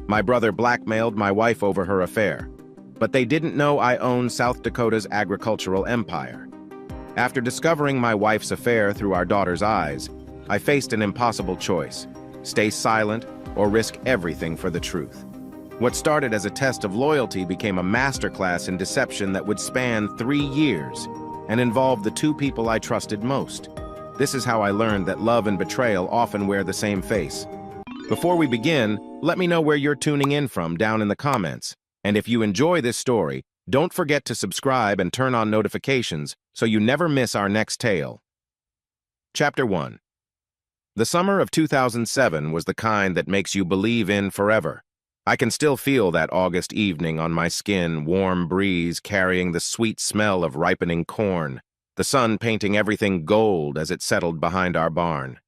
My brother blackmailed my wife over her affair, but they didn't know I owned South Dakota's agricultural empire. After discovering my wife's affair through our daughter's eyes, I faced an impossible choice: stay silent or risk everything for the truth. What started as a test of loyalty became a masterclass in deception that would span 3 years and involve the two people I trusted most. This is how I learned that love and betrayal often wear the same face. Before we begin, let me know where you're tuning in from down in the comments. And if you enjoy this story, don't forget to subscribe and turn on notifications so you never miss our next tale. Chapter 1. The summer of 2007 was the kind that makes you believe in forever. I can still feel that August evening on my skin, warm breeze carrying the sweet smell of ripening corn, the sun painting everything gold as it settled behind our barn.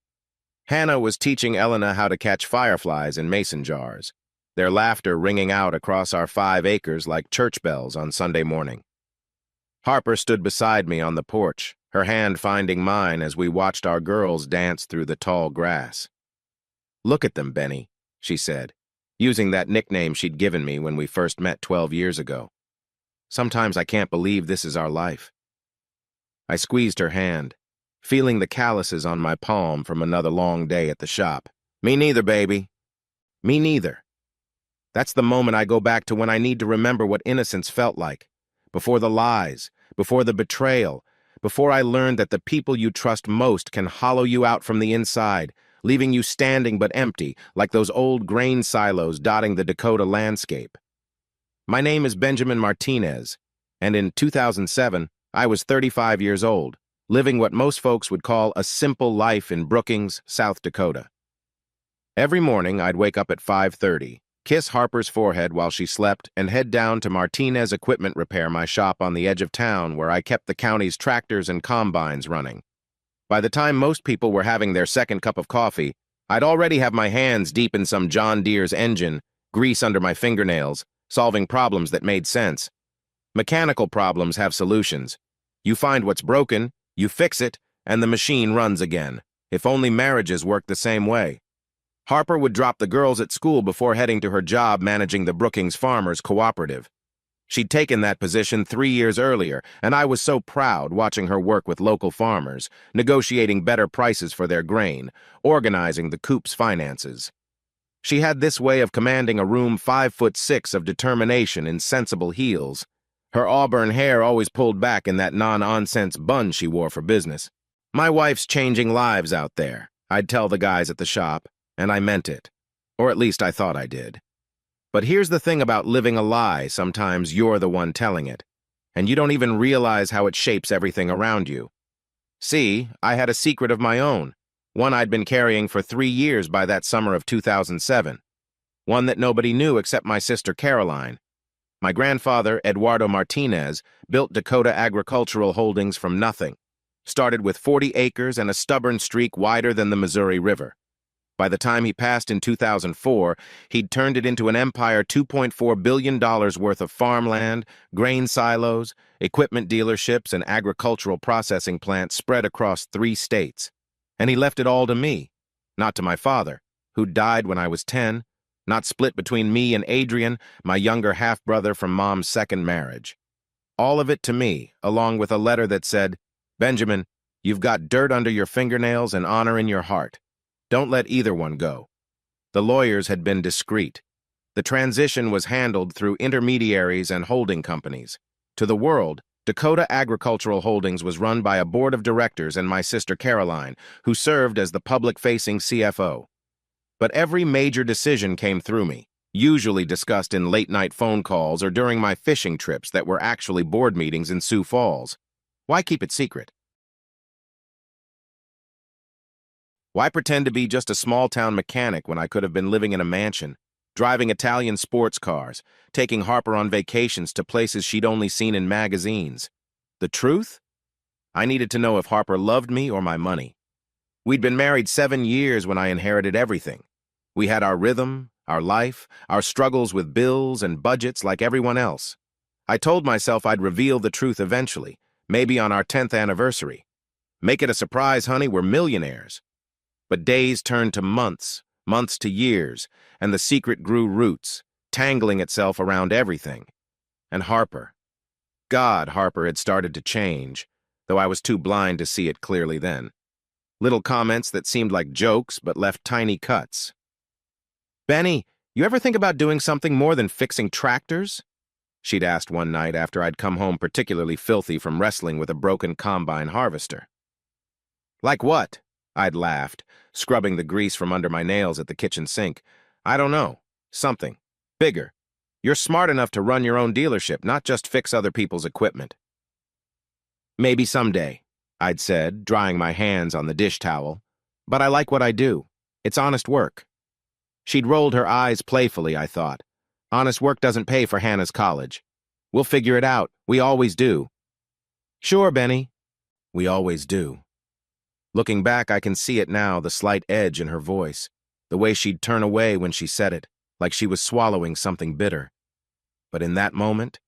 Hannah was teaching Elena how to catch fireflies in mason jars, their laughter ringing out across our 5 acres like church bells on Sunday morning. Harper stood beside me on the porch, her hand finding mine as we watched our girls dance through the tall grass. "Look at them, Benny," she said, using that nickname she'd given me when we first met 12 years ago. "Sometimes I can't believe this is our life." I squeezed her hand, feeling the calluses on my palm from another long day at the shop. "Me neither, baby. Me neither." That's the moment I go back to when I need to remember what innocence felt like. Before the lies, before the betrayal, before I learned that the people you trust most can hollow you out from the inside, leaving you standing but empty, like those old grain silos dotting the Dakota landscape. My name is Benjamin Martinez, and in 2007, I was 35 years old, living what most folks would call a simple life in Brookings, South Dakota. Every morning, I'd wake up at 5:30, kiss Harper's forehead while she slept, and head down to Martinez Equipment Repair, my shop on the edge of town where I kept the county's tractors and combines running. By the time most people were having their second cup of coffee, I'd already have my hands deep in some John Deere's engine, grease under my fingernails, solving problems that made sense. Mechanical problems have solutions. You find what's broken, you fix it, and the machine runs again. If only marriages worked the same way. Harper would drop the girls at school before heading to her job managing the Brookings Farmers Cooperative. She'd taken that position 3 years earlier, and I was so proud watching her work with local farmers, negotiating better prices for their grain, organizing the coop's finances. She had this way of commanding a room 5'6" of determination in sensible heels. Her auburn hair always pulled back in that non-nonsense bun she wore for business. "My wife's changing lives out there," I'd tell the guys at the shop, and I meant it. Or at least I thought I did. But here's the thing about living a lie: sometimes you're the one telling it, and you don't even realize how it shapes everything around you. See, I had a secret of my own, one I'd been carrying for 3 years by that summer of 2007, one that nobody knew except my sister Caroline. My grandfather, Eduardo Martinez, built Dakota Agricultural Holdings from nothing, started with 40 acres and a stubborn streak wider than the Missouri River. By the time he passed in 2004, he'd turned it into an empire $2.4 billion worth of farmland, grain silos, equipment dealerships, and agricultural processing plants spread across 3 states. And he left it all to me, not to my father, who died when I was 10, not split between me and Adrian, my younger half-brother from Mom's second marriage. All of it to me, along with a letter that said, "Benjamin, you've got dirt under your fingernails and honor in your heart. Don't let either one go." The lawyers had been discreet. The transition was handled through intermediaries and holding companies. To the world, Dakota Agricultural Holdings was run by a board of directors and my sister Caroline, who served as the public-facing CFO. But every major decision came through me, usually discussed in late-night phone calls or during my fishing trips that were actually board meetings in Sioux Falls. Why keep it secret? Why pretend to be just a small-town mechanic when I could have been living in a mansion, driving Italian sports cars, taking Harper on vacations to places she'd only seen in magazines? The truth? I needed to know if Harper loved me or my money. We'd been married 7 years when I inherited everything. We had our rhythm, our life, our struggles with bills and budgets like everyone else. I told myself I'd reveal the truth eventually, maybe on our 10th anniversary. Make it a surprise, honey, we're millionaires. But days turned to months, months to years, and the secret grew roots, tangling itself around everything. And Harper. God, Harper had started to change, though I was too blind to see it clearly then. Little comments that seemed like jokes but left tiny cuts. "Benny, you ever think about doing something more than fixing tractors?" She'd asked one night after I'd come home particularly filthy from wrestling with a broken combine harvester. "Like what?" I'd laughed, scrubbing the grease from under my nails at the kitchen sink. "I don't know. Something. Bigger. You're smart enough to run your own dealership, not just fix other people's equipment." "Maybe someday," I'd said, drying my hands on the dish towel. "But I like what I do. It's honest work." She'd rolled her eyes playfully, I thought. Honest work doesn't pay for Hannah's college. "We'll figure it out. We always do." "Sure, Benny." We always do. Looking back, I can see it now, the slight edge in her voice, the way she'd turn away when she said it, like she was swallowing something bitter. But in that moment,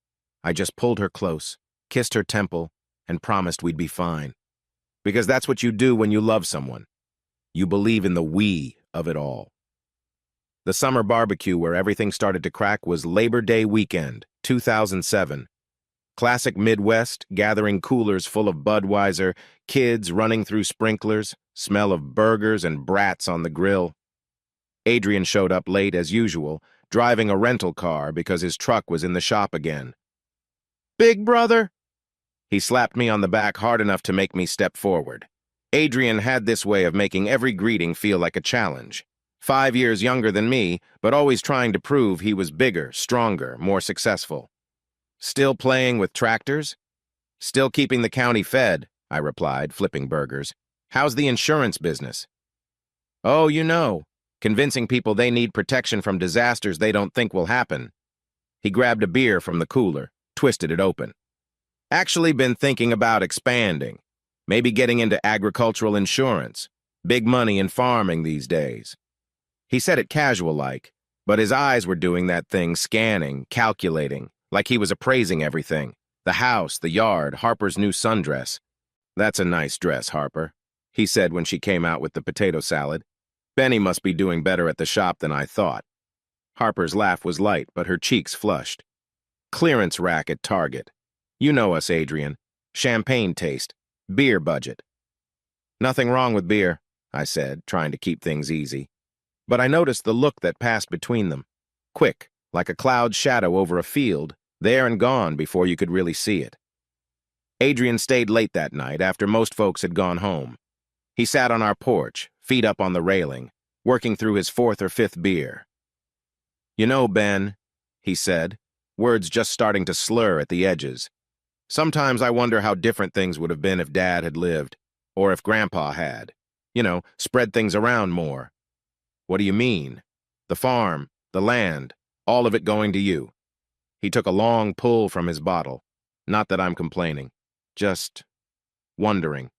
I just pulled her close, kissed her temple, and promised we'd be fine. Because that's what you do when you love someone. You believe in the we of it all. The summer barbecue where everything started to crack was Labor Day weekend, 2007. Classic Midwest, gathering coolers full of Budweiser, kids running through sprinklers, smell of burgers and brats on the grill. Adrian showed up late as usual, driving a rental car because his truck was in the shop again. "Big brother!" He slapped me on the back hard enough to make me step forward. Adrian had this way of making every greeting feel like a challenge. 5 years younger than me, but always trying to prove he was bigger, stronger, more successful. "Still playing with tractors?" "Still keeping the county fed," I replied, flipping burgers. "How's the insurance business?" "Oh, you know, convincing people they need protection from disasters they don't think will happen." He grabbed a beer from the cooler, twisted it open. "Actually been thinking about expanding. Maybe getting into agricultural insurance. Big money in farming these days." He said it casual-like, but his eyes were doing that thing, scanning, calculating, like he was appraising everything. The house, the yard, Harper's new sundress. "That's a nice dress, Harper," he said when she came out with the potato salad. "Benny must be doing better at the shop than I thought." Harper's laugh was light, but her cheeks flushed. "Clearance rack at Target. You know us, Adrian. Champagne taste. Beer budget." "Nothing wrong with beer," I said, trying to keep things easy. But I noticed the look that passed between them. Quick, like a cloud shadow over a field, there and gone before you could really see it. Adrian stayed late that night after most folks had gone home. He sat on our porch, feet up on the railing, working through his 4th or 5th beer. "You know, Ben," he said, words just starting to slur at the edges. "Sometimes I wonder how different things would have been if Dad had lived, or if Grandpa had. You know, spread things around more." "What do you mean?" "The farm, the land, all of it going to you." He took a long pull from his bottle. "Not that I'm complaining. Just wondering.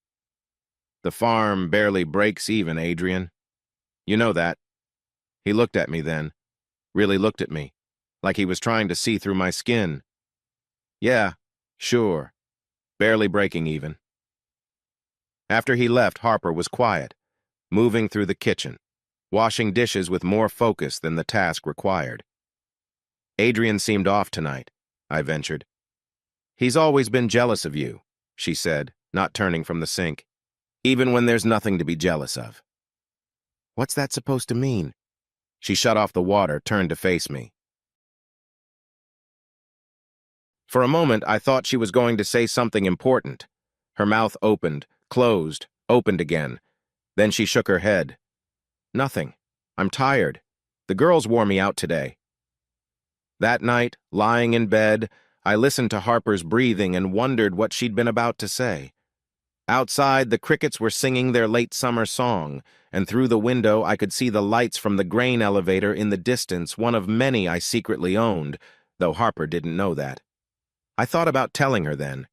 The farm barely breaks even, Adrian. You know that." He looked at me then, really looked at me, like he was trying to see through my skin. "Yeah, sure. Barely breaking even." After he left, Harper was quiet, moving through the kitchen, washing dishes with more focus than the task required. "Adrian seemed off tonight," I ventured. "He's always been jealous of you," she said, not turning from the sink. "Even when there's nothing to be jealous of." "What's that supposed to mean?" She shut off the water, turned to face me. For a moment, I thought she was going to say something important. Her mouth opened, closed, opened again. Then she shook her head. "Nothing. I'm tired. The girls wore me out today." That night, lying in bed, I listened to Harper's breathing and wondered what she'd been about to say. Outside, the crickets were singing their late summer song, and through the window I could see the lights from the grain elevator in the distance, one of many I secretly owned, though Harper didn't know that. I thought about telling her then,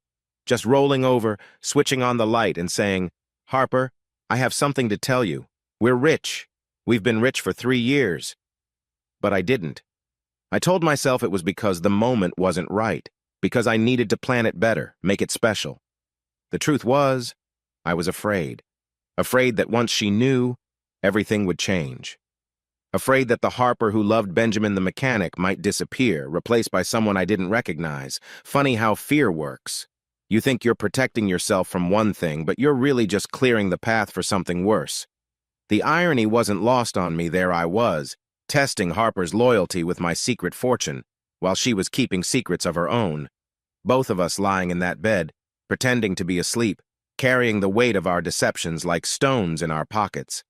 just rolling over, switching on the light and saying, "Harper, I have something to tell you. We're rich. We've been rich for 3 years." But I didn't. I told myself it was because the moment wasn't right, because I needed to plan it better, make it special. The truth was, I was afraid. Afraid that once she knew, everything would change. afraid that the Harper who loved Benjamin the mechanic might disappear, replaced by someone I didn't recognize. Funny how fear works. You think you're protecting yourself from one thing, but you're really just clearing the path for something worse. The irony wasn't lost on me. There I was, testing Harper's loyalty with my secret fortune, while she was keeping secrets of her own. Both of us lying in that bed, pretending to be asleep, carrying the weight of our deceptions like stones in our pockets.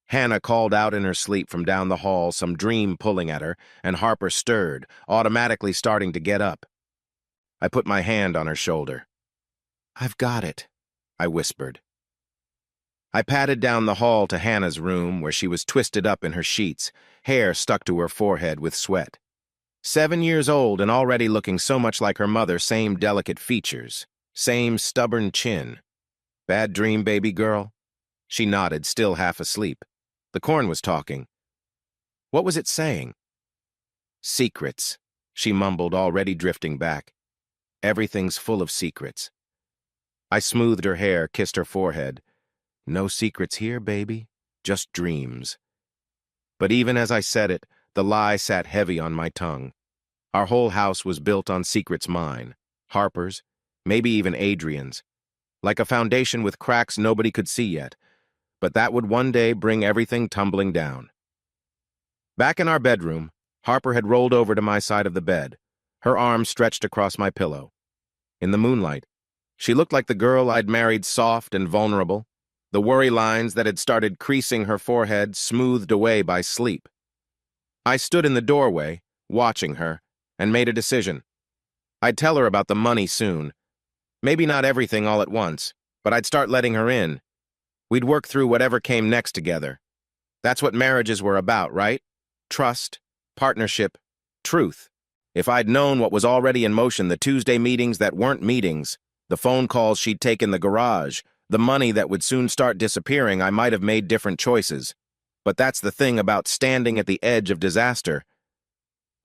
Hannah called out in her sleep from down the hall, some dream pulling at her, and Harper stirred, automatically starting to get up. I put my hand on her shoulder. "I've got it," I whispered. I padded down the hall to Hannah's room, where she was twisted up in her sheets, hair stuck to her forehead with sweat. 7 years old and already looking so much like her mother, same delicate features, same stubborn chin. "Bad dream, baby girl?" She nodded, still half asleep. The corn was talking. What was it saying? "Secrets," she mumbled, already drifting back. "Everything's full of secrets." I smoothed her hair, kissed her forehead. "No secrets here, baby, just dreams." But even as I said it, the lie sat heavy on my tongue. Our whole house was built on secrets mine, Harper's, maybe even Adrian's, like a foundation with cracks nobody could see yet, but that would one day bring everything tumbling down. Back in our bedroom, Harper had rolled over to my side of the bed, her arms stretched across my pillow. In the moonlight, she looked like the girl I'd married, soft and vulnerable, the worry lines that had started creasing her forehead smoothed away by sleep. I stood in the doorway, watching her, and made a decision. I'd tell her about the money soon. Maybe not everything all at once, but I'd start letting her in. We'd work through whatever came next together. That's what marriages were about, right? Trust, partnership, truth. If I'd known what was already in motion, the Tuesday meetings that weren't meetings, the phone calls she'd take in the garage, the money that would soon start disappearing, I might have made different choices. But that's the thing about standing at the edge of disaster.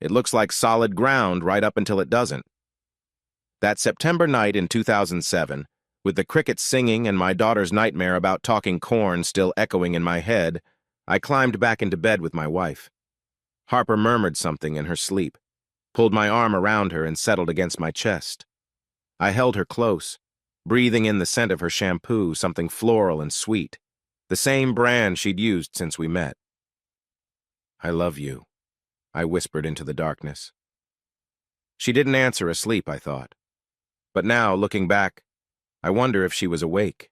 It looks like solid ground right up until it doesn't. That September night in 2007, with the crickets singing and my daughter's nightmare about talking corn still echoing in my head, I climbed back into bed with my wife. Harper murmured something in her sleep, pulled my arm around her and settled against my chest. I held her close, breathing in the scent of her shampoo, something floral and sweet, the same brand she'd used since we met. "I love you," I whispered into the darkness. She didn't answer, asleep, I thought. But now, looking back, I wonder if she was awake.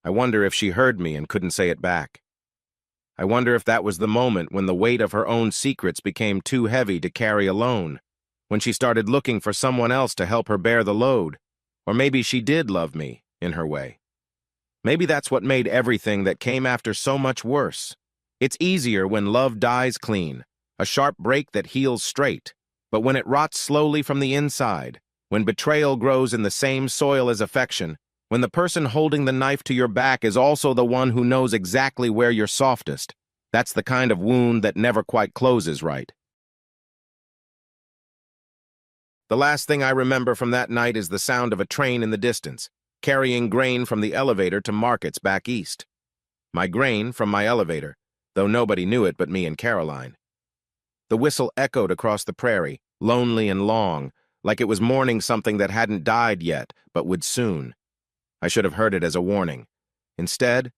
I wonder if she heard me and couldn't say it back. I wonder if that was the moment when the weight of her own secrets became too heavy to carry alone, when she started looking for someone else to help her bear the load. Or maybe she did love me, in her way. Maybe that's what made everything that came after so much worse. It's easier when love dies clean, a sharp break that heals straight. But when it rots slowly from the inside, when betrayal grows in the same soil as affection, when the person holding the knife to your back is also the one who knows exactly where you're softest, that's the kind of wound that never quite closes right. The last thing I remember from that night is the sound of a train in the distance, carrying grain from the elevator to markets back east. My grain from my elevator, though nobody knew it but me and Caroline. The whistle echoed across the prairie, lonely and long, like it was mourning something that hadn't died yet, but would soon. I should have heard it as a warning. Instead,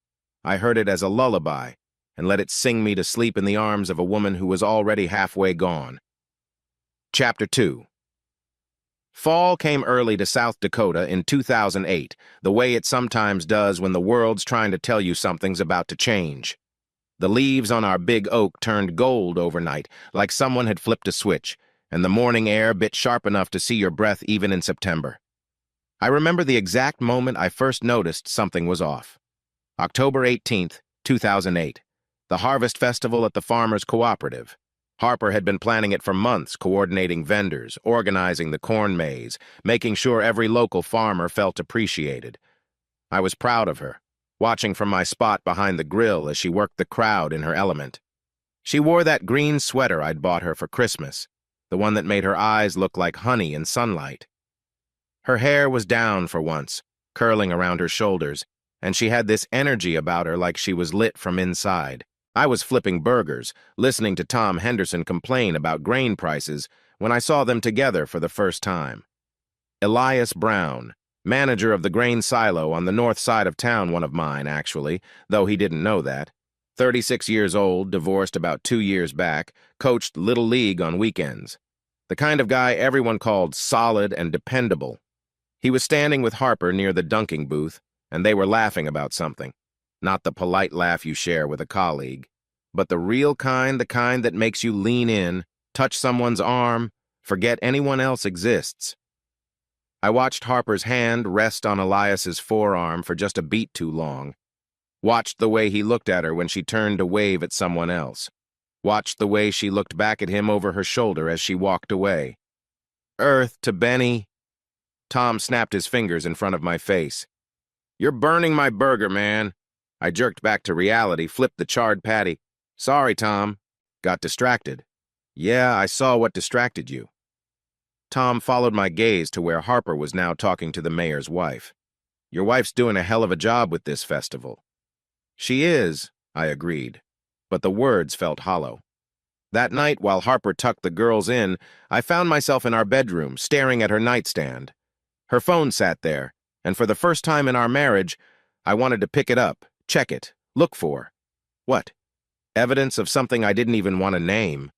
I heard it as a lullaby, and let it sing me to sleep in the arms of a woman who was already halfway gone. Chapter 2. Fall came early to South Dakota in 2008, the way it sometimes does when the world's trying to tell you something's about to change. The leaves on our big oak turned gold overnight, like someone had flipped a switch, and the morning air bit sharp enough to see your breath even in September. I remember the exact moment I first noticed something was off. October 18th, 2008, the Harvest Festival at the Farmers Cooperative. Harper had been planning it for months, coordinating vendors, organizing the corn maze, making sure every local farmer felt appreciated. I was proud of her, watching from my spot behind the grill as she worked the crowd in her element. She wore that green sweater I'd bought her for Christmas, the one that made her eyes look like honey in sunlight. Her hair was down for once, curling around her shoulders, and she had this energy about her like she was lit from inside. I was flipping burgers, listening to Tom Henderson complain about grain prices when I saw them together for the first time. Elias Brown, manager of the grain silo on the north side of town, one of mine, actually, though he didn't know that. 36 years old, divorced about 2 years back, coached Little League on weekends. The kind of guy everyone called solid and dependable. He was standing with Harper near the dunking booth, and they were laughing about something. Not the polite laugh you share with a colleague, but the real kind, the kind that makes you lean in, touch someone's arm, forget anyone else exists. I watched Harper's hand rest on Elias's forearm for just a beat too long. Watched the way he looked at her when she turned to wave at someone else. Watched the way she looked back at him over her shoulder as she walked away. Earth to Benny. Tom snapped his fingers in front of my face. "You're burning my burger, man." I jerked back to reality, flipped the charred patty. "Sorry, Tom." Got distracted. "Yeah, I saw what distracted you." Tom followed my gaze to where Harper was now talking to the mayor's wife. "Your wife's doing a hell of a job with this festival." "She is," I agreed, but the words felt hollow. That night, while Harper tucked the girls in, I found myself in our bedroom, staring at her nightstand. Her phone sat there, and for the first time in our marriage, I wanted to pick it up, check it, look for. What? Evidence of something I didn't even want to name.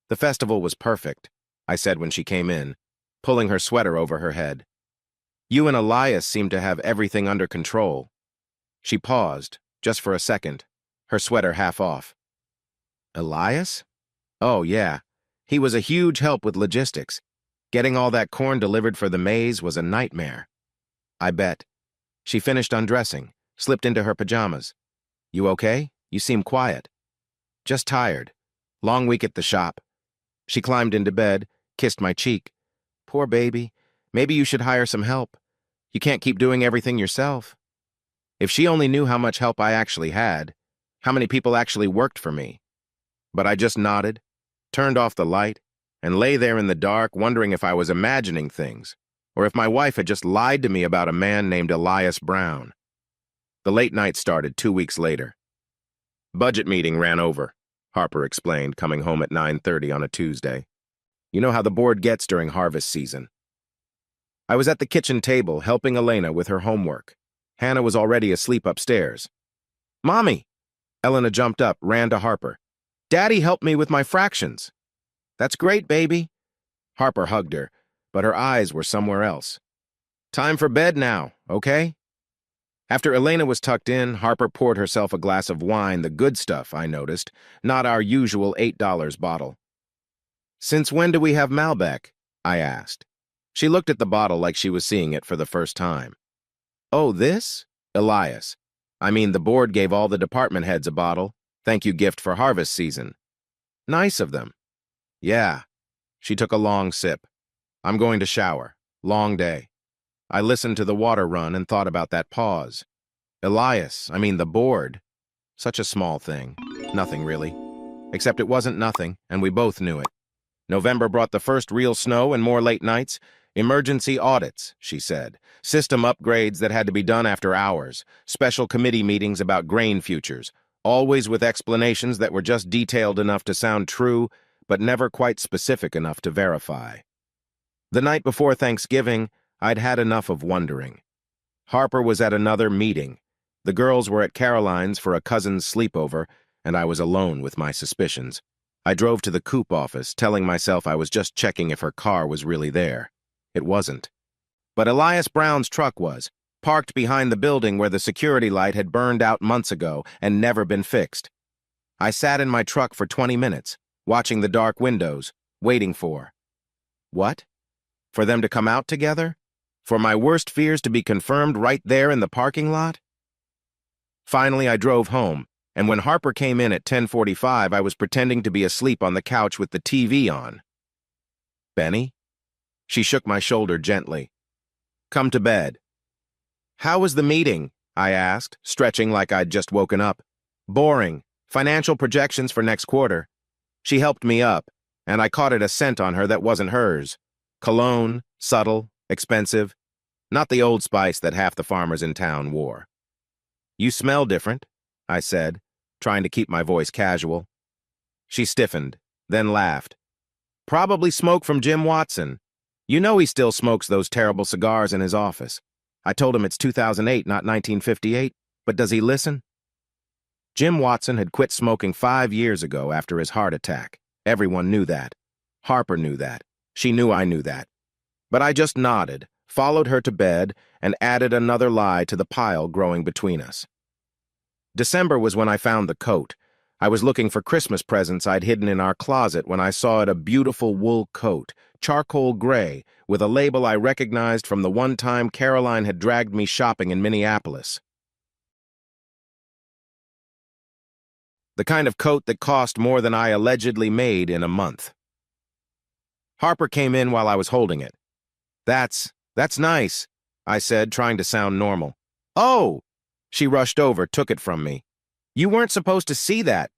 "The festival was perfect," I said when she came in, pulling her sweater over her head. "You and Elias seem to have everything under control." She paused, just for a second, her sweater half off. "Elias? Oh, yeah. He was a huge help with logistics. Getting all that corn delivered for the maize was a nightmare." "I bet." She finished undressing, slipped into her pajamas. "You okay? You seem quiet." "Just tired. Long week at the shop." She climbed into bed, kissed my cheek. "Poor baby. Maybe you should hire some help. You can't keep doing everything yourself." If she only knew how much help I actually had, how many people actually worked for me. But I just nodded, turned off the light, and lay there in the dark wondering if I was imagining things, or if my wife had just lied to me about a man named Elias Brown. The late night started 2 weeks later. "Budget meeting ran over," Harper explained, coming home at 9:30 on a Tuesday. "You know how the board gets during harvest season." I was at the kitchen table helping Elena with her homework. Hannah was already asleep upstairs. "Mommy!" Elena jumped up, ran to Harper. "Daddy helped me with my fractions." "That's great, baby." Harper hugged her, but her eyes were somewhere else. "Time for bed now, okay?" After Elena was tucked in, Harper poured herself a glass of wine, the good stuff, I noticed, not our usual $8 bottle. "Since when do we have Malbec?" I asked. She looked at the bottle like she was seeing it for the first time. "Oh, this? Elias. I mean, the board gave all the department heads a bottle. Thank you gift for harvest season. Nice of them." "Yeah." She took a long sip. "I'm going to shower. Long day." I listened to the water run and thought about that pause. Elias, I mean the board. Such a small thing. Nothing really. Except it wasn't nothing, and we both knew it. November brought the first real snow and more late nights. Emergency audits, she said. System upgrades that had to be done after hours. Special committee meetings about grain futures. Always with explanations that were just detailed enough to sound true, but never quite specific enough to verify. The night before Thanksgiving, I'd had enough of wondering. Harper was at another meeting. The girls were at Caroline's for a cousin's sleepover, and I was alone with my suspicions. I drove to the Coop office, telling myself I was just checking if her car was really there. It wasn't. But Elias Brown's truck was, parked behind the building where the security light had burned out months ago and never been fixed. I sat in my truck for 20 minutes, watching the dark windows, waiting for... What? For them to come out together? For my worst fears to be confirmed right there in the parking lot? Finally, I drove home, and when Harper came in at 10:45, I was pretending to be asleep on the couch with the TV on. "Benny?" She shook my shoulder gently. "Come to bed." "How was the meeting?" I asked, stretching like I'd just woken up. "Boring. Financial projections for next quarter." She helped me up, and I caught a scent on her that wasn't hers. Cologne, subtle, expensive. Not the Old Spice that half the farmers in town wore. "You smell different," I said. trying to keep my voice casual. She stiffened, then laughed. Probably smoke from Jim Watson. You know he still smokes those terrible cigars in his office. I told him it's 2008, not 1958, but does he listen? Jim Watson had quit smoking 5 years ago after his heart attack. Everyone knew that. Harper knew that. She knew I knew that. But I just nodded, followed her to bed, and added another lie to the pile growing between us. December was when I found the coat. I was looking for Christmas presents I'd hidden in our closet when I saw it, a beautiful wool coat, charcoal gray, with a label I recognized from the one time Caroline had dragged me shopping in Minneapolis. The kind of coat that cost more than I allegedly made in a month. Harper came in while I was holding it. That's nice, I said, trying to sound normal. Oh! She rushed over, took it from me. You weren't supposed to see that.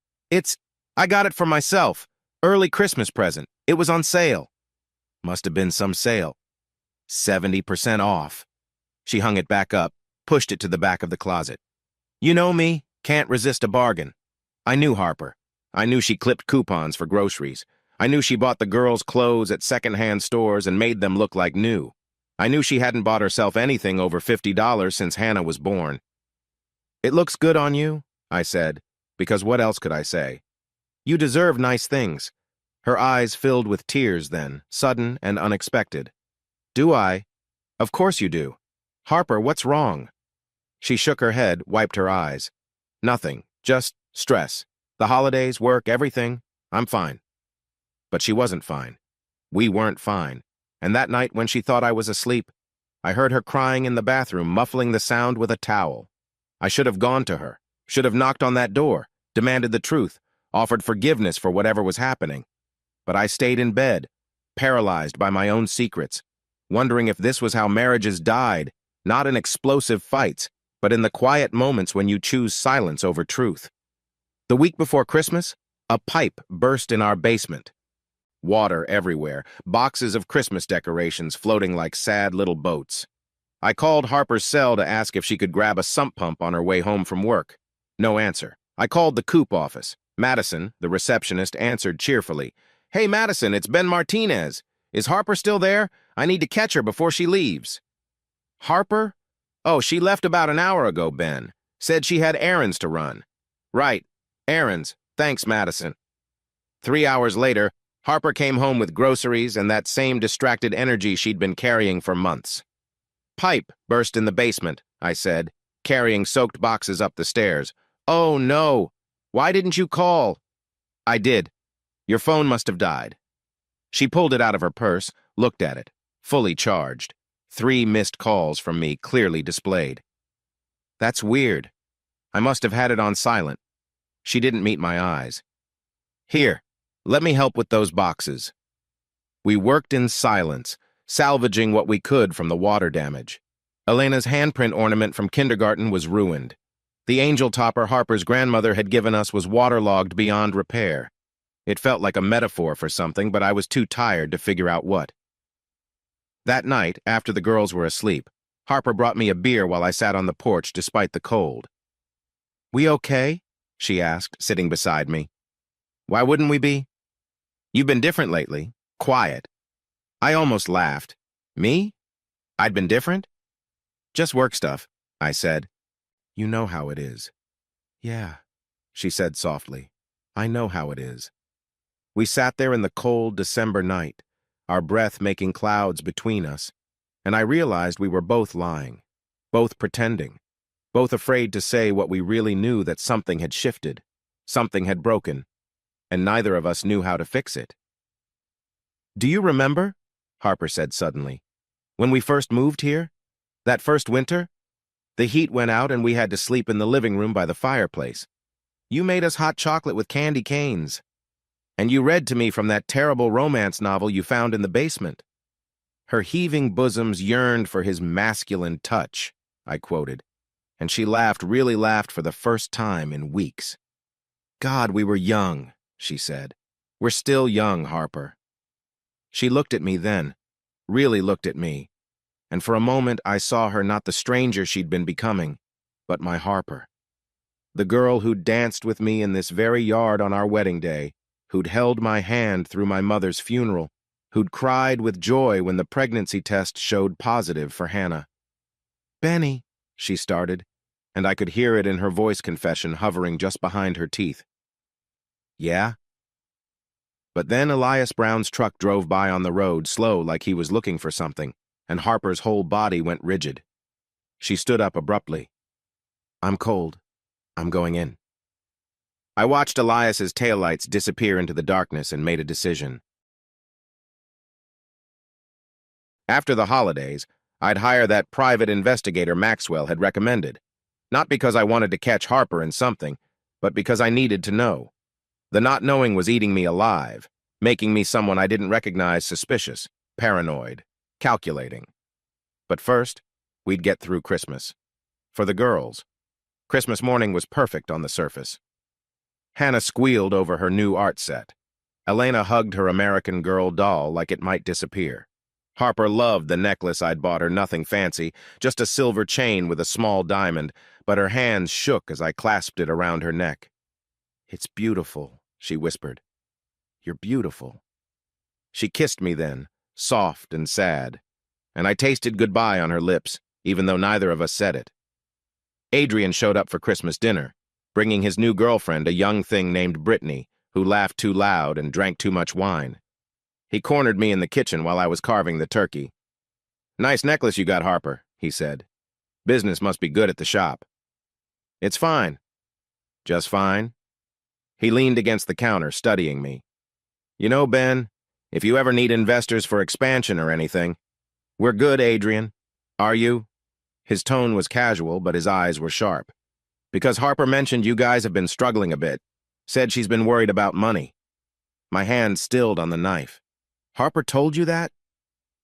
I got it for myself. Early Christmas present. It was on sale. Must have been some sale. 70% off. She hung it back up, pushed it to the back of the closet. You know me, can't resist a bargain. I knew Harper. I knew she clipped coupons for groceries. I knew she bought the girls' clothes at second-hand stores and made them look like new. I knew she hadn't bought herself anything over $50 since Hannah was born. It looks good on you, I said, because what else could I say? You deserve nice things. Her eyes filled with tears then, sudden and unexpected. Do I? Of course you do. Harper, what's wrong? She shook her head, wiped her eyes. Nothing, just stress. The holidays, work, everything. I'm fine. But she wasn't fine. We weren't fine. And that night when she thought I was asleep, I heard her crying in the bathroom, muffling the sound with a towel. I should have gone to her, should have knocked on that door, demanded the truth, offered forgiveness for whatever was happening. But I stayed in bed, paralyzed by my own secrets, wondering if this was how marriages died, not in explosive fights, but in the quiet moments when you choose silence over truth. The week before Christmas, a pipe burst in our basement. Water everywhere, boxes of Christmas decorations floating like sad little boats. I called Harper's cell to ask if she could grab a sump pump on her way home from work. No answer. I called the coop office. Madison, the receptionist, answered cheerfully. Hey, Madison, it's Ben Martinez. Is Harper still there? I need to catch her before she leaves. Harper? Oh, she left about an hour ago, Ben. Said she had errands to run. Right. Errands. Thanks, Madison. 3 hours later, Harper came home with groceries and that same distracted energy she'd been carrying for months. Pipe burst in the basement, I said, carrying soaked boxes up the stairs. Oh, no. Why didn't you call? I did. Your phone must have died. She pulled it out of her purse, looked at it, fully charged. 3 missed calls from me clearly displayed. That's weird. I must have had it on silent. She didn't meet my eyes. Here, let me help with those boxes. We worked in silence, salvaging what we could from the water damage. Elena's handprint ornament from kindergarten was ruined. The angel topper Harper's grandmother had given us was waterlogged beyond repair. It felt like a metaphor for something, but I was too tired to figure out what. That night, after the girls were asleep, Harper brought me a beer while I sat on the porch despite the cold. We okay? She asked, sitting beside me. Why wouldn't we be? You've been different lately. Quiet. I almost laughed. Me? I'd been different? Just work stuff, I said. You know how it is. Yeah, she said softly. I know how it is. We sat there in the cold December night, our breath making clouds between us, and I realized we were both lying, both pretending, both afraid to say what we really knew, that something had shifted, something had broken, and neither of us knew how to fix it. Do you remember? Harper said suddenly. When we first moved here? That first winter? The heat went out and we had to sleep in the living room by the fireplace. You made us hot chocolate with candy canes. And you read to me from that terrible romance novel you found in the basement. Her heaving bosoms yearned for his masculine touch, I quoted. And she laughed, really laughed for the first time in weeks. God, we were young, she said. We're still young, Harper. She looked at me then, really looked at me, and for a moment I saw her not the stranger she'd been becoming, but my Harper. The girl who'd danced with me in this very yard on our wedding day, who'd held my hand through my mother's funeral, who'd cried with joy when the pregnancy test showed positive for Hannah. "Benny," she started, and I could hear it in her voice confession hovering just behind her teeth. "Yeah?" But then Elias Brown's truck drove by on the road, slow like he was looking for something, and Harper's whole body went rigid. She stood up abruptly. "I'm cold. I'm going in." I watched Elias's taillights disappear into the darkness and made a decision. After the holidays, I'd hire that private investigator Maxwell had recommended. Not because I wanted to catch Harper in something, but because I needed to know. The not knowing was eating me alive, making me someone I didn't recognize suspicious, paranoid, calculating. But first, we'd get through Christmas. For the girls, Christmas morning was perfect on the surface. Hannah squealed over her new art set. Elena hugged her American Girl doll like it might disappear. Harper loved the necklace I'd bought her, nothing fancy, just a silver chain with a small diamond, but her hands shook as I clasped it around her neck. "It's beautiful," she whispered. "You're beautiful." She kissed me then, soft and sad, and I tasted goodbye on her lips, even though neither of us said it. Adrian showed up for Christmas dinner, bringing his new girlfriend, a young thing named Brittany, who laughed too loud and drank too much wine. He cornered me in the kitchen while I was carving the turkey. "Nice necklace you got, Harper," he said. "Business must be good at the shop." "It's fine." "Just fine?" He leaned against the counter, studying me. "You know, Ben, if you ever need investors for expansion or anything..." "We're good, Adrian. Are you?" His tone was casual, but his eyes were sharp. "Because Harper mentioned you guys have been struggling a bit. Said she's been worried about money." My hand stilled on the knife. "Harper told you that?"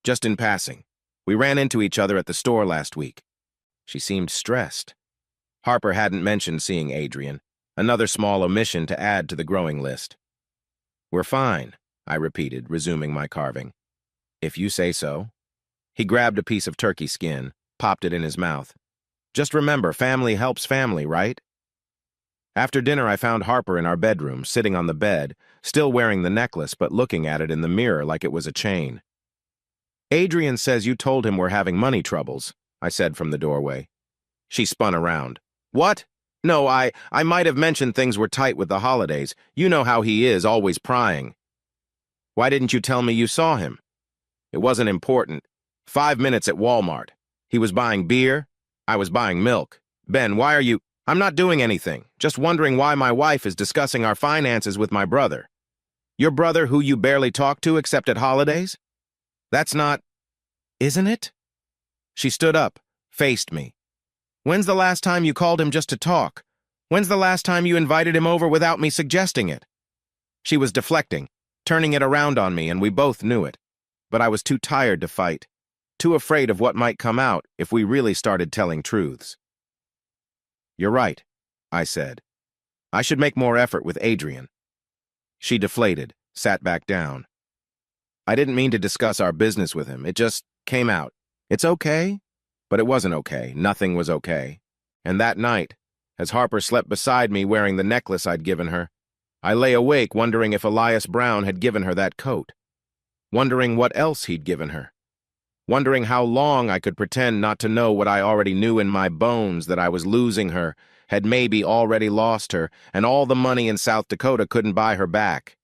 "Just in passing. We ran into each other at the store last week." She seemed stressed. Harper hadn't mentioned seeing Adrian, another small omission to add to the growing list. "We're fine," I repeated, resuming my carving. "If you say so." He grabbed a piece of turkey skin, popped it in his mouth. "Just remember, family helps family, right?" After dinner, I found Harper in our bedroom, sitting on the bed, still wearing the necklace but looking at it in the mirror like it was a chain. "Adrian says you told him we're having money troubles," I said from the doorway. She spun around. "What? No, I might have mentioned things were tight with the holidays. You know how he is, always prying." "Why didn't you tell me you saw him?" "It wasn't important. 5 minutes at Walmart. He was buying beer. I was buying milk. Ben, why are you..." "I'm not doing anything. Just wondering why my wife is discussing our finances with my brother." "Your brother who you barely talk to except at holidays?" "That's not..." "Isn't it?" She stood up, faced me. "When's the last time you called him just to talk? When's the last time you invited him over without me suggesting it?" She was deflecting, turning it around on me, and we both knew it. But I was too tired to fight, too afraid of what might come out if we really started telling truths. "You're right," I said. "I should make more effort with Adrian." She deflated, sat back down. "I didn't mean to discuss our business with him. It just came out. It's okay?" But it wasn't okay. Nothing was okay. And that night, as Harper slept beside me wearing the necklace I'd given her, I lay awake wondering if Elias Brown had given her that coat. Wondering what else he'd given her. Wondering how long I could pretend not to know what I already knew in my bones, that I was losing her, had maybe already lost her, and all the money in South Dakota couldn't buy her back.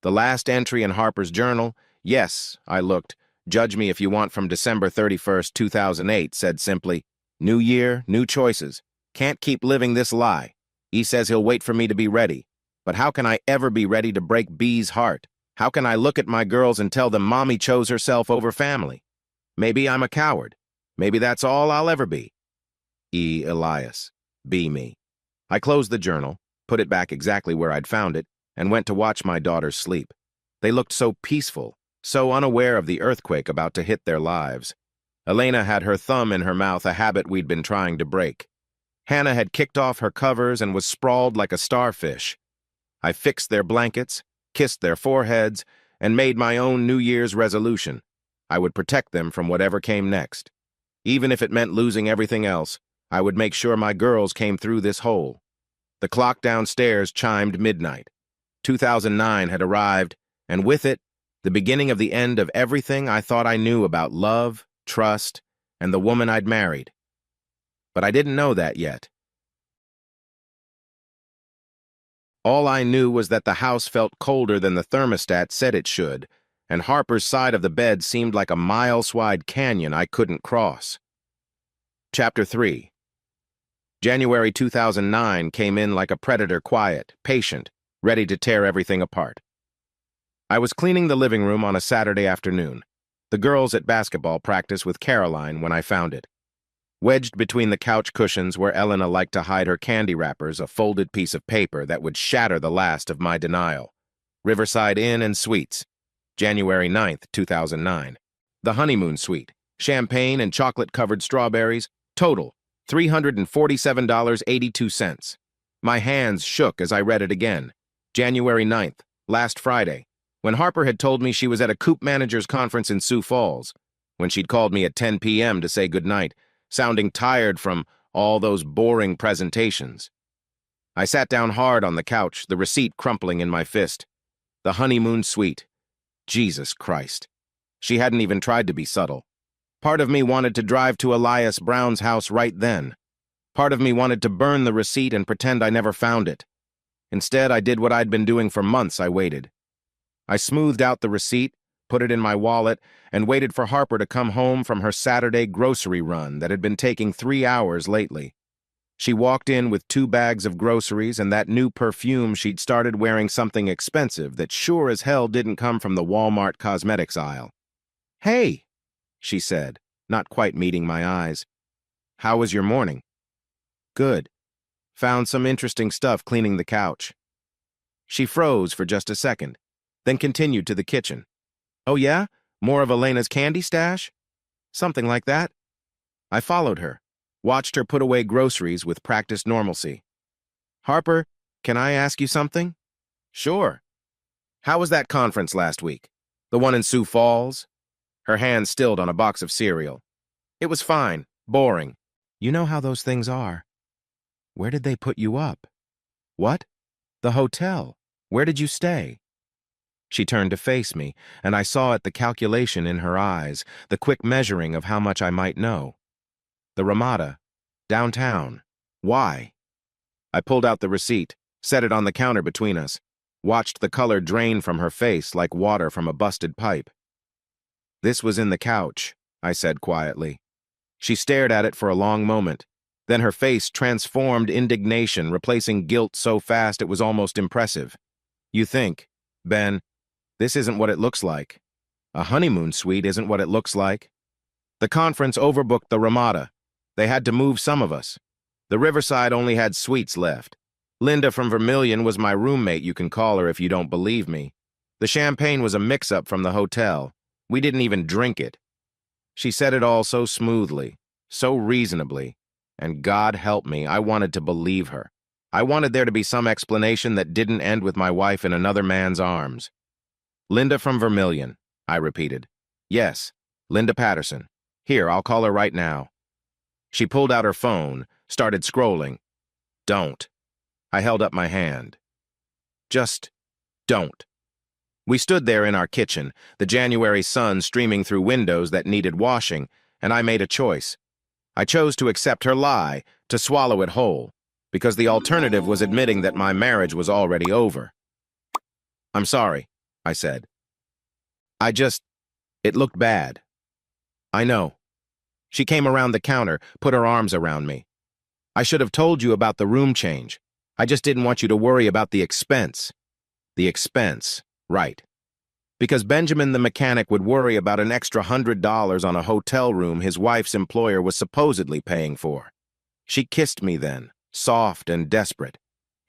The last entry in Harper's journal, yes, I looked, judge me if you want, from December 31st, 2008, said simply, "New year, new choices. Can't keep living this lie. He says he'll wait for me to be ready. But how can I ever be ready to break B's heart? How can I look at my girls and tell them mommy chose herself over family? Maybe I'm a coward. Maybe that's all I'll ever be." E. Elias. B. me. I closed the journal, put it back exactly where I'd found it, and went to watch my daughters sleep. They looked so peaceful, so unaware of the earthquake about to hit their lives. Elena had her thumb in her mouth, a habit we'd been trying to break. Hannah had kicked off her covers and was sprawled like a starfish. I fixed their blankets, kissed their foreheads, and made my own New Year's resolution. I would protect them from whatever came next. Even if it meant losing everything else, I would make sure my girls came through this hole. The clock downstairs chimed midnight. 2009 had arrived, and with it, the beginning of the end of everything I thought I knew about love, trust, and the woman I'd married. But I didn't know that yet. All I knew was that the house felt colder than the thermostat said it should, and Harper's side of the bed seemed like a mile-wide canyon I couldn't cross. Chapter 3. January 2009 came in like a predator, quiet, patient, ready to tear everything apart. I was cleaning the living room on a Saturday afternoon. The girls at basketball practice with Caroline when I found it. Wedged between the couch cushions where Elena liked to hide her candy wrappers, a folded piece of paper that would shatter the last of my denial. Riverside Inn and Suites, January 9th, 2009. The honeymoon suite, champagne and chocolate-covered strawberries, total $347.82. My hands shook as I read it again. January 9th, last Friday, when Harper had told me she was at a Coop Managers Conference in Sioux Falls, when she'd called me at 10 p.m. to say goodnight, sounding tired from all those boring presentations. I sat down hard on the couch, the receipt crumpling in my fist. The honeymoon suite. Jesus Christ. She hadn't even tried to be subtle. Part of me wanted to drive to Elias Brown's house right then. Part of me wanted to burn the receipt and pretend I never found it. Instead, I did what I'd been doing for months. I waited. I smoothed out the receipt, put it in my wallet, and waited for Harper to come home from her Saturday grocery run that had been taking 3 hours lately. She walked in with 2 bags of groceries and that new perfume she'd started wearing, something expensive that sure as hell didn't come from the Walmart cosmetics aisle. "Hey," she said, not quite meeting my eyes. "How was your morning?" "Good. Found some interesting stuff cleaning the couch." She froze for just a second, then continued to the kitchen. "Oh yeah? More of Elena's candy stash?" "Something like that." I followed her, watched her put away groceries with practiced normalcy. "Harper, can I ask you something?" "Sure." "How was that conference last week? The one in Sioux Falls?" Her hand stilled on a box of cereal. "It was fine. Boring. You know how those things are." "Where did they put you up?" "What?" "The hotel. Where did you stay?" She turned to face me, and I saw it, the calculation in her eyes, the quick measuring of how much I might know. "The Ramada. Downtown. Why?" I pulled out the receipt, set it on the counter between us, watched the color drain from her face like water from a busted pipe. "This was in the couch," I said quietly. She stared at it for a long moment. Then her face transformed indignation, replacing guilt so fast it was almost impressive. "You think, Ben, this isn't what it looks like. A honeymoon suite isn't what it looks like. The conference overbooked the Ramada. They had to move some of us. The Riverside only had suites left. Linda from Vermilion was my roommate, you can call her if you don't believe me. The champagne was a mix-up from the hotel. We didn't even drink it." She said it all so smoothly, so reasonably, and God help me, I wanted to believe her. I wanted there to be some explanation that didn't end with my wife in another man's arms. "Linda from Vermilion," I repeated. "Yes, Linda Patterson. Here, I'll call her right now." She pulled out her phone, started scrolling. "Don't." I held up my hand. "Just don't." We stood there in our kitchen, the January sun streaming through windows that needed washing, and I made a choice. I chose to accept her lie, to swallow it whole, because the alternative was admitting that my marriage was already over. "I'm sorry," I said. It looked bad." "I know." She came around the counter, put her arms around me. "I should have told you about the room change. I just didn't want you to worry about the expense." "The expense, right. Because Benjamin the mechanic would worry about an extra $100 on a hotel room his wife's employer was supposedly paying for." She kissed me then, soft and desperate,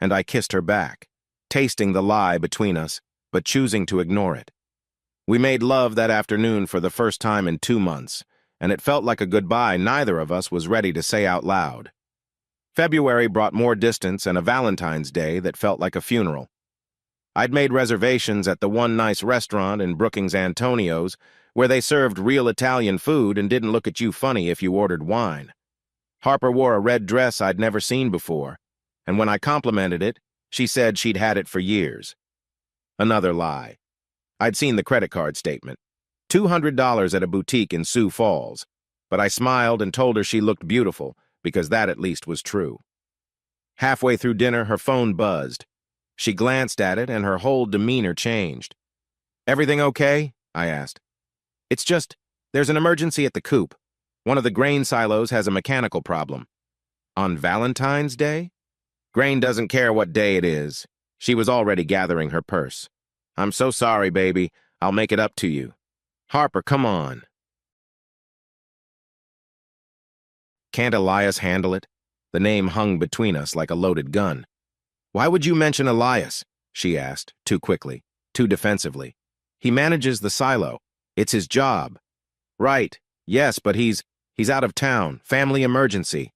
and I kissed her back, tasting the lie between us, but choosing to ignore it. We made love that afternoon for the first time in 2 months, and it felt like a goodbye neither of us was ready to say out loud. February brought more distance and a Valentine's Day that felt like a funeral. I'd made reservations at the one nice restaurant in Brookings Antonio's where they served real Italian food and didn't look at you funny if you ordered wine. Harper wore a red dress I'd never seen before. and when I complimented it, she said she'd had it for years. Another lie. I'd seen the credit card statement. $200 at a boutique in Sioux Falls, but I smiled and told her she looked beautiful, because that at least was true. Halfway through dinner, her phone buzzed. She glanced at it, and her whole demeanor changed. "Everything okay?" I asked. "It's just, there's an emergency at the coop. One of the grain silos has a mechanical problem." "On Valentine's Day?" "Grain doesn't care what day it is." She was already gathering her purse. "I'm so sorry, baby. I'll make it up to you." "Harper, come on." Can't Elias handle it? The name hung between us like a loaded gun. "Why would you mention Elias?" she asked, too quickly, too defensively. "He manages the silo. It's his job." "Right, yes, but he's out of town. Family emergency."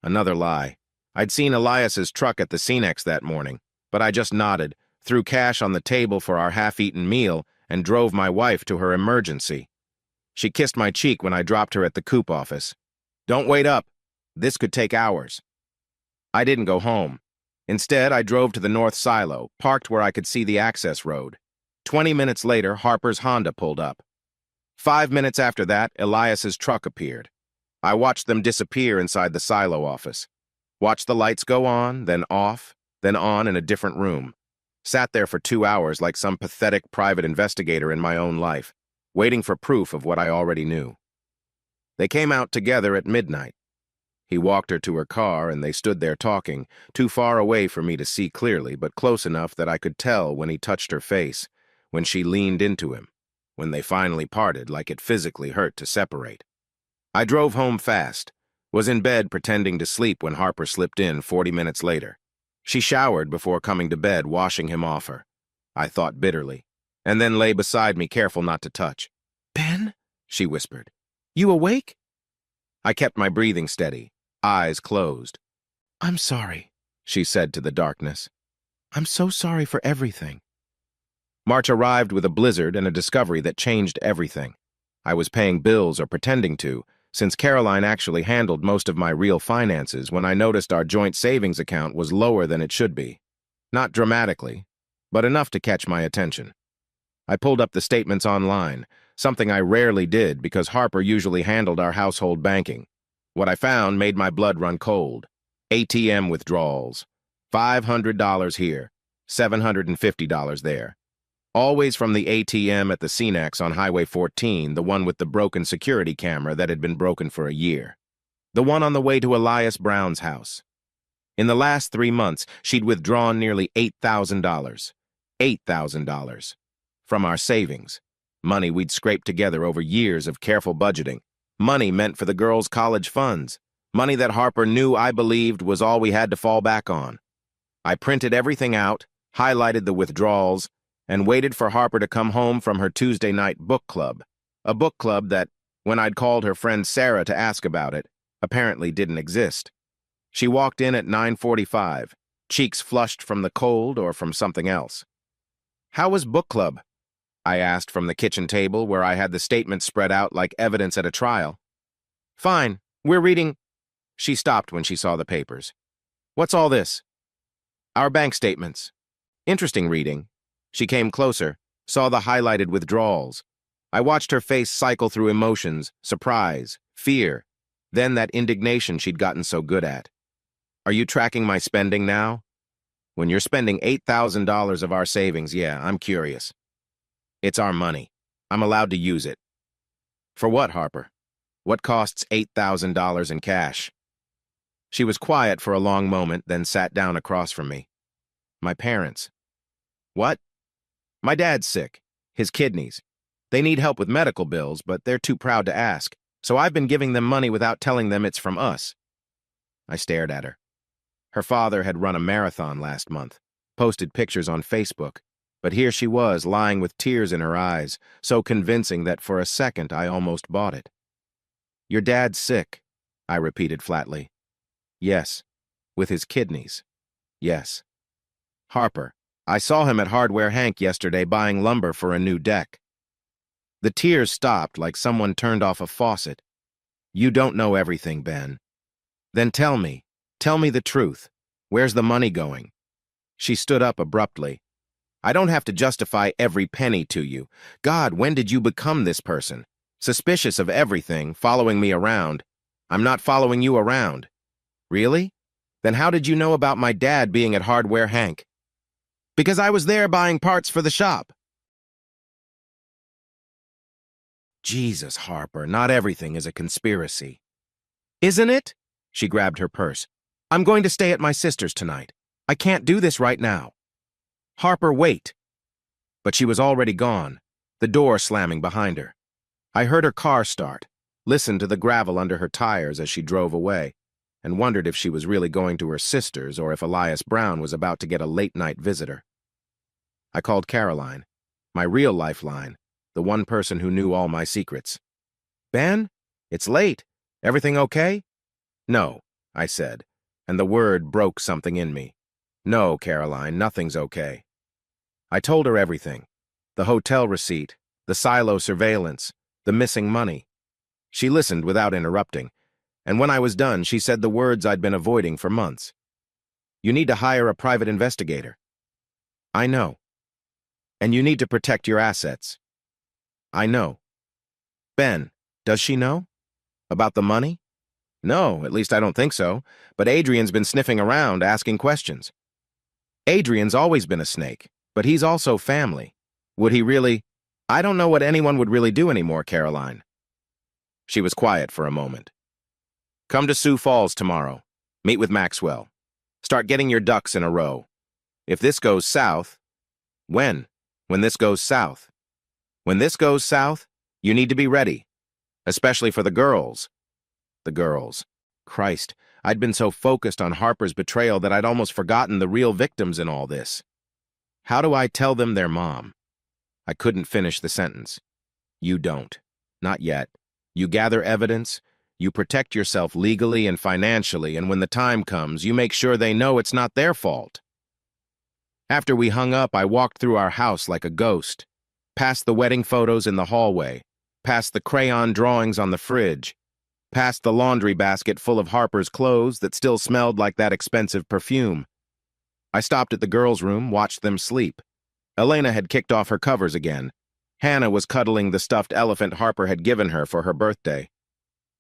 Another lie. I'd seen Elias's truck at the Cenex that morning, but I just nodded, threw cash on the table for our half-eaten meal, and drove my wife to her emergency. She kissed my cheek when I dropped her at the coop office. "Don't wait up. This could take hours." I didn't go home. Instead, I drove to the north silo, parked where I could see the access road. 20 minutes later, Harper's Honda pulled up. 5 minutes after that, Elias's truck appeared. I watched them disappear inside the silo office. Watched the lights go on, then off, then on in a different room. Sat there for 2 hours like some pathetic private investigator in my own life, waiting for proof of what I already knew. They came out together at midnight. He walked her to her car, and they stood there talking, too far away for me to see clearly, but close enough that I could tell when he touched her face, when she leaned into him, when they finally parted like it physically hurt to separate. I drove home fast, was in bed pretending to sleep when Harper slipped in 40 minutes later. She showered before coming to bed, washing him off her. I thought bitterly, and then lay beside me, careful not to touch. "Ben?" she whispered. "You awake?" I kept my breathing steady, eyes closed. "I'm sorry," she said to the darkness. "I'm so sorry for everything." March arrived with a blizzard and a discovery that changed everything. I was paying bills, or pretending to, since Caroline actually handled most of my real finances, when I noticed our joint savings account was lower than it should be. Not dramatically, but enough to catch my attention. I pulled up the statements online, something I rarely did because Harper usually handled our household banking. What I found made my blood run cold. ATM withdrawals. $500 here, $750 there. Always from the ATM at the Cenex on Highway 14, the one with the broken security camera that had been broken for a year. The one on the way to Elias Brown's house. In the last 3 months, she'd withdrawn nearly $8,000. $8,000. From our savings. Money we'd scraped together over years of careful budgeting. Money meant for the girls' college funds. Money that Harper knew I believed was all we had to fall back on. I printed everything out, highlighted the withdrawals, and waited for Harper to come home from her Tuesday night book club. A book club that, when I'd called her friend Sarah to ask about it, apparently didn't exist. She walked in at 9:45, cheeks flushed from the cold or from something else. "How was book club?" I asked from the kitchen table where I had the statements spread out like evidence at a trial. "Fine, we're reading—" She stopped when she saw the papers. "What's all this?" "Our bank statements." "Interesting reading." She came closer, saw the highlighted withdrawals. I watched her face cycle through emotions, surprise, fear, then that indignation she'd gotten so good at. "Are you tracking my spending now?" "When you're spending $8,000 of our savings, yeah, I'm curious." "It's our money. I'm allowed to use it." "For what, Harper? What costs $8,000 in cash?" She was quiet for a long moment, then sat down across from me. "My parents." "What?" "My dad's sick. His kidneys. They need help with medical bills, but they're too proud to ask, so I've been giving them money without telling them it's from us." I stared at her. Her father had run a marathon last month, posted pictures on Facebook, but here she was, lying with tears in her eyes, so convincing that for a second I almost bought it. "Your dad's sick," I repeated flatly. "Yes, with his kidneys. Yes." "Harper, I saw him at Hardware Hank yesterday buying lumber for a new deck." The tears stopped like someone turned off a faucet. "You don't know everything, Ben." "Then tell me the truth. Where's the money going? She stood up abruptly. I don't have to justify every penny to you. God, when did you become this person? Suspicious of everything, following me around. I'm not following you around. Really? Then how did you know about my dad being at Hardware Hank? Because I was there buying parts for the shop. Jesus, Harper, not everything is a conspiracy. Isn't it? She grabbed her purse. I'm going to stay at my sister's tonight. I can't do this right now. Harper, wait. But she was already gone, the door slamming behind her. I heard her car start, listened to the gravel under her tires as she drove away, and wondered if she was really going to her sister's or if Elias Brown was about to get a late-night visitor. I called Caroline, my real lifeline, the one person who knew all my secrets. Ben, it's late. Everything okay? No, I said, and the word broke something in me. No, Caroline, nothing's okay. I told her everything. The hotel receipt, the silo surveillance, the missing money. She listened without interrupting, and when I was done, she said the words I'd been avoiding for months. You need to hire a private investigator. I know. And you need to protect your assets. I know. Ben, does she know? About the money? No, at least I don't think so, but Adrian's been sniffing around, asking questions. Adrian's always been a snake, but he's also family. Would he really? I don't know what anyone would really do anymore, Caroline. She was quiet for a moment. Come to Sioux Falls tomorrow. Meet with Maxwell. Start getting your ducks in a row. If this goes south... When? When this goes south. When this goes south, you need to be ready. Especially for the girls. The girls. Christ, I'd been so focused on Harper's betrayal that I'd almost forgotten the real victims in all this. How do I tell them their mom? I couldn't finish the sentence. You don't. Not yet. You gather evidence, you protect yourself legally and financially, and when the time comes, you make sure they know it's not their fault. After we hung up, I walked through our house like a ghost, past the wedding photos in the hallway, past the crayon drawings on the fridge, past the laundry basket full of Harper's clothes that still smelled like that expensive perfume. I stopped at the girls' room, watched them sleep. Elena had kicked off her covers again. Hannah was cuddling the stuffed elephant Harper had given her for her birthday.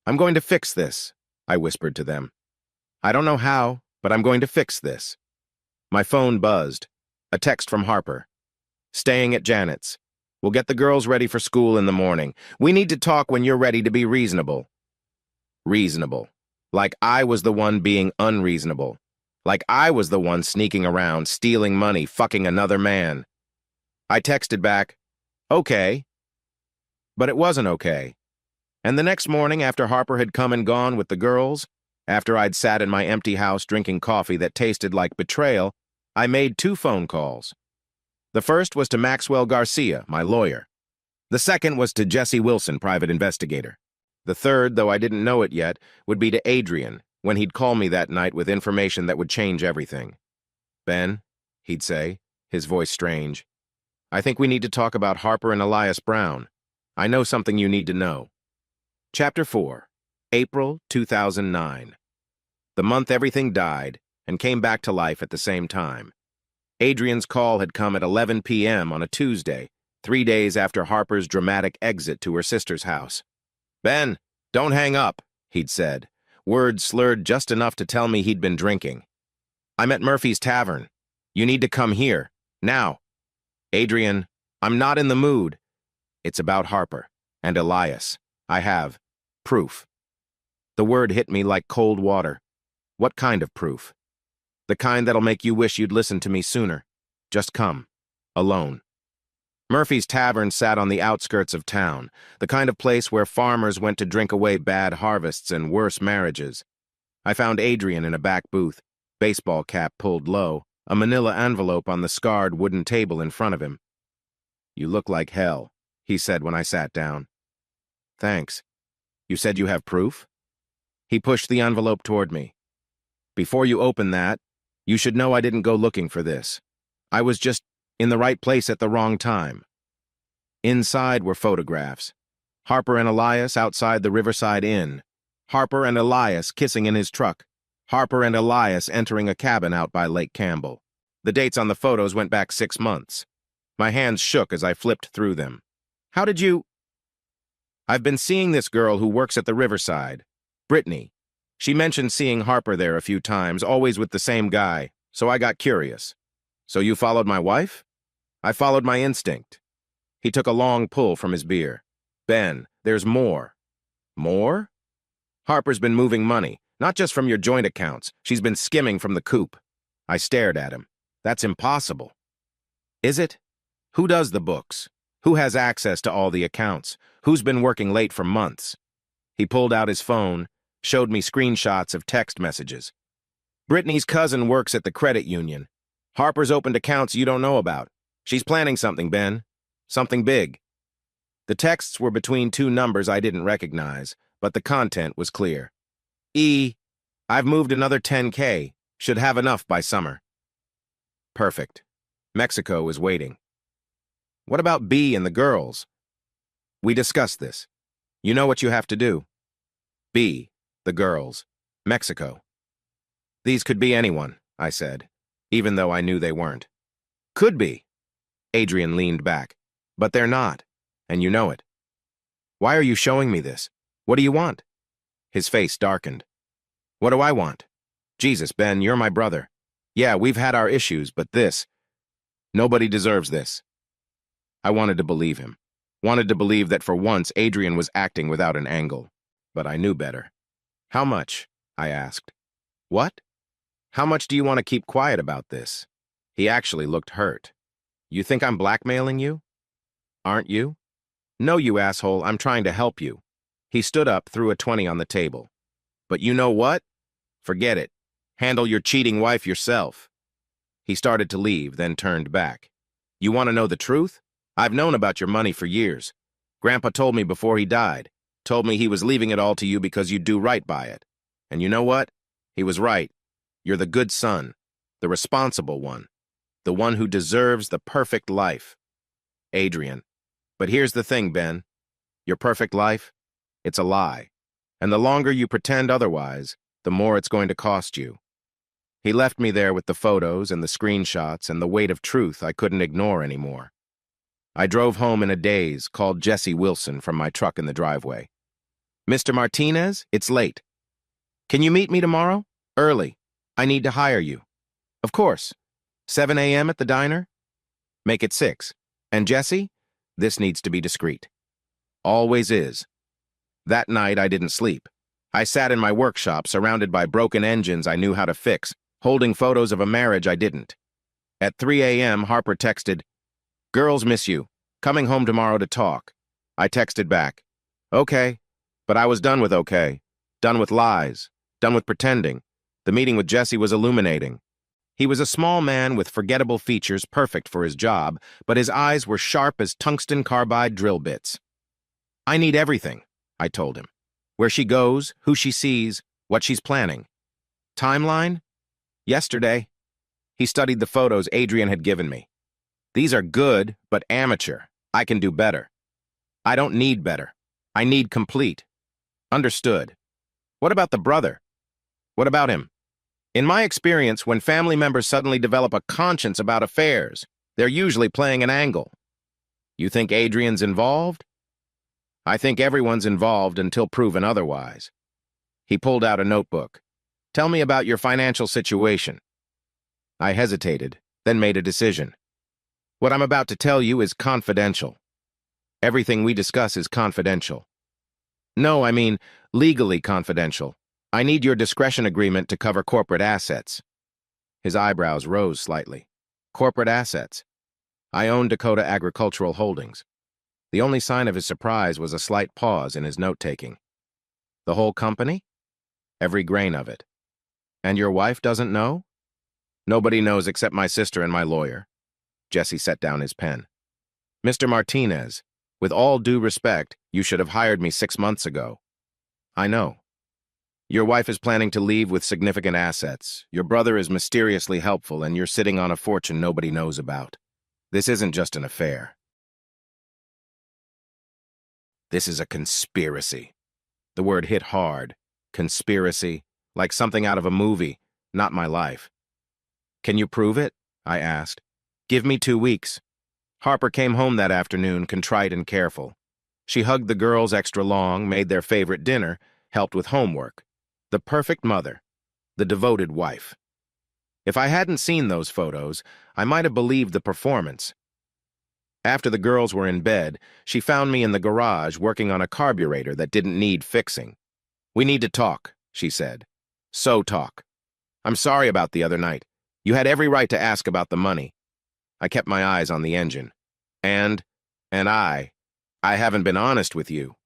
I'm going to fix this, I whispered to them. I don't know how, but I'm going to fix this. My phone buzzed. A text from Harper. Staying at Janet's. We'll get the girls ready for school in the morning. We need to talk when you're ready to be reasonable. Reasonable. Like I was the one being unreasonable. Like I was the one sneaking around, stealing money, fucking another man. I texted back, okay. But it wasn't okay. And the next morning, after Harper had come and gone with the girls, after I'd sat in my empty house drinking coffee that tasted like betrayal, I made 2 phone calls. The first was to Maxwell Garcia, my lawyer. The second was to Jesse Wilson, private investigator. The third, though I didn't know it yet, would be to Adrian, when he'd call me that night with information that would change everything. Ben, he'd say, his voice strange, I think we need to talk about Harper and Elias Brown. I know something you need to know. Chapter 4, April 2009. The month everything died and came back to life at the same time. Adrian's call had come at 11 p.m. on a Tuesday, 3 days after Harper's dramatic exit to her sister's house. Ben, don't hang up, he'd said, words slurred just enough to tell me he'd been drinking. I'm at Murphy's Tavern. You need to come here, now. Adrian, I'm not in the mood. It's about Harper and Elias. I have proof. The word hit me like cold water. What kind of proof? The kind that'll make you wish you'd listened to me sooner. Just come. Alone. Murphy's Tavern sat on the outskirts of town, the kind of place where farmers went to drink away bad harvests and worse marriages. I found Adrian in a back booth, baseball cap pulled low, a manila envelope on the scarred wooden table in front of him. You look like hell, he said when I sat down. Thanks. You said you have proof? He pushed the envelope toward me. Before you open that, you should know I didn't go looking for this. I was just in the right place at the wrong time. Inside were photographs. Harper and Elias outside the Riverside Inn. Harper and Elias kissing in his truck. Harper and Elias entering a cabin out by Lake Campbell. The dates on the photos went back 6 months. My hands shook as I flipped through them. How did you... I've been seeing this girl who works at the Riverside, Brittany. She mentioned seeing Harper there a few times, always with the same guy, so I got curious. So you followed my wife? I followed my instinct. He took a long pull from his beer. Ben, there's more. More? Harper's been moving money, not just from your joint accounts. She's been skimming from the coop. I stared at him. That's impossible. Is it? Who does the books? Who has access to all the accounts? Who's been working late for months? He pulled out his phone, showed me screenshots of text messages. Brittany's cousin works at the credit union. Harper's opened accounts you don't know about. She's planning something, Ben. Something big. The texts were between two numbers I didn't recognize, but the content was clear. I've moved another 10K. Should have enough by summer. Perfect. Mexico is waiting. What about B and the girls? We discussed this. You know what you have to do. B, the girls, Mexico. These could be anyone, I said, even though I knew they weren't. Could be. Adrian leaned back. But they're not, and you know it. Why are you showing me this? What do you want? His face darkened. What do I want? Jesus, Ben, you're my brother. Yeah, we've had our issues, but this... Nobody deserves this. I wanted to believe him. Wanted to believe that for once Adrian was acting without an angle. But I knew better. How much? I asked. What? How much do you want to keep quiet about this? He actually looked hurt. You think I'm blackmailing you? Aren't you? No, you asshole, I'm trying to help you. He stood up, threw a 20 on the table. But you know what? Forget it. Handle your cheating wife yourself. He started to leave, then turned back. You want to know the truth? I've known about your money for years. Grandpa told me before he died. Told me he was leaving it all to you because you'd do right by it. And you know what? He was right. You're the good son, the responsible one, the one who deserves the perfect life. Adrian. But here's the thing, Ben. Your perfect life? It's a lie. And the longer you pretend otherwise, the more it's going to cost you. He left me there with the photos and the screenshots and the weight of truth I couldn't ignore anymore. I drove home in a daze, called Jesse Wilson from my truck in the driveway. Mr. Martinez, it's late. Can you meet me tomorrow? Early. I need to hire you. Of course. 7 a.m. at the diner? Make it 6. And Jesse? This needs to be discreet. Always is. That night I didn't sleep. I sat in my workshop surrounded by broken engines I knew how to fix, holding photos of a marriage I didn't. At 3 a.m., Harper texted, "Girls miss you. Coming home tomorrow to talk." I texted back, "Okay." But I was done with okay. Done with lies. Done with pretending. The meeting with Jesse was illuminating. He was a small man with forgettable features perfect for his job, but his eyes were sharp as tungsten carbide drill bits. I need everything, I told him. Where she goes, who she sees, what she's planning. Timeline? Yesterday. He studied the photos Adrian had given me. These are good, but amateur. I can do better. I don't need better. I need complete. Understood. What about the brother? What about him? In my experience, when family members suddenly develop a conscience about affairs, they're usually playing an angle. You think Adrian's involved? I think everyone's involved until proven otherwise. He pulled out a notebook. Tell me about your financial situation. I hesitated, then made a decision. What I'm about to tell you is confidential. Everything we discuss is confidential. No, I mean legally confidential. I need your discretion agreement to cover corporate assets. His eyebrows rose slightly. Corporate assets. I own Dakota Agricultural Holdings. The only sign of his surprise was a slight pause in his note-taking. The whole company? Every grain of it. And your wife doesn't know? Nobody knows except my sister and my lawyer. Jesse set down his pen. Mr. Martinez, with all due respect, you should have hired me 6 months ago. I know. Your wife is planning to leave with significant assets. Your brother is mysteriously helpful, and you're sitting on a fortune nobody knows about. This isn't just an affair. This is a conspiracy. The word hit hard. Conspiracy. like something out of a movie, not my life. Can you prove it? I asked. Give me 2 weeks. Harper came home that afternoon, contrite and careful. She hugged the girls extra long, made their favorite dinner, helped with homework. The perfect mother. The devoted wife. If I hadn't seen those photos, I might have believed the performance. After the girls were in bed, she found me in the garage working on a carburetor that didn't need fixing. We need to talk, she said. So talk. I'm sorry about the other night. You had every right to ask about the money. I kept my eyes on the engine. And I haven't been honest with you.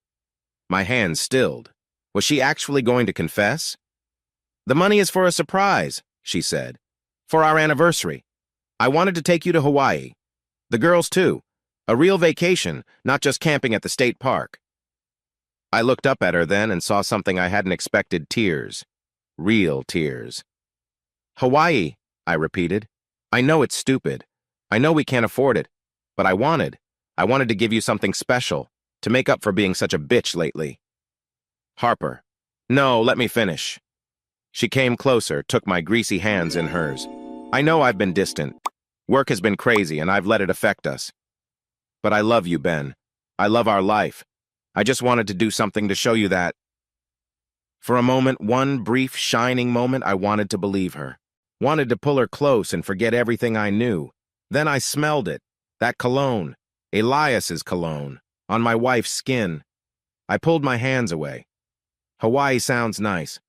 My hands stilled. Was she actually going to confess? The money is for a surprise, she said. For our anniversary. I wanted to take you to Hawaii. The girls too. A real vacation, not just camping at the state park. I looked up at her then and saw something I hadn't expected: tears. Real tears. Hawaii, I repeated. I know it's stupid. I know we can't afford it. But I wanted to give you something special, to make up for being such a bitch lately. Harper. No, let me finish. She came closer, took my greasy hands in hers. I know I've been distant. Work has been crazy and I've let it affect us. But I love you, Ben. I love our life. I just wanted to do something to show you that. For a moment, one brief, shining moment, I wanted to believe her. Wanted to pull her close and forget everything I knew. Then I smelled it. That cologne. Elias's cologne. On my wife's skin. I pulled my hands away. Hawaii sounds nice.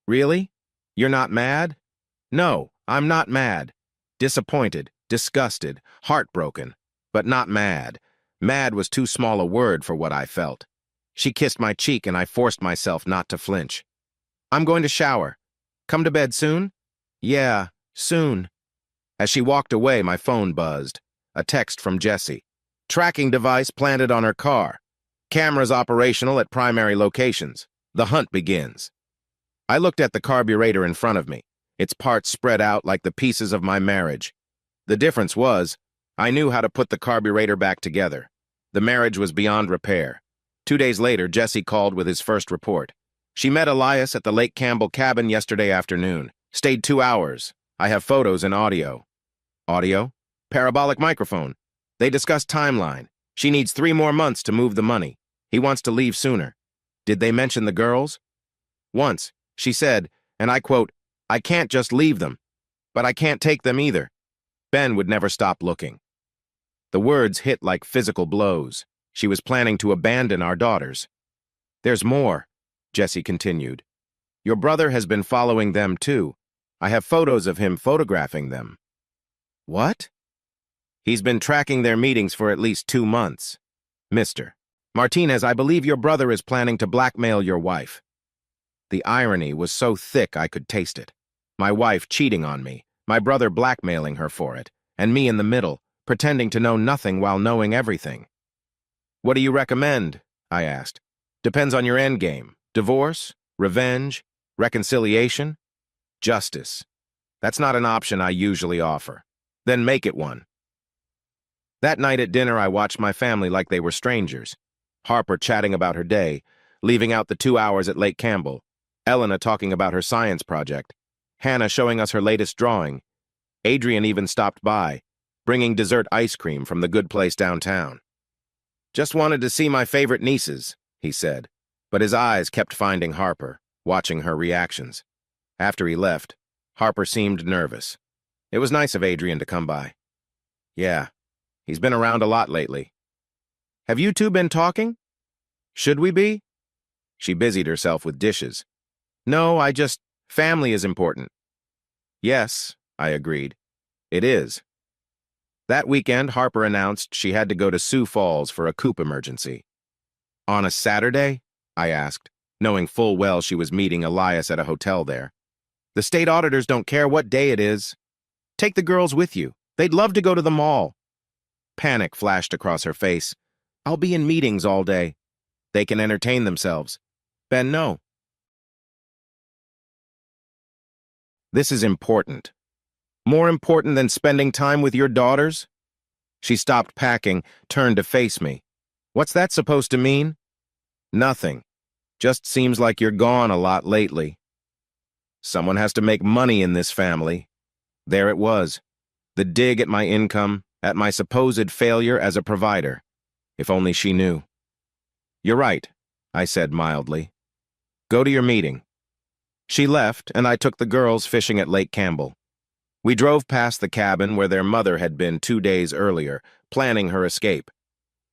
Really? You're not mad? No, I'm not mad. Disappointed, disgusted, heartbroken, but not mad. Mad was too small a word for what I felt. She kissed my cheek and I forced myself not to flinch. I'm going to shower. Come to bed soon? Yeah, soon. As she walked away, my phone buzzed. A text from Jessie. Tracking device planted on her car. Cameras operational at primary locations. The hunt begins. I looked at the carburetor in front of me, its parts spread out like the pieces of my marriage. The difference was, I knew how to put the carburetor back together. The marriage was beyond repair. 2 days later, Jesse called with his first report. She met Elias at the Lake Campbell cabin yesterday afternoon. Stayed 2 hours. I have photos and audio. Audio? Parabolic microphone. They discussed timeline. She needs 3 more months to move the money. He wants to leave sooner. Did they mention the girls? Once, she said, and I quote, I can't just leave them, but I can't take them either. Ben would never stop looking. The words hit like physical blows. She was planning to abandon our daughters. There's more, Jessie continued. Your brother has been following them too. I have photos of him photographing them. What? He's been tracking their meetings for at least 2 months. Mr. Martinez, I believe your brother is planning to blackmail your wife. The irony was so thick I could taste it. My wife cheating on me, my brother blackmailing her for it, and me in the middle, pretending to know nothing while knowing everything. What do you recommend? I asked. Depends on your endgame. Divorce? Revenge? Reconciliation? Justice. That's not an option I usually offer. Then make it one. That night at dinner, I watched my family like they were strangers. Harper chatting about her day, leaving out the 2 hours at Lake Campbell, Elena talking about her science project, Hannah showing us her latest drawing. Adrian even stopped by, bringing dessert ice cream from the good place downtown. Just wanted to see my favorite nieces, he said, but his eyes kept finding Harper, watching her reactions. After he left, Harper seemed nervous. It was nice of Adrian to come by. Yeah, he's been around a lot lately. Have you two been talking? Should we be? She busied herself with dishes. No, family is important. Yes, I agreed. It is. That weekend, Harper announced she had to go to Sioux Falls for a coop emergency. On a Saturday? I asked, knowing full well she was meeting Elias at a hotel there. The state auditors don't care what day it is. Take the girls with you. They'd love to go to the mall. Panic flashed across her face. I'll be in meetings all day. They can entertain themselves. Ben, no. This is important. More important than spending time with your daughters? She stopped packing, turned to face me. What's that supposed to mean? Nothing. Just seems like you're gone a lot lately. Someone has to make money in this family. There it was. The dig at my income, at my supposed failure as a provider. If only she knew. "You're right," I said mildly. "Go to your meeting." She left, and I took the girls fishing at Lake Campbell. We drove past the cabin where their mother had been 2 days earlier, planning her escape.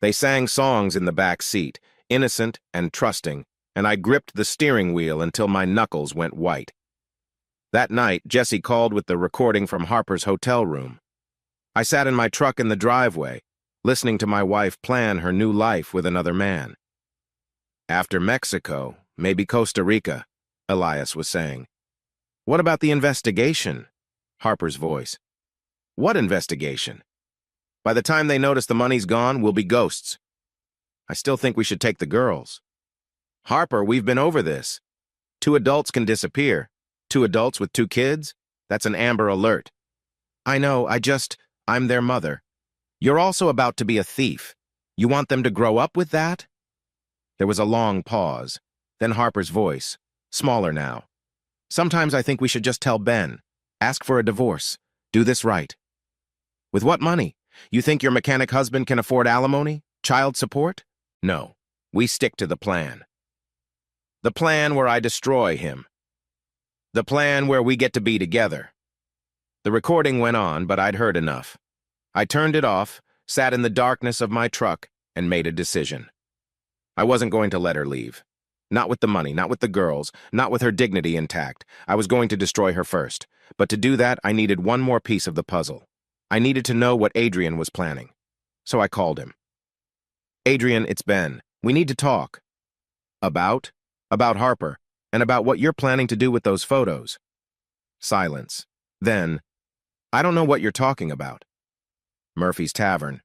They sang songs in the back seat, innocent and trusting, and I gripped the steering wheel until my knuckles went white. That night, Jesse called with the recording from Harper's hotel room. I sat in my truck in the driveway, listening to my wife plan her new life with another man. "After Mexico, maybe Costa Rica," Elias was saying. "What about the investigation?" Harper's voice. "What investigation? By the time they notice the money's gone, we'll be ghosts." "I still think we should take the girls." "Harper, we've been over this. 2 adults can disappear. 2 adults with 2 kids? That's an Amber Alert." "I know, I'm their mother." "You're also about to be a thief. You want them to grow up with that?" There was a long pause, then Harper's voice, smaller now. "Sometimes I think we should just tell Ben. Ask for a divorce. Do this right." "With what money? You think your mechanic husband can afford alimony? Child support?" "No, we stick to the plan. The plan where I destroy him. The plan where we get to be together." The recording went on, but I'd heard enough. I turned it off, sat in the darkness of my truck, and made a decision. I wasn't going to let her leave. Not with the money, not with the girls, not with her dignity intact. I was going to destroy her first. But to do that, I needed one more piece of the puzzle. I needed to know what Adrian was planning. So I called him. "Adrian, it's Ben. We need to talk." "About?" "About Harper, and about what you're planning to do with those photos." Silence. Then, "I don't know what you're talking about." Murphy's Tavern.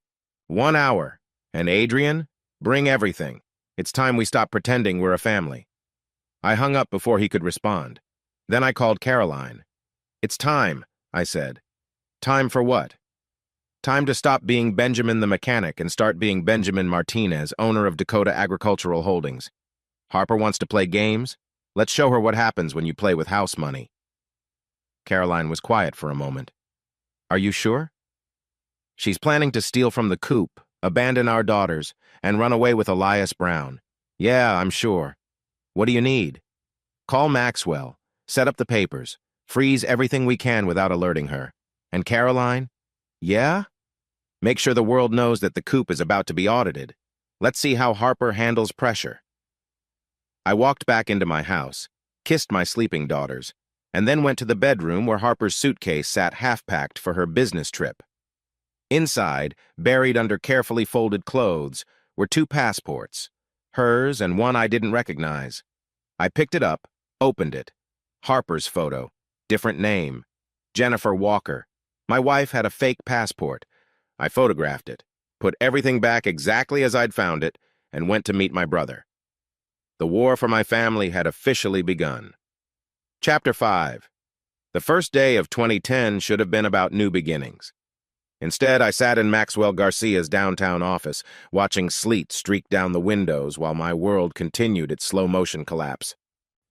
1 hour. And Adrian, bring everything. It's time we stop pretending we're a family. I hung up before he could respond. Then I called Caroline. "It's time," I said. "Time for what?" "Time to stop being Benjamin the mechanic and start being Benjamin Martinez, owner of Dakota Agricultural Holdings. Harper wants to play games? Let's show her what happens when you play with house money." Caroline was quiet for a moment. "Are you sure?" "She's planning to steal from the coop, abandon our daughters, and run away with Elias Brown. Yeah, I'm sure. What do you need?" "Call Maxwell, set up the papers, freeze everything we can without alerting her. And Caroline?" "Yeah?" "Make sure the world knows that the coop is about to be audited. Let's see how Harper handles pressure." I walked back into my house, kissed my sleeping daughters, and then went to the bedroom where Harper's suitcase sat half-packed for her business trip. Inside, buried under carefully folded clothes, were 2 passports, hers and one I didn't recognize. I picked it up, opened it. Harper's photo, different name, Jennifer Walker. My wife had a fake passport. I photographed it, put everything back exactly as I'd found it, and went to meet my brother. The war for my family had officially begun. Chapter 5. The first day of 2010 should have been about new beginnings. Instead, I sat in Maxwell Garcia's downtown office, watching sleet streak down the windows while my world continued its slow-motion collapse.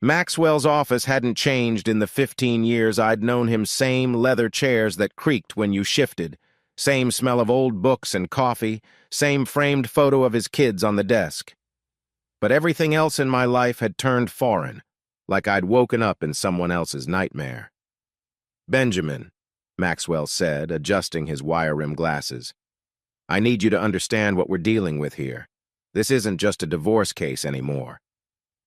Maxwell's office hadn't changed in the 15 years I'd known him. Same leather chairs that creaked when you shifted, same smell of old books and coffee, same framed photo of his kids on the desk. But everything else in my life had turned foreign, like I'd woken up in someone else's nightmare. "Benjamin," Maxwell said, adjusting his wire-rimmed glasses, "I need you to understand what we're dealing with here. This isn't just a divorce case anymore."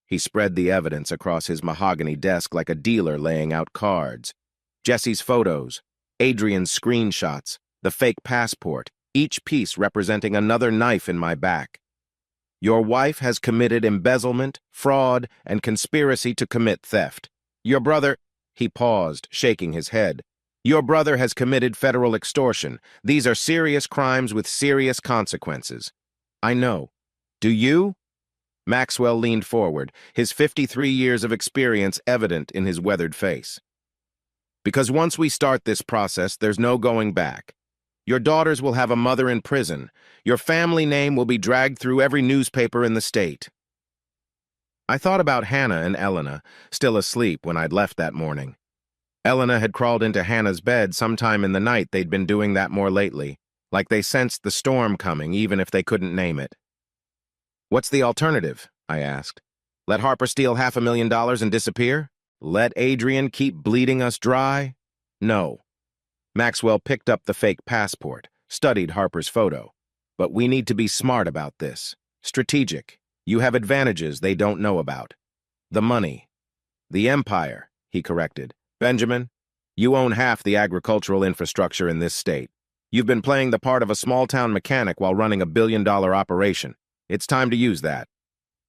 He spread the evidence across his mahogany desk like a dealer laying out cards. Jesse's photos, Adrian's screenshots, the fake passport, each piece representing another knife in my back. "Your wife has committed embezzlement, fraud, and conspiracy to commit theft. Your brother—" He paused, shaking his head. "Your brother has committed federal extortion. These are serious crimes with serious consequences." "I know. Do you?" Maxwell leaned forward, his 53 years of experience evident in his weathered face. "Because once we start this process, there's no going back. Your daughters will have a mother in prison. Your family name will be dragged through every newspaper in the state." I thought about Hannah and Elena, still asleep when I'd left that morning. Elena had crawled into Hannah's bed sometime in the night. They'd been doing that more lately, like they sensed the storm coming even if they couldn't name it. What's the alternative? I asked. Let Harper steal $500,000 and disappear? Let Adrian keep bleeding us dry? No. Maxwell picked up the fake passport, studied Harper's photo. But we need to be smart about this. Strategic. You have advantages they don't know about. The money. The empire, he corrected. Benjamin, you own half the agricultural infrastructure in this state. You've been playing the part of a small-town mechanic while running a billion-dollar operation. It's time to use that.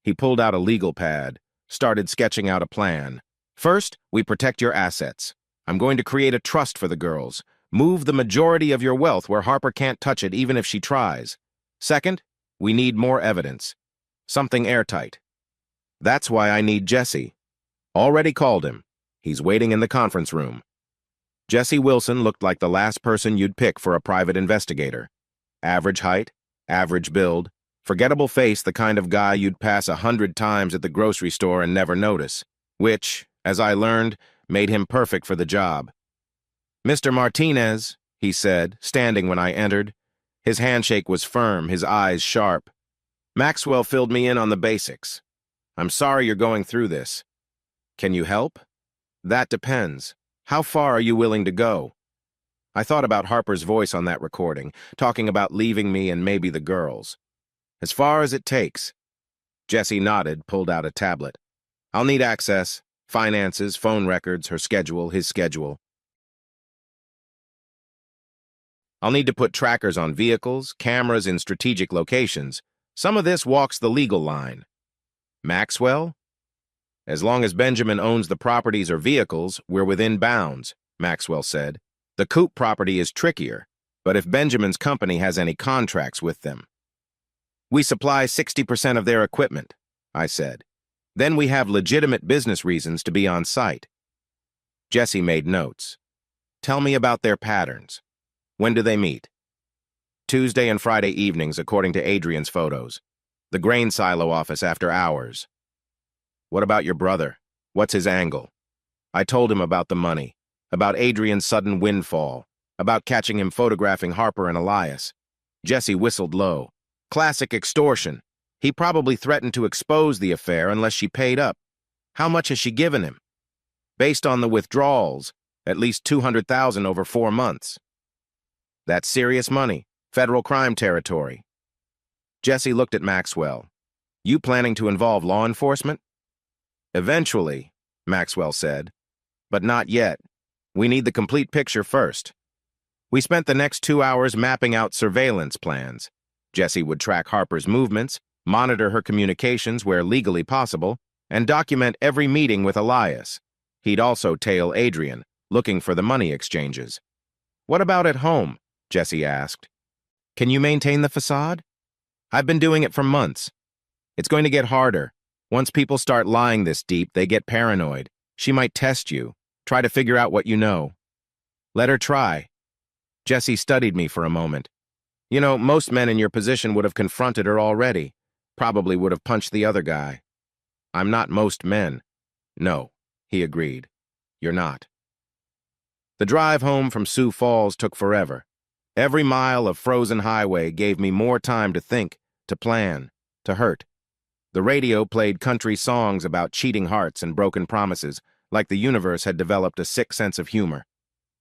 He pulled out a legal pad, started sketching out a plan. First, we protect your assets. I'm going to create a trust for the girls. Move the majority of your wealth where Harper can't touch it even if she tries. Second, we need more evidence. Something airtight. That's why I need Jesse. Already called him. He's waiting in the conference room. Jesse Wilson looked like the last person you'd pick for a private investigator. Average height, average build, forgettable face, the kind of guy you'd pass 100 times at the grocery store and never notice, which, as I learned, made him perfect for the job. Mr. Martinez, he said, standing when I entered. His handshake was firm, his eyes sharp. Maxwell filled me in on the basics. I'm sorry you're going through this. Can you help? That depends. How far are you willing to go? I thought about Harper's voice on that recording, talking about leaving me and maybe the girls. As far as it takes. Jesse nodded, pulled out a tablet. I'll need access, finances, phone records, her schedule, his schedule. I'll need to put trackers on vehicles, cameras in strategic locations. Some of this walks the legal line. Maxwell? As long as Benjamin owns the properties or vehicles, we're within bounds, Maxwell said. The Coop property is trickier, but if Benjamin's company has any contracts with them. We supply 60% of their equipment, I said. Then we have legitimate business reasons to be on site. Jesse made notes. Tell me about their patterns. When do they meet? Tuesday and Friday evenings, according to Adrian's photos. The grain silo office after hours. What about your brother? What's his angle? I told him about the money, about Adrian's sudden windfall, about catching him photographing Harper and Elias. Jesse whistled low. Classic extortion. He probably threatened to expose the affair unless she paid up. How much has she given him? Based on the withdrawals, at least $200,000 over 4 months. That's serious money, federal crime territory. Jesse looked at Maxwell. You planning to involve law enforcement? Eventually, Maxwell said. But not yet. We need the complete picture first. We spent the next 2 hours mapping out surveillance plans. Jesse would track Harper's movements, monitor her communications where legally possible, and document every meeting with Elias. He'd also tail Adrian, looking for the money exchanges. What about at home? Jesse asked. Can you maintain the facade? I've been doing it for months. It's going to get harder. Once people start lying this deep, they get paranoid. She might test you, try to figure out what you know. Let her try. Jesse studied me for a moment. You know, most men in your position would have confronted her already. Probably would have punched the other guy. I'm not most men. No, he agreed. You're not. The drive home from Sioux Falls took forever. Every mile of frozen highway gave me more time to think, to plan, to hurt. The radio played country songs about cheating hearts and broken promises, like the universe had developed a sick sense of humor.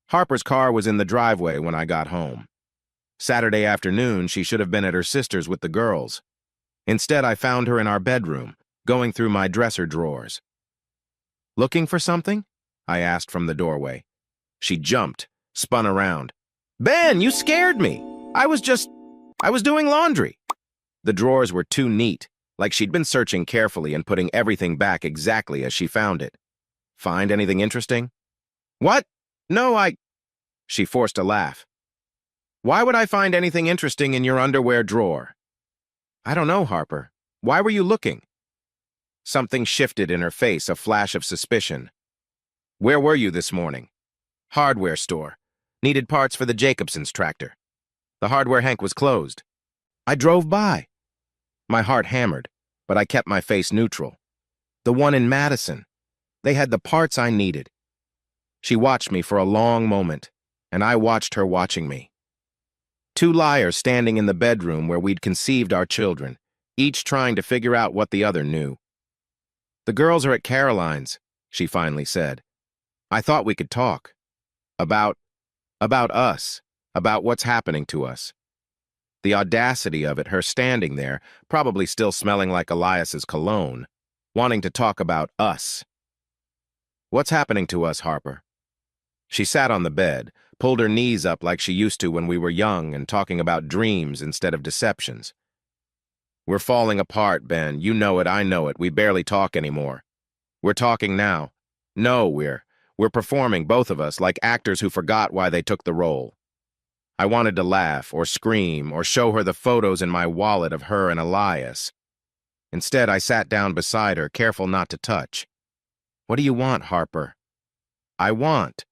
Harper's car was in the driveway when I got home. Saturday afternoon, she should have been at her sister's with the girls. Instead, I found her in our bedroom, going through my dresser drawers. Looking for something? I asked from the doorway. She jumped, spun around. Ben, you scared me. I was doing laundry. The drawers were too neat, like she'd been searching carefully and putting everything back exactly as she found it. Find anything interesting? What? No, She forced a laugh. Why would I find anything interesting in your underwear drawer? I don't know, Harper. Why were you looking? Something shifted in her face, a flash of suspicion. Where were you this morning? Hardware store. Needed parts for the Jacobson's tractor. The hardware hank was closed. I drove by. My heart hammered, but I kept my face neutral. The one in Madison. They had the parts I needed. She watched me for a long moment, and I watched her watching me. Two liars standing in the bedroom where we'd conceived our children, each trying to figure out what the other knew. "The girls are at Caroline's," she finally said. "I thought we could talk. About us, about what's happening to us." The audacity of it, her standing there, probably still smelling like Elias's cologne, wanting to talk about us. "What's happening to us, Harper?" She sat on the bed, pulled her knees up like she used to when we were young and talking about dreams instead of deceptions. "We're falling apart, Ben. You know it, I know it. We barely talk anymore. We're talking now. No, we're performing, both of us, like actors who forgot why they took the role." I wanted to laugh or scream or show her the photos in my wallet of her and Elias. Instead, I sat down beside her, careful not to touch. "What do you want, Harper?" "I want."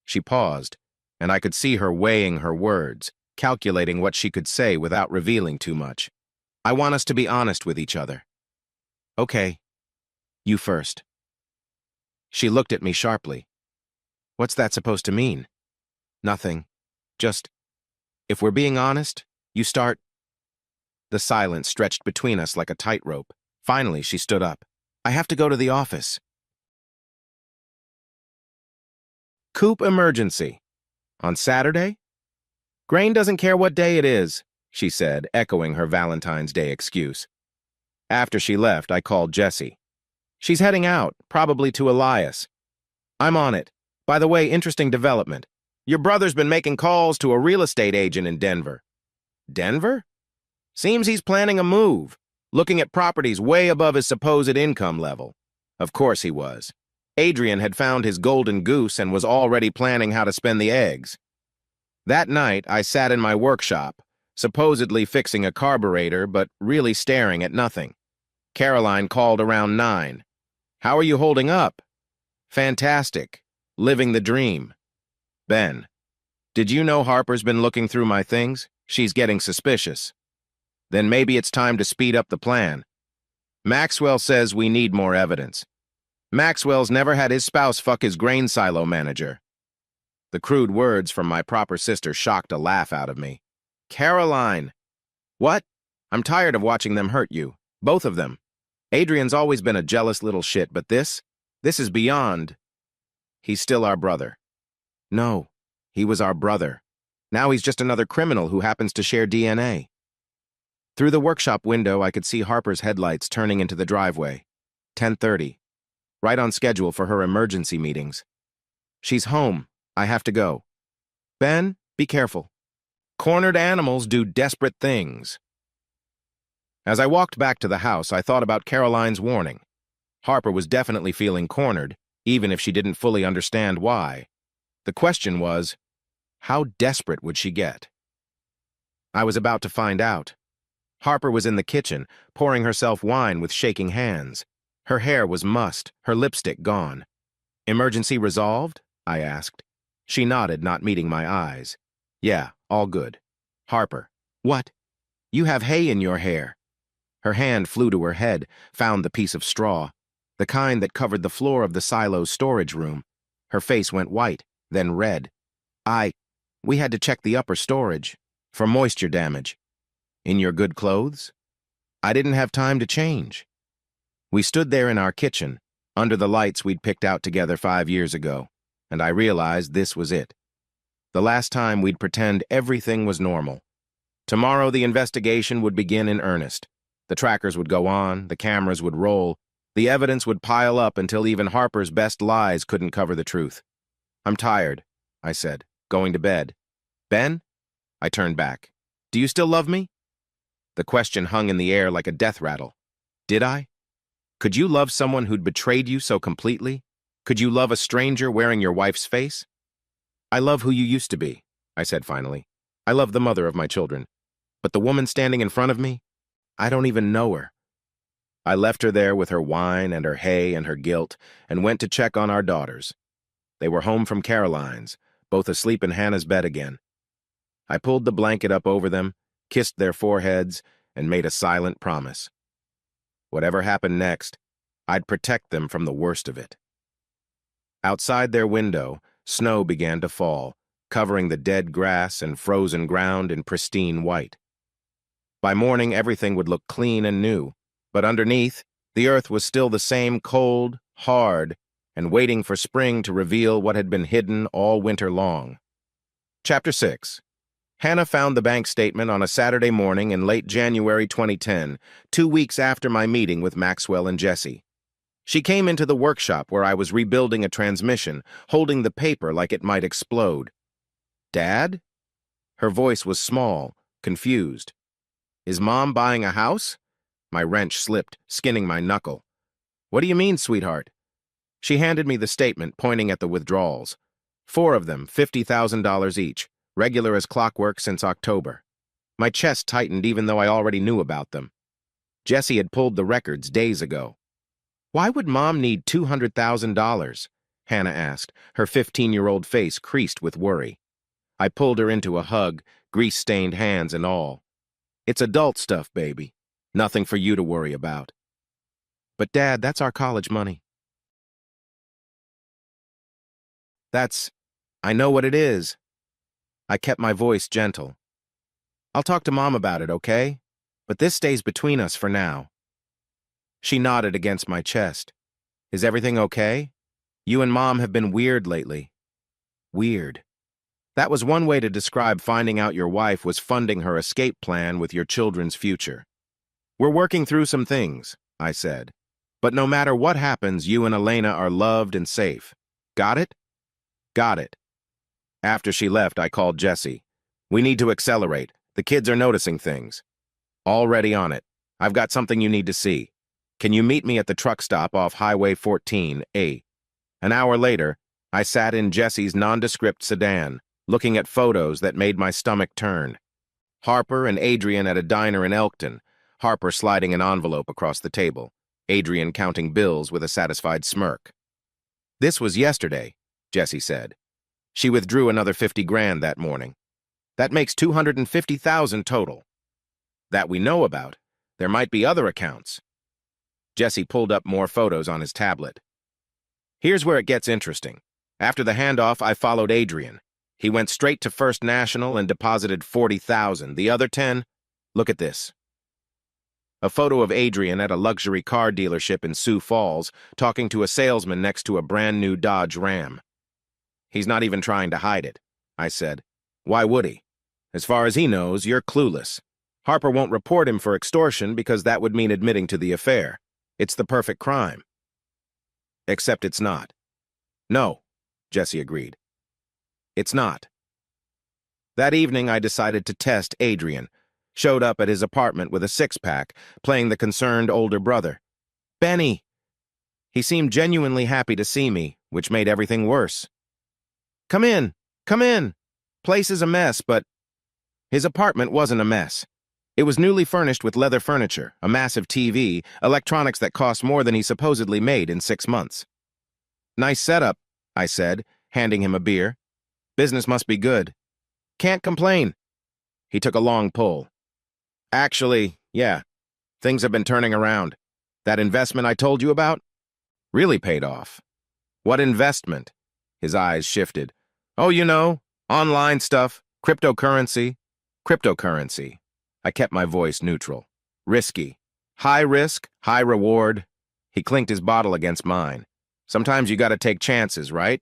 She paused, and I could see her weighing her words, calculating what she could say without revealing too much. "I want us to be honest with each other." "Okay. You first." She looked at me sharply. "What's that supposed to mean?" "Nothing. Just, if we're being honest, you start." The silence stretched between us like a tightrope. Finally, she stood up. "I have to go to the office." Coop emergency. On Saturday? "Grain doesn't care what day it is," she said, echoing her Valentine's Day excuse. After she left, I called Jessie. "She's heading out, probably to Elias." "I'm on it. By the way, interesting development. Your brother's been making calls to a real estate agent in Denver." "Denver?" "Seems he's planning a move, looking at properties way above his supposed income level." Of course he was. Adrian had found his golden goose and was already planning how to spend the eggs. That night, I sat in my workshop, supposedly fixing a carburetor, but really staring at nothing. Caroline called around 9. "How are you holding up?" "Fantastic. Living the dream." "Ben, did you know Harper's been looking through my things? She's getting suspicious." "Then maybe it's time to speed up the plan. Maxwell says we need more evidence. Maxwell's never had his spouse fuck his grain silo manager." The crude words from my proper sister shocked a laugh out of me. "Caroline!" "What?" "I'm tired of watching them hurt you. Both of them. Adrian's always been a jealous little shit, but this is beyond." "He's still our brother." "No, he was our brother. Now he's just another criminal who happens to share DNA." Through the workshop window, I could see Harper's headlights turning into the driveway. 10:30. Right on schedule for her emergency meetings. "She's home. I have to go." "Ben, be careful. Cornered animals do desperate things." As I walked back to the house, I thought about Caroline's warning. Harper was definitely feeling cornered, even if she didn't fully understand why. The question was, how desperate would she get? I was about to find out. Harper was in the kitchen, pouring herself wine with shaking hands. Her hair was mussed, her lipstick gone. "Emergency resolved?" I asked. She nodded, not meeting my eyes. "Yeah, all good." "Harper." "What?" "You have hay in your hair." Her hand flew to her head, found the piece of straw, the kind that covered the floor of the silo's storage room. Her face went white, then red. We had to check the upper storage for moisture damage." "In your good clothes?" "I didn't have time to change." We stood there in our kitchen, under the lights we'd picked out together 5 years ago, and I realized this was it. The last time we'd pretend everything was normal. Tomorrow the investigation would begin in earnest. The trackers would go on, the cameras would roll, the evidence would pile up until even Harper's best lies couldn't cover the truth. "I'm tired," I said, "going to bed." "Ben?" I turned back. "Do you still love me?" The question hung in the air like a death rattle. Did I? Could you love someone who'd betrayed you so completely? Could you love a stranger wearing your wife's face? "I love who you used to be," I said finally. "I love the mother of my children. But the woman standing in front of me? I don't even know her." I left her there with her wine and her hay and her guilt and went to check on our daughters. They were home from Caroline's, both asleep in Hannah's bed again. I pulled the blanket up over them, kissed their foreheads, and made a silent promise. Whatever happened next, I'd protect them from the worst of it. Outside their window, snow began to fall, covering the dead grass and frozen ground in pristine white. By morning, everything would look clean and new, but underneath, the earth was still the same cold, hard, and waiting for spring to reveal what had been hidden all winter long. Chapter 6. Hannah found the bank statement on a Saturday morning in late January 2010, 2 weeks after my meeting with Maxwell and Jesse. She came into the workshop where I was rebuilding a transmission, holding the paper like it might explode. "Dad?" Her voice was small, confused. "Is Mom buying a house?" My wrench slipped, skinning my knuckle. "What do you mean, sweetheart?" She handed me the statement, pointing at the withdrawals. 4 of them, $50,000 each, regular as clockwork since October. My chest tightened even though I already knew about them. Jesse had pulled the records days ago. "Why would Mom need $200,000? Hannah asked, her 15-year-old face creased with worry. I pulled her into a hug, grease-stained hands and all. "It's adult stuff, baby. Nothing for you to worry about." "But Dad, that's our college money." I know what it is." I kept my voice gentle. "I'll talk to Mom about it, okay? But this stays between us for now." She nodded against my chest. "Is everything okay? You and Mom have been weird lately." Weird. That was one way to describe finding out your wife was funding her escape plan with your children's future. "We're working through some things," I said. "But no matter what happens, you and Elena are loved and safe. Got it?" "Got it." After she left, I called Jesse. "We need to accelerate. The kids are noticing things." "Already on it. I've got something you need to see. Can you meet me at the truck stop off Highway 14A?" An hour later, I sat in Jesse's nondescript sedan, looking at photos that made my stomach turn. Harper and Adrian at a diner in Elkton, Harper sliding an envelope across the table, Adrian counting bills with a satisfied smirk. "This was yesterday," Jesse said. "She withdrew another 50 grand that morning. That makes 250,000 total. That we know about. There might be other accounts." Jesse pulled up more photos on his tablet. "Here's where it gets interesting. After the handoff, I followed Adrian. He went straight to First National and deposited 40,000. The other 10, look at this." A photo of Adrian at a luxury car dealership in Sioux Falls, talking to a salesman next to a brand new Dodge Ram. "He's not even trying to hide it," I said. "Why would he? As far as he knows, you're clueless. Harper won't report him for extortion because that would mean admitting to the affair. It's the perfect crime." "Except it's not." "No," Jesse agreed. "It's not." That evening, I decided to test Adrian. Showed up at his apartment with a six-pack, playing the concerned older brother. "Benny!" He seemed genuinely happy to see me, which made everything worse. "Come in, come in. Place is a mess, but..." His apartment wasn't a mess. It was newly furnished with leather furniture, a massive TV, electronics that cost more than he supposedly made in 6 months. "Nice setup," I said, handing him a beer. "Business must be good." "Can't complain." He took a long pull. "Actually, yeah, things have been turning around. That investment I told you about really paid off." "What investment?" His eyes shifted. "Oh, you know, online stuff, cryptocurrency." "Cryptocurrency." I kept my voice neutral. "Risky. High risk, high reward." He clinked his bottle against mine. "Sometimes you gotta take chances, right?"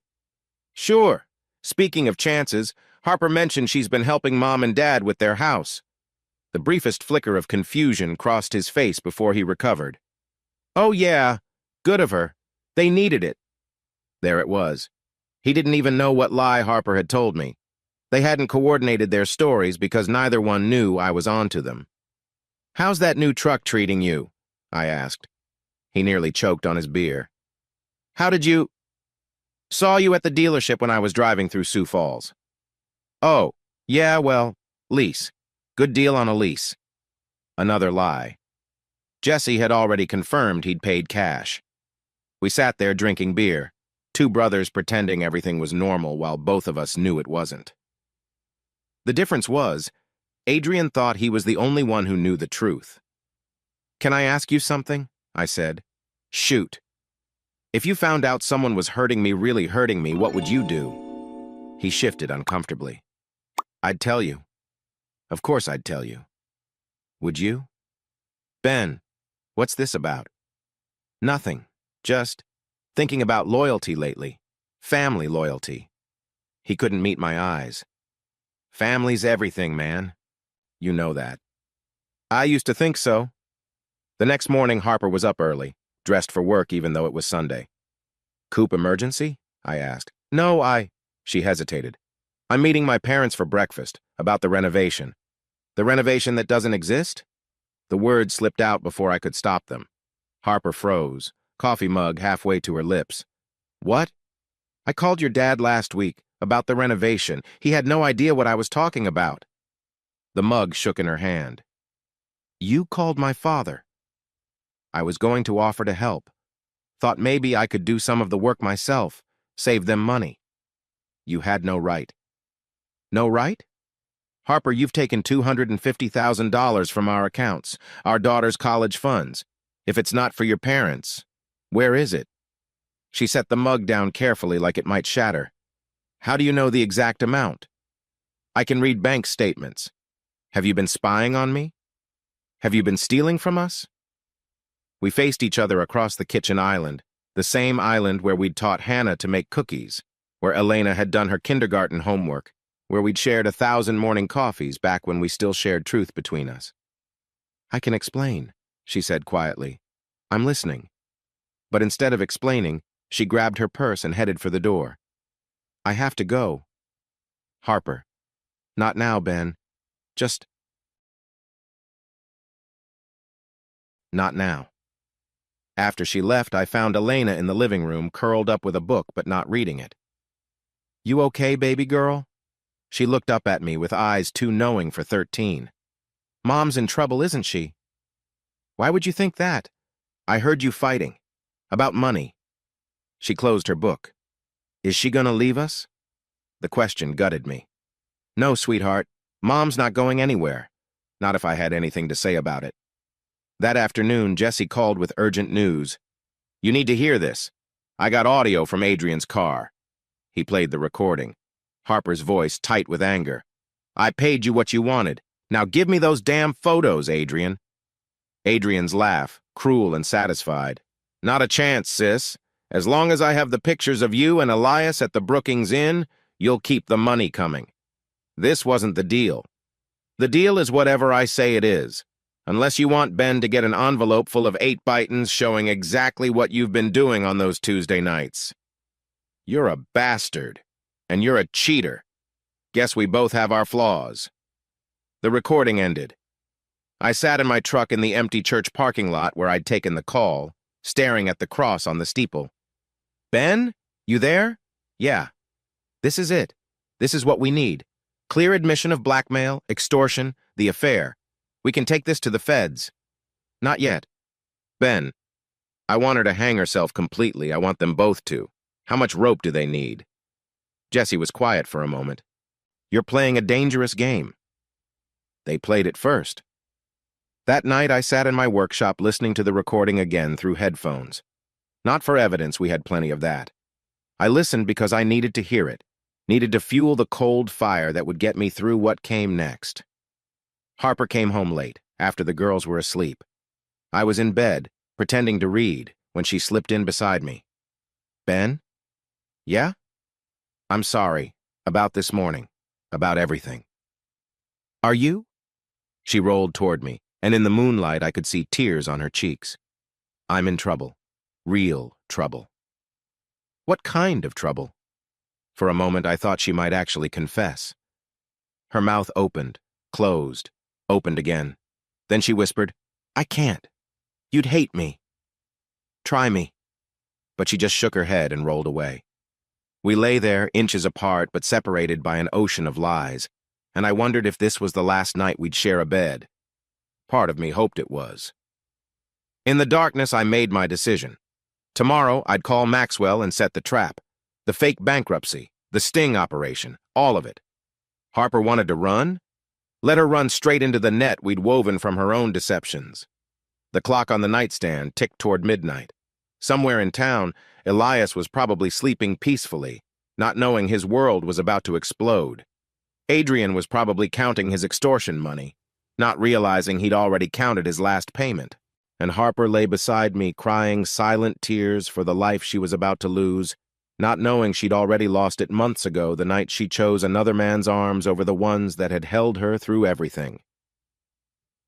"Sure. Speaking of chances, Harper mentioned she's been helping Mom and Dad with their house." The briefest flicker of confusion crossed his face before he recovered. "Oh yeah, good of her. They needed it." There it was. He didn't even know what lie Harper had told me. They hadn't coordinated their stories because neither one knew I was onto them. "How's that new truck treating you?" I asked. He nearly choked on his beer. "How did you—" "Saw you at the dealership when I was driving through Sioux Falls." "Oh, yeah, well, lease. Good deal on a lease." Another lie. Jesse had already confirmed he'd paid cash. We sat there drinking beer, 2 brothers pretending everything was normal while both of us knew it wasn't. The difference was, Adrian thought he was the only one who knew the truth. "Can I ask you something?" I said. Shoot. If you found out someone was hurting me, really hurting me, what would you do? He shifted uncomfortably. I'd tell you. Of course I'd tell you. Would you? Ben, what's this about? Nothing. Just thinking about loyalty lately. Family loyalty. He couldn't meet my eyes. Family's everything, man. You know that. I used to think so. The next morning, Harper was up early, dressed for work even though it was Sunday. Coop emergency? I asked. No, She hesitated. I'm meeting my parents for breakfast, about the renovation. The renovation that doesn't exist? The words slipped out before I could stop them. Harper froze, coffee mug halfway to her lips. What? I called your dad last week, about the renovation. He had no idea what I was talking about. The mug shook in her hand. You called my father. I was going to offer to help. Thought maybe I could do some of the work myself, save them money. You had no right. No right? Harper, you've taken $250,000 from our accounts, our daughter's college funds. If it's not for your parents, where is it? She set the mug down carefully like it might shatter. How do you know the exact amount? I can read bank statements. Have you been spying on me? Have you been stealing from us? We faced each other across the kitchen island, the same island where we'd taught Hannah to make cookies, where Elena had done her kindergarten homework, where we'd shared 1,000 morning coffees back when we still shared truth between us. I can explain, she said quietly. I'm listening. But instead of explaining, she grabbed her purse and headed for the door. I have to go. Harper. Not now, Ben. Just... Not now. After she left, I found Elena in the living room, curled up with a book but not reading it. You okay, baby girl? She looked up at me with eyes too knowing for 13. Mom's in trouble, isn't she? Why would you think that? I heard you fighting. About money. She closed her book. Is she gonna leave us? The question gutted me. No, sweetheart. Mom's not going anywhere. Not if I had anything to say about it. That afternoon, Jesse called with urgent news. You need to hear this. I got audio from Adrian's car. He played the recording. Harper's voice tight with anger. I paid you what you wanted. Now give me those damn photos, Adrian. Adrian's laugh, cruel and satisfied. Not a chance, sis. As long as I have the pictures of you and Elias at the Brookings Inn, you'll keep the money coming. This wasn't the deal. The deal is whatever I say it is. Unless you want Ben to get an envelope full of 8 Bytons showing exactly what you've been doing on those Tuesday nights. You're a bastard. And you're a cheater. Guess we both have our flaws. The recording ended. I sat in my truck in the empty church parking lot where I'd taken the call, staring at the cross on the steeple. Ben? You there? Yeah. This is it. This is what we need. Clear admission of blackmail, extortion, the affair. We can take this to the feds. Not yet. Ben, I want her to hang herself completely. I want them both to. How much rope do they need? Jesse was quiet for a moment. You're playing a dangerous game. They played it first. That night, I sat in my workshop listening to the recording again through headphones. Not for evidence, we had plenty of that. I listened because I needed to hear it, needed to fuel the cold fire that would get me through what came next. Harper came home late, after the girls were asleep. I was in bed, pretending to read, when she slipped in beside me. Ben? Yeah? I'm sorry. About this morning. About everything. Are you? She rolled toward me, and in the moonlight I could see tears on her cheeks. I'm in trouble. Real trouble. What kind of trouble? For a moment I thought she might actually confess. Her mouth opened, closed, opened again. Then she whispered, I can't. You'd hate me. Try me. But she just shook her head and rolled away. We lay there, inches apart but separated by an ocean of lies, and I wondered if this was the last night we'd share a bed. Part of me hoped it was. In the darkness, I made my decision. Tomorrow, I'd call Maxwell and set the trap. The fake bankruptcy, the sting operation, all of it. Harper wanted to run? Let her run straight into the net we'd woven from her own deceptions. The clock on the nightstand ticked toward midnight. Somewhere in town, Elias was probably sleeping peacefully, not knowing his world was about to explode. Adrian was probably counting his extortion money, not realizing he'd already counted his last payment. And Harper lay beside me, crying silent tears for the life she was about to lose, not knowing she'd already lost it months ago the night she chose another man's arms over the ones that had held her through everything.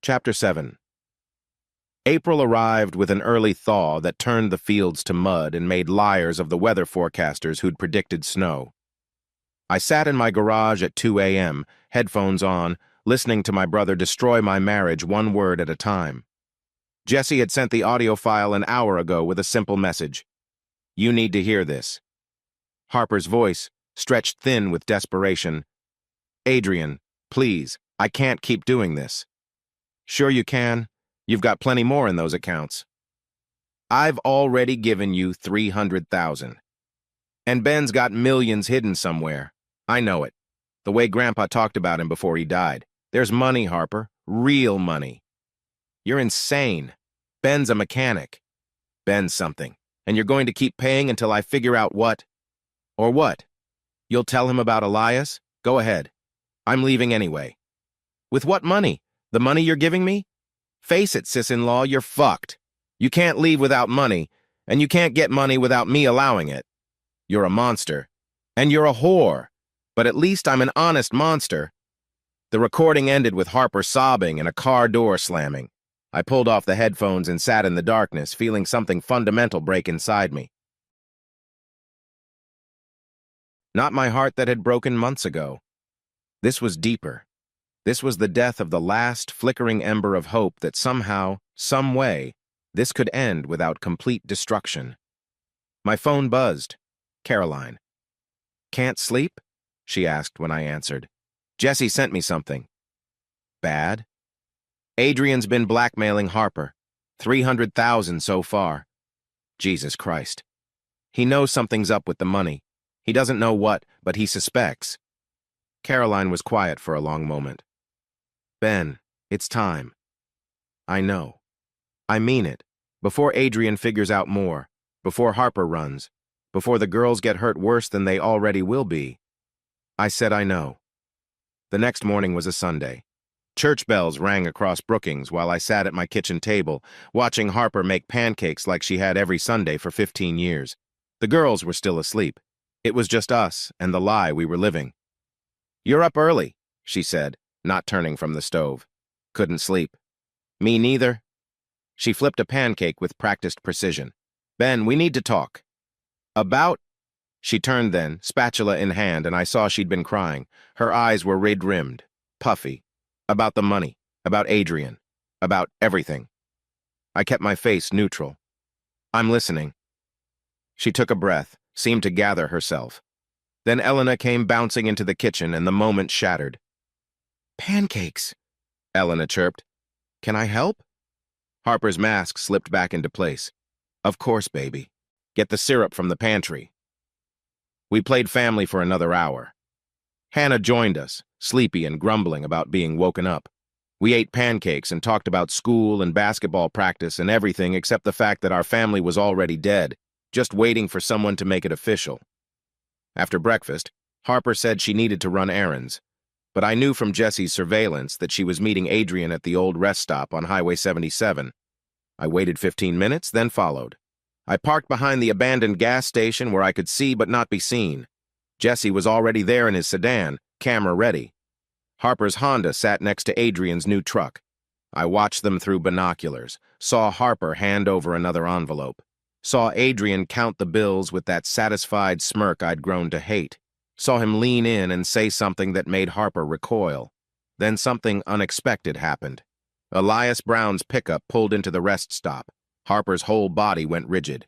Chapter 7. April arrived with an early thaw that turned the fields to mud and made liars of the weather forecasters who'd predicted snow. I sat in my garage at 2 a.m., headphones on, listening to my brother destroy my marriage one word at a time. Jesse had sent the audio file an hour ago with a simple message. "You need to hear this." Harper's voice, stretched thin with desperation. "Adrian, please, I can't keep doing this." "Sure you can. You've got plenty more in those accounts." "I've already given you $300,000. And Ben's got millions hidden somewhere. I know it. The way Grandpa talked about him before he died. There's money, Harper. Real money." "You're insane. Ben's a mechanic." "Ben's something. And you're going to keep paying until I figure out what?" "Or what? You'll tell him about Elias? Go ahead. I'm leaving anyway." "With what money? The money you're giving me?" "Face it, sis-in-law, you're fucked. You can't leave without money, and you can't get money without me allowing it. You're a monster. And you're a whore. But at least I'm an honest monster." The recording ended with Harper sobbing and a car door slamming. I pulled off the headphones and sat in the darkness, feeling something fundamental break inside me. Not my heart that had broken months ago. This was deeper. This was the death of the last flickering ember of hope that somehow, some way, this could end without complete destruction. My phone buzzed. Caroline. "Can't sleep?" she asked when I answered. "Jesse sent me something." "Bad?" "Adrian's been blackmailing Harper. 300,000 so far." Jesus Christ. He knows something's up with the money. He doesn't know what, but he suspects. Caroline was quiet for a long moment. "Ben, it's time." "I know. I mean it. Before Adrian figures out more, before Harper runs, before the girls get hurt worse than they already will be." I said I know. The next morning was a Sunday. Church bells rang across Brookings while I sat at my kitchen table, watching Harper make pancakes like she had every Sunday for 15 years. The girls were still asleep. It was just us and the lie we were living. "You're up early," she said, not turning from the stove. "Couldn't sleep." "Me neither." She flipped a pancake with practiced precision. "Ben, we need to talk." "About?" She turned then, spatula in hand, and I saw she'd been crying. Her eyes were red-rimmed, puffy. "About the money, about Adrian, about everything." I kept my face neutral. "I'm listening." She took a breath, seemed to gather herself. Then Elena came bouncing into the kitchen, and the moment shattered. "Pancakes," Elena chirped. "Can I help?" Harper's mask slipped back into place. "Of course, baby. Get the syrup from the pantry." We played family for another hour. Hannah joined us, sleepy and grumbling about being woken up. We ate pancakes and talked about school and basketball practice and everything except the fact that our family was already dead, just waiting for someone to make it official. After breakfast, Harper said she needed to run errands, but I knew from Jesse's surveillance that she was meeting Adrian at the old rest stop on Highway 77. I waited 15 minutes, then followed. I parked behind the abandoned gas station where I could see but not be seen. Jesse was already there in his sedan, camera ready. Harper's Honda sat next to Adrian's new truck. I watched them through binoculars, saw Harper hand over another envelope, saw Adrian count the bills with that satisfied smirk I'd grown to hate, saw him lean in and say something that made Harper recoil. Then something unexpected happened. Elias Brown's pickup pulled into the rest stop. Harper's whole body went rigid.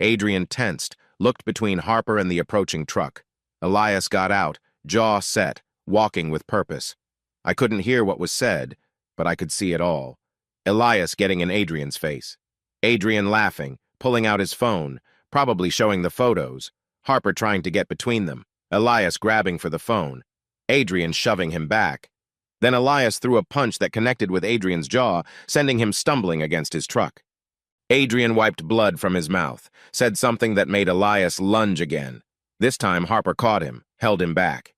Adrian tensed, looked between Harper and the approaching truck. Elias got out, jaw set, walking with purpose. I couldn't hear what was said, but I could see it all. Elias getting in Adrian's face. Adrian laughing, pulling out his phone, probably showing the photos. Harper trying to get between them. Elias grabbing for the phone. Adrian shoving him back. Then Elias threw a punch that connected with Adrian's jaw, sending him stumbling against his truck. Adrian wiped blood from his mouth, said something that made Elias lunge again. This time Harper caught him, held him back.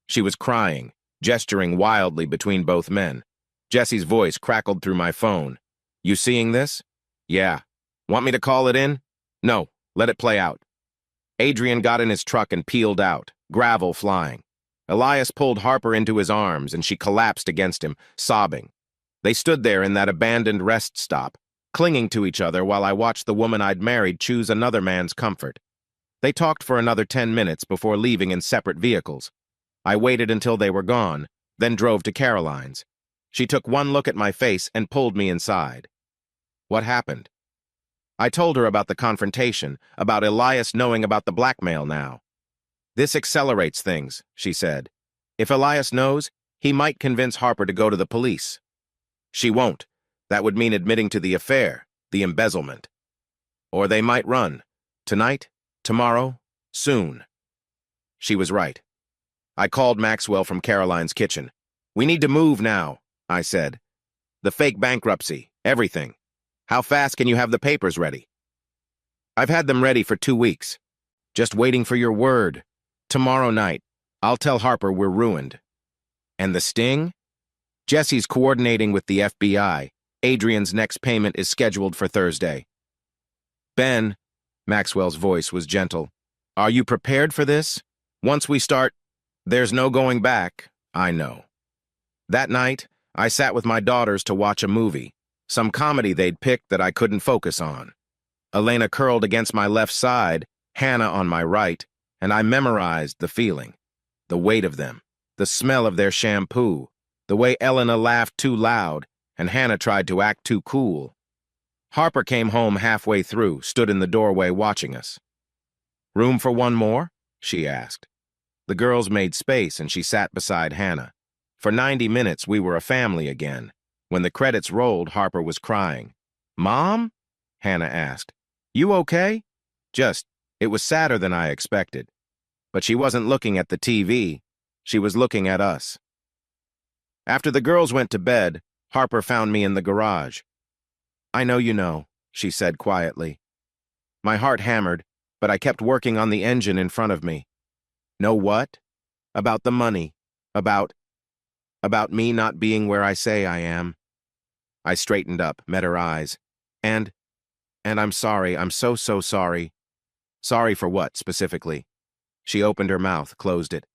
She was crying, gesturing wildly between both men. Jesse's voice crackled through my phone. "You seeing this?" "Yeah." "Want me to call it in?" "No, let it play out." Adrian got in his truck and peeled out, gravel flying. Elias pulled Harper into his arms and she collapsed against him, sobbing. They stood there in that abandoned rest stop, clinging to each other while I watched the woman I'd married choose another man's comfort. They talked for another 10 minutes before leaving in separate vehicles. I waited until they were gone, then drove to Caroline's. She took one look at my face and pulled me inside. What happened? I told her about the confrontation, about Elias knowing about the blackmail now. "This accelerates things," she said. "If Elias knows, he might convince Harper to go to the police." "She won't. That would mean admitting to the affair, the embezzlement. Or they might run. Tonight, tomorrow, soon." She was right. I called Maxwell from Caroline's kitchen. "We need to move now," I said. "The fake bankruptcy, everything. How fast can you have the papers ready?" "I've had them ready for 2 weeks. Just waiting for your word. Tomorrow night, I'll tell Harper we're ruined." "And the sting?" "Jesse's coordinating with the FBI. Adrian's next payment is scheduled for Thursday." "Ben," Maxwell's voice was gentle, "are you prepared for this? Once we start, there's no going back, I know." That night, I sat with my daughters to watch a movie, some comedy they'd picked that I couldn't focus on. Elena curled against my left side, Hannah on my right, and I memorized the feeling, the weight of them, the smell of their shampoo, the way Elena laughed too loud, and Hannah tried to act too cool. Harper came home halfway through, stood in the doorway watching us. "Room for one more?" she asked. The girls made space and she sat beside Hannah. For 90 minutes we were a family again. When the credits rolled, Harper was crying. "Mom?" Hannah asked. "You okay?" It was sadder than I expected. But she wasn't looking at the TV. She was looking at us. After the girls went to bed, Harper found me in the garage. "I know you know," she said quietly. My heart hammered, but I kept working on the engine in front of me. "Know what?" "About the money. About me not being where I say I am." I straightened up, met her eyes. And I'm sorry. I'm so sorry." "Sorry for what, specifically?" She opened her mouth, closed it.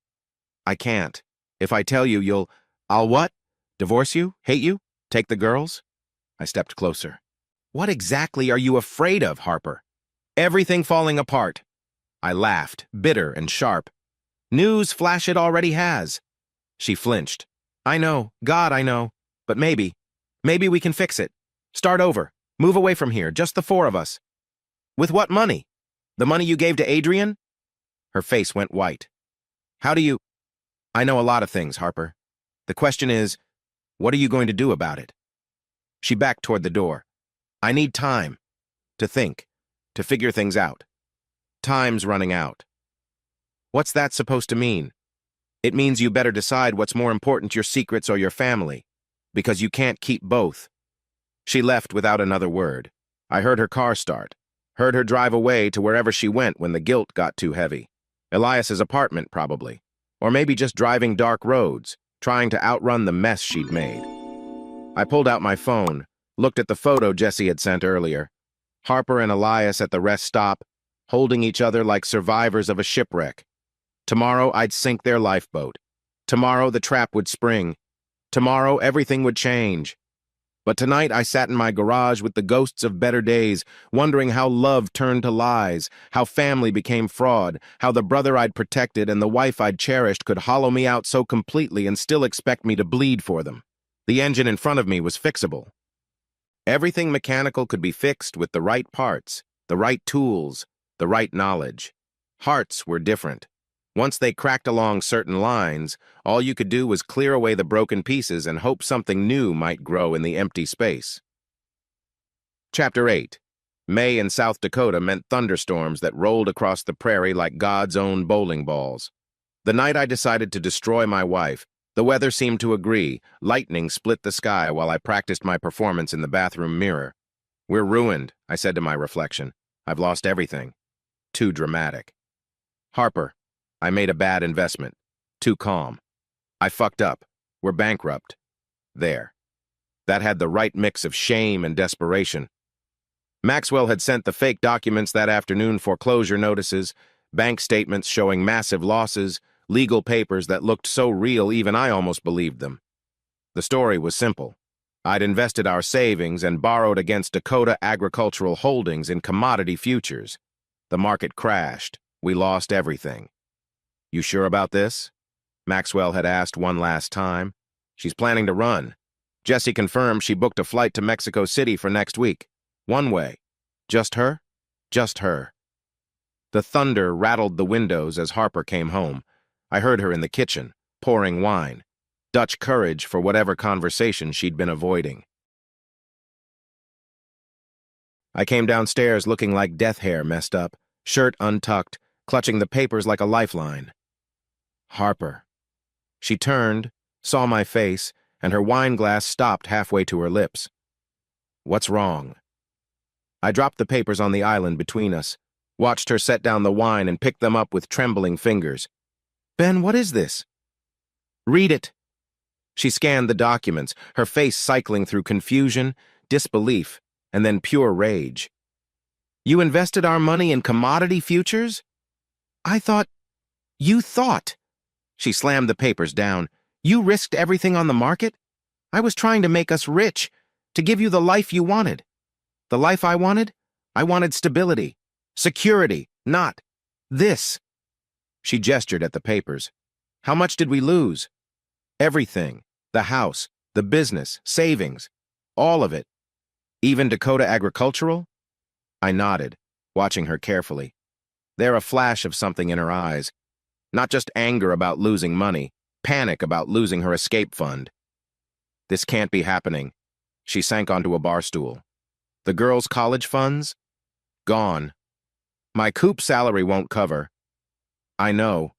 "I can't. If I tell you, I'll what? Divorce you? Hate you? Take the girls?" I stepped closer. "What exactly are you afraid of, Harper?" "Everything falling apart." I laughed, bitter and sharp. "News flash it already has." She flinched. "I know, God, I know. But maybe we can fix it. Start over. Move away from here, just the 4 of us." "With what money? The money you gave to Adrian?" Her face went white. "How do you—" "I know a lot of things, Harper. The question is, what are you going to do about it?" She backed toward the door. "I need time. To think. To figure things out. Time's running out." "What's that supposed to mean?" "It means you better decide what's more important, your secrets or your family. Because you can't keep both." She left without another word. I heard her car start. Heard her drive away to wherever she went when the guilt got too heavy. Elias's apartment, probably. Or maybe just driving dark roads, trying to outrun the mess she'd made. I pulled out my phone, looked at the photo Jesse had sent earlier. Harper and Elias at the rest stop, holding each other like survivors of a shipwreck. Tomorrow I'd sink their lifeboat. Tomorrow the trap would spring. Tomorrow everything would change. But tonight I sat in my garage with the ghosts of better days, wondering how love turned to lies, how family became fraud, how the brother I'd protected and the wife I'd cherished could hollow me out so completely and still expect me to bleed for them. The engine in front of me was fixable. Everything mechanical could be fixed with the right parts, the right tools, the right knowledge. Hearts were different. Once they cracked along certain lines, all you could do was clear away the broken pieces and hope something new might grow in the empty space. Chapter 8. May in South Dakota meant thunderstorms that rolled across the prairie like God's own bowling balls. The night I decided to destroy my wife, the weather seemed to agree. Lightning split the sky while I practiced my performance in the bathroom mirror. We're ruined, I said to my reflection. I've lost everything. Too dramatic. Harper, I made a bad investment. Too calm. I fucked up. We're bankrupt. There. That had the right mix of shame and desperation. Maxwell had sent the fake documents that afternoon, foreclosure notices, bank statements showing massive losses, legal papers that looked so real even I almost believed them. The story was simple. I'd invested our savings and borrowed against Dakota Agricultural Holdings in commodity futures. The market crashed. We lost everything. You sure about this? Maxwell had asked one last time. She's planning to run. Jessie confirmed she booked a flight to Mexico City for next week. One way. Just her? Just her. The thunder rattled the windows as Harper came home. I heard her in the kitchen, pouring wine. Dutch courage for whatever conversation she'd been avoiding. I came downstairs looking like death hair messed up, shirt untucked, clutching the papers like a lifeline. Harper. She turned, saw my face, and her wine glass stopped halfway to her lips. What's wrong? I dropped the papers on the island between us, watched her set down the wine and pick them up with trembling fingers. Ben, what is this? Read it. She scanned the documents, her face cycling through confusion, disbelief, and then pure rage. You invested our money in commodity futures? You thought. She slammed the papers down. You risked everything on the market? I was trying to make us rich, to give you the life you wanted. The life I wanted? I wanted stability, security, not this. She gestured at the papers. How much did we lose? Everything. The house, the business, savings, all of it. Even Dakota Agricultural? I nodded, watching her carefully. There a flash of something in her eyes. Not just anger about losing money, panic about losing her escape fund. This can't be happening. She sank onto a bar stool. The girls' college funds? Gone. My coop salary won't cover. I know.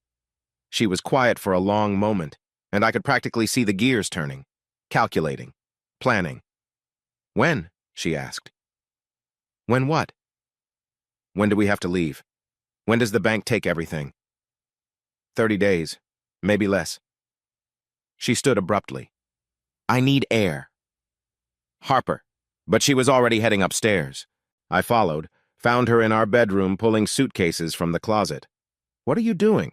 She was quiet for a long moment, and I could practically see the gears turning, calculating, planning. When? She asked. When what? When do we have to leave? When does the bank take everything? 30 days, maybe less. She stood abruptly. I need air. Harper. But she was already heading upstairs. I followed, found her in our bedroom pulling suitcases from the closet. What are you doing?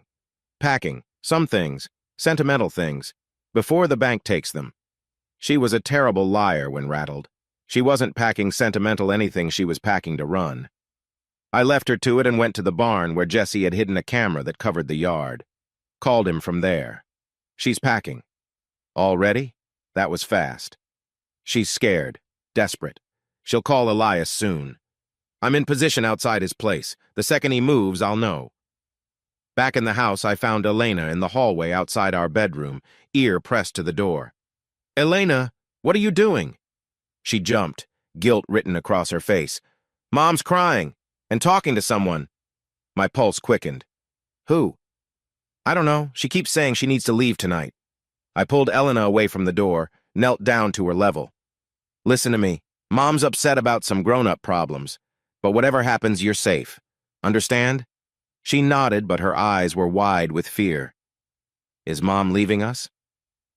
Packing. Some things. Sentimental things. Before the bank takes them. She was a terrible liar when rattled. She wasn't packing sentimental anything, she was packing to run. I left her to it and went to the barn where Jessie had hidden a camera that covered the yard. Called him from there. She's packing. All ready? That was fast. She's scared. Desperate. She'll call Elias soon. I'm in position outside his place. The second he moves, I'll know. Back in the house, I found Elena in the hallway outside our bedroom, ear pressed to the door. Elena, what are you doing? She jumped, guilt written across her face. Mom's crying and talking to someone. My pulse quickened. Who? I don't know. She keeps saying she needs to leave tonight. I pulled Elena away from the door, knelt down to her level. Listen to me. Mom's upset about some grown-up problems, but whatever happens, you're safe. Understand? She nodded, but her eyes were wide with fear. Is Mom leaving us?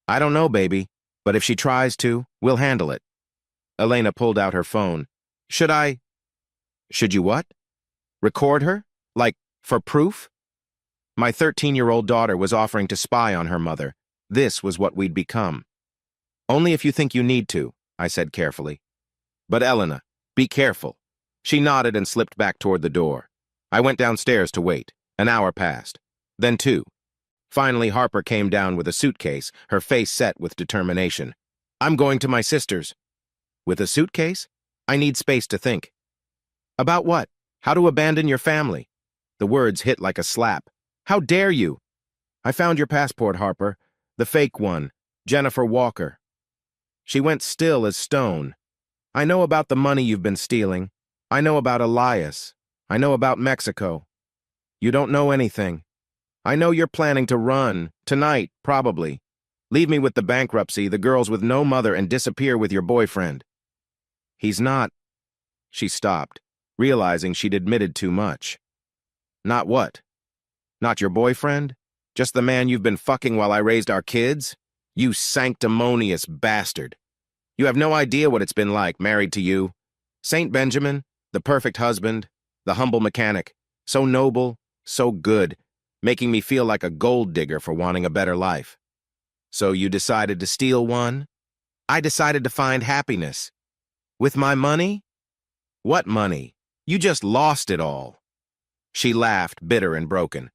I don't know, baby, but if she tries to, we'll handle it. Elena pulled out her phone. Should you what? Record her? Like, for proof? My 13-year-old daughter was offering to spy on her mother. This was what we'd become. Only if you think you need to, I said carefully. But Elena, be careful. She nodded and slipped back toward the door. I went downstairs to wait. An hour passed. Then 2. Finally, Harper came down with a suitcase, her face set with determination. I'm going to my sister's. With a suitcase? I need space to think. About what? How to abandon your family? The words hit like a slap. How dare you? I found your passport, Harper. The fake one. Jennifer Walker. She went still as stone. I know about the money you've been stealing. I know about Elias. I know about Mexico. You don't know anything. I know you're planning to run, tonight, probably. Leave me with the bankruptcy, the girls with no mother, and disappear with your boyfriend. He's not. She stopped, realizing she'd admitted too much. Not what? Not your boyfriend? Just the man you've been fucking while I raised our kids? You sanctimonious bastard. You have no idea what it's been like, married to you. Saint Benjamin, the perfect husband, the humble mechanic, so noble, so good, making me feel like a gold digger for wanting a better life. So you decided to steal one? I decided to find happiness. With my money? What money? You just lost it all. She laughed, bitter and broken.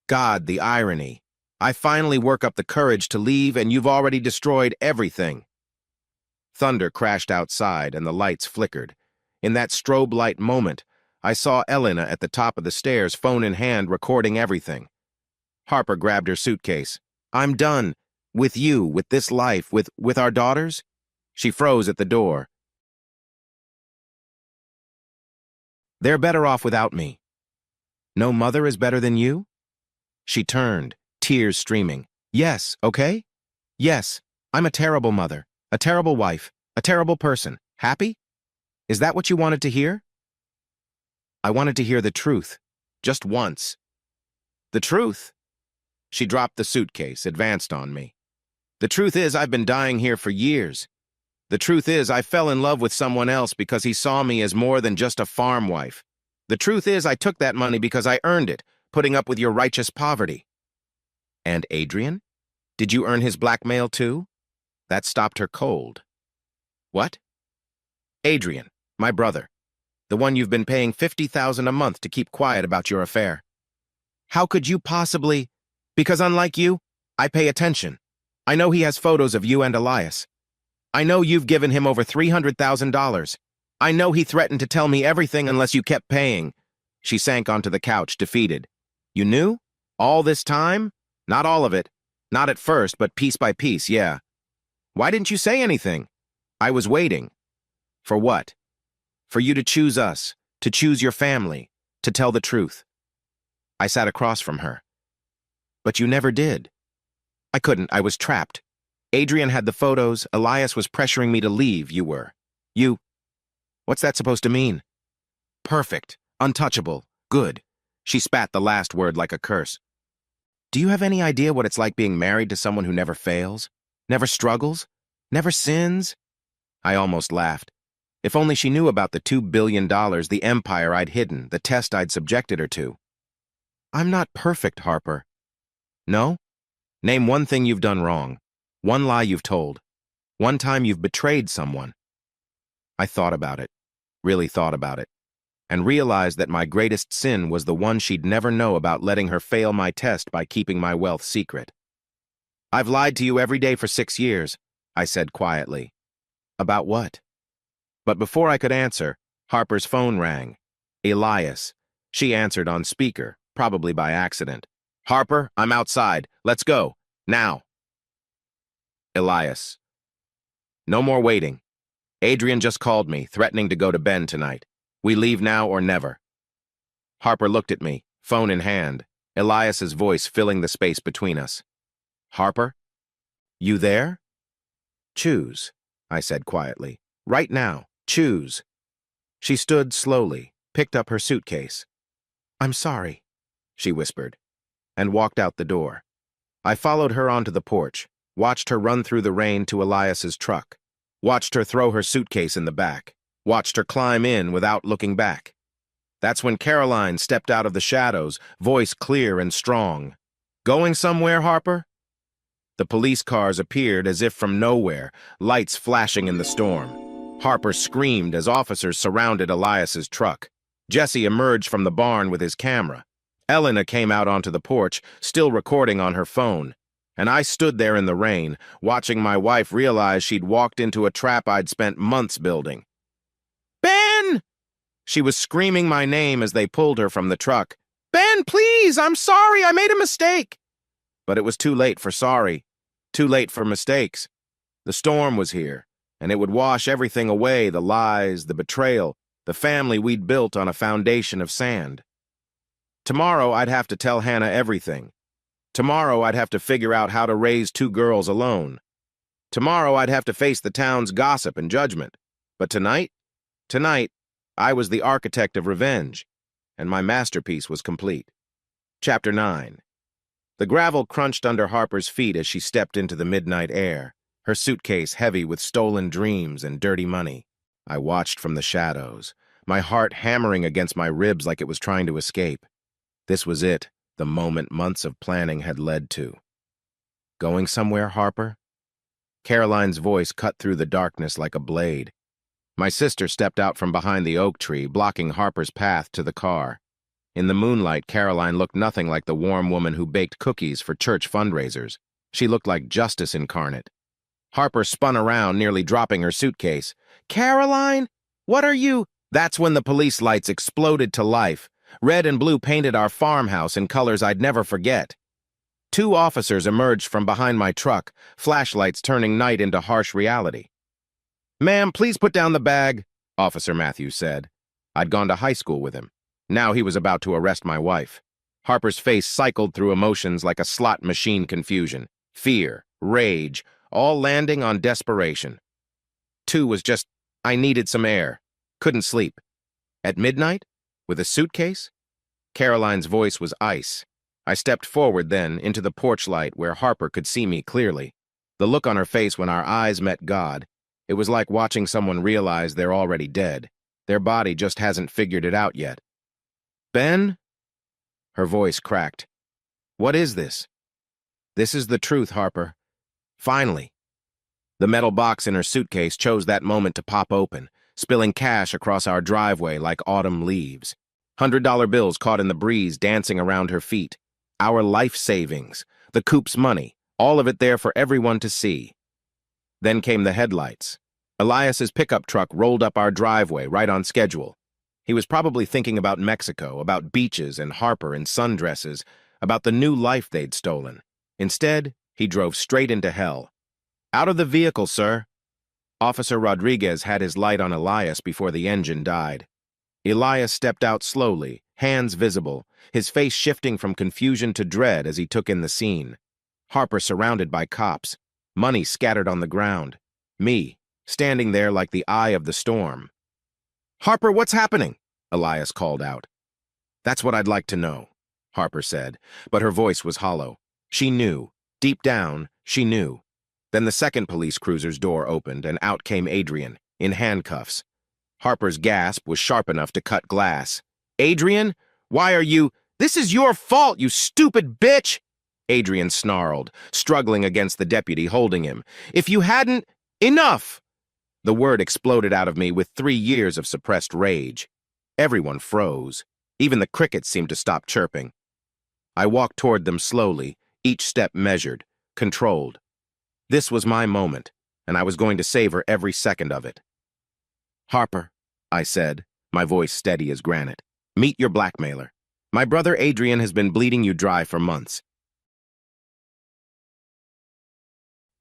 God, the irony. I finally work up the courage to leave and you've already destroyed everything. Thunder crashed outside and the lights flickered. In that strobe light moment, I saw Elena at the top of the stairs, phone in hand, recording everything. Harper grabbed her suitcase. I'm done. With you, with this life, with our daughters? She froze at the door. They're better off without me. No mother is better than you? She turned, tears streaming. Yes, okay? Yes, I'm a terrible mother, a terrible wife, a terrible person. Happy? Is that what you wanted to hear? I wanted to hear the truth, just once. The truth? She dropped the suitcase, advanced on me. The truth is, I've been dying here for years. The truth is, I fell in love with someone else because he saw me as more than just a farm wife. The truth is, I took that money because I earned it, putting up with your righteous poverty. And Adrian? Did you earn his blackmail too? That stopped her cold. What? Adrian, my brother. The one you've been paying $50,000 a month to keep quiet about your affair. How could you possibly? Because unlike you, I pay attention. I know he has photos of you and Elias. I know you've given him over $300,000. I know he threatened to tell me everything unless you kept paying. She sank onto the couch, defeated. You knew? All this time? Not all of it. Not at first, but piece by piece, yeah. Why didn't you say anything? I was waiting. For what? For you to choose us, to choose your family, to tell the truth. I sat across from her. But you never did. I couldn't, I was trapped. Adrian had the photos, Elias was pressuring me to leave, you were. You. What's that supposed to mean? Perfect, untouchable, good. She spat the last word like a curse. Do you have any idea what it's like being married to someone who never fails? Never struggles? Never sins? I almost laughed. If only she knew about the $2 billion, the empire I'd hidden, the test I'd subjected her to. I'm not perfect, Harper. No? Name one thing you've done wrong. One lie you've told. One time you've betrayed someone. I thought about it, really thought about it, and realized that my greatest sin was the one she'd never know about letting her fail my test by keeping my wealth secret. I've lied to you every day for 6 years, I said quietly. About what? But before I could answer, Harper's phone rang. Elias. She answered on speaker, probably by accident. Harper, I'm outside. Let's go. Now. Elias. No more waiting. Adrian just called me, threatening to go to Ben tonight. We leave now or never. Harper looked at me, phone in hand, Elias's voice filling the space between us. Harper? You there? Choose, I said quietly. Right now, choose. She stood slowly, picked up her suitcase. I'm sorry, she whispered, and walked out the door. I followed her onto the porch, watched her run through the rain to Elias's truck, watched her throw her suitcase in the back, watched her climb in without looking back. That's when Caroline stepped out of the shadows, voice clear and strong. Going somewhere, Harper? The police cars appeared as if from nowhere, lights flashing in the storm. Harper screamed as officers surrounded Elias's truck. Jesse emerged from the barn with his camera. Elena came out onto the porch, still recording on her phone. And I stood there in the rain, watching my wife realize she'd walked into a trap I'd spent months building. Ben! She was screaming my name as they pulled her from the truck. Ben, please, I'm sorry, I made a mistake. But it was too late for sorry, too late for mistakes. The storm was here, and it would wash everything away, the lies, the betrayal, the family we'd built on a foundation of sand. Tomorrow I'd have to tell Hannah everything. Tomorrow I'd have to figure out how to raise 2 girls alone. Tomorrow I'd have to face the town's gossip and judgment. But tonight, I was the architect of revenge, and my masterpiece was complete. Chapter 9. The gravel crunched under Harper's feet as she stepped into the midnight air, her suitcase heavy with stolen dreams and dirty money. I watched from the shadows, my heart hammering against my ribs like it was trying to escape. This was it, the moment months of planning had led to. Going somewhere, Harper? Caroline's voice cut through the darkness like a blade. My sister stepped out from behind the oak tree, blocking Harper's path to the car. In the moonlight, Caroline looked nothing like the warm woman who baked cookies for church fundraisers. She looked like justice incarnate. Harper spun around, nearly dropping her suitcase. "Caroline? What are you—" That's when the police lights exploded to life. Red and blue painted our farmhouse in colors I'd never forget. Two officers emerged from behind my truck, flashlights turning night into harsh reality. "Ma'am, please put down the bag," Officer Matthews said. I'd gone to high school with him. Now he was about to arrest my wife. Harper's face cycled through emotions like a slot machine confusion. Fear, rage, all landing on desperation. Two was just, I needed some air. Couldn't sleep. At midnight? With a suitcase? Caroline's voice was ice. I stepped forward then, into the porch light where Harper could see me clearly. The look on her face when our eyes met God, it was like watching someone realize they're already dead. Their body just hasn't figured it out yet. "Ben?" Her voice cracked. "What is this?" "This is the truth, Harper. Finally." The metal box in her suitcase chose that moment to pop open, spilling cash across our driveway like autumn leaves. $100 bills caught in the breeze dancing around her feet. Our life savings, the coop's money, all of it there for everyone to see. Then came the headlights. Elias's pickup truck rolled up our driveway right on schedule. He was probably thinking about Mexico, about beaches and Harper in sundresses, about the new life they'd stolen. Instead, he drove straight into hell. "Out of the vehicle, sir." Officer Rodriguez had his light on Elias before the engine died. Elias stepped out slowly, hands visible, his face shifting from confusion to dread as he took in the scene. Harper surrounded by cops, money scattered on the ground. Me, standing there like the eye of the storm. "Harper, what's happening?" Elias called out. "That's what I'd like to know," Harper said, but her voice was hollow. She knew. Deep down, she knew. Then the second police cruiser's door opened, and out came Adrian, in handcuffs. Harper's gasp was sharp enough to cut glass. "Adrian? Why are you— This is your fault, you stupid bitch!" Adrian snarled, struggling against the deputy holding him. "If you hadn't— Enough!" The word exploded out of me with 3 years of suppressed rage. Everyone froze. Even the crickets seemed to stop chirping. I walked toward them slowly, each step measured, controlled. This was my moment, and I was going to savor every second of it. "Harper," I said, my voice steady as granite, "meet your blackmailer. My brother Adrian has been bleeding you dry for months."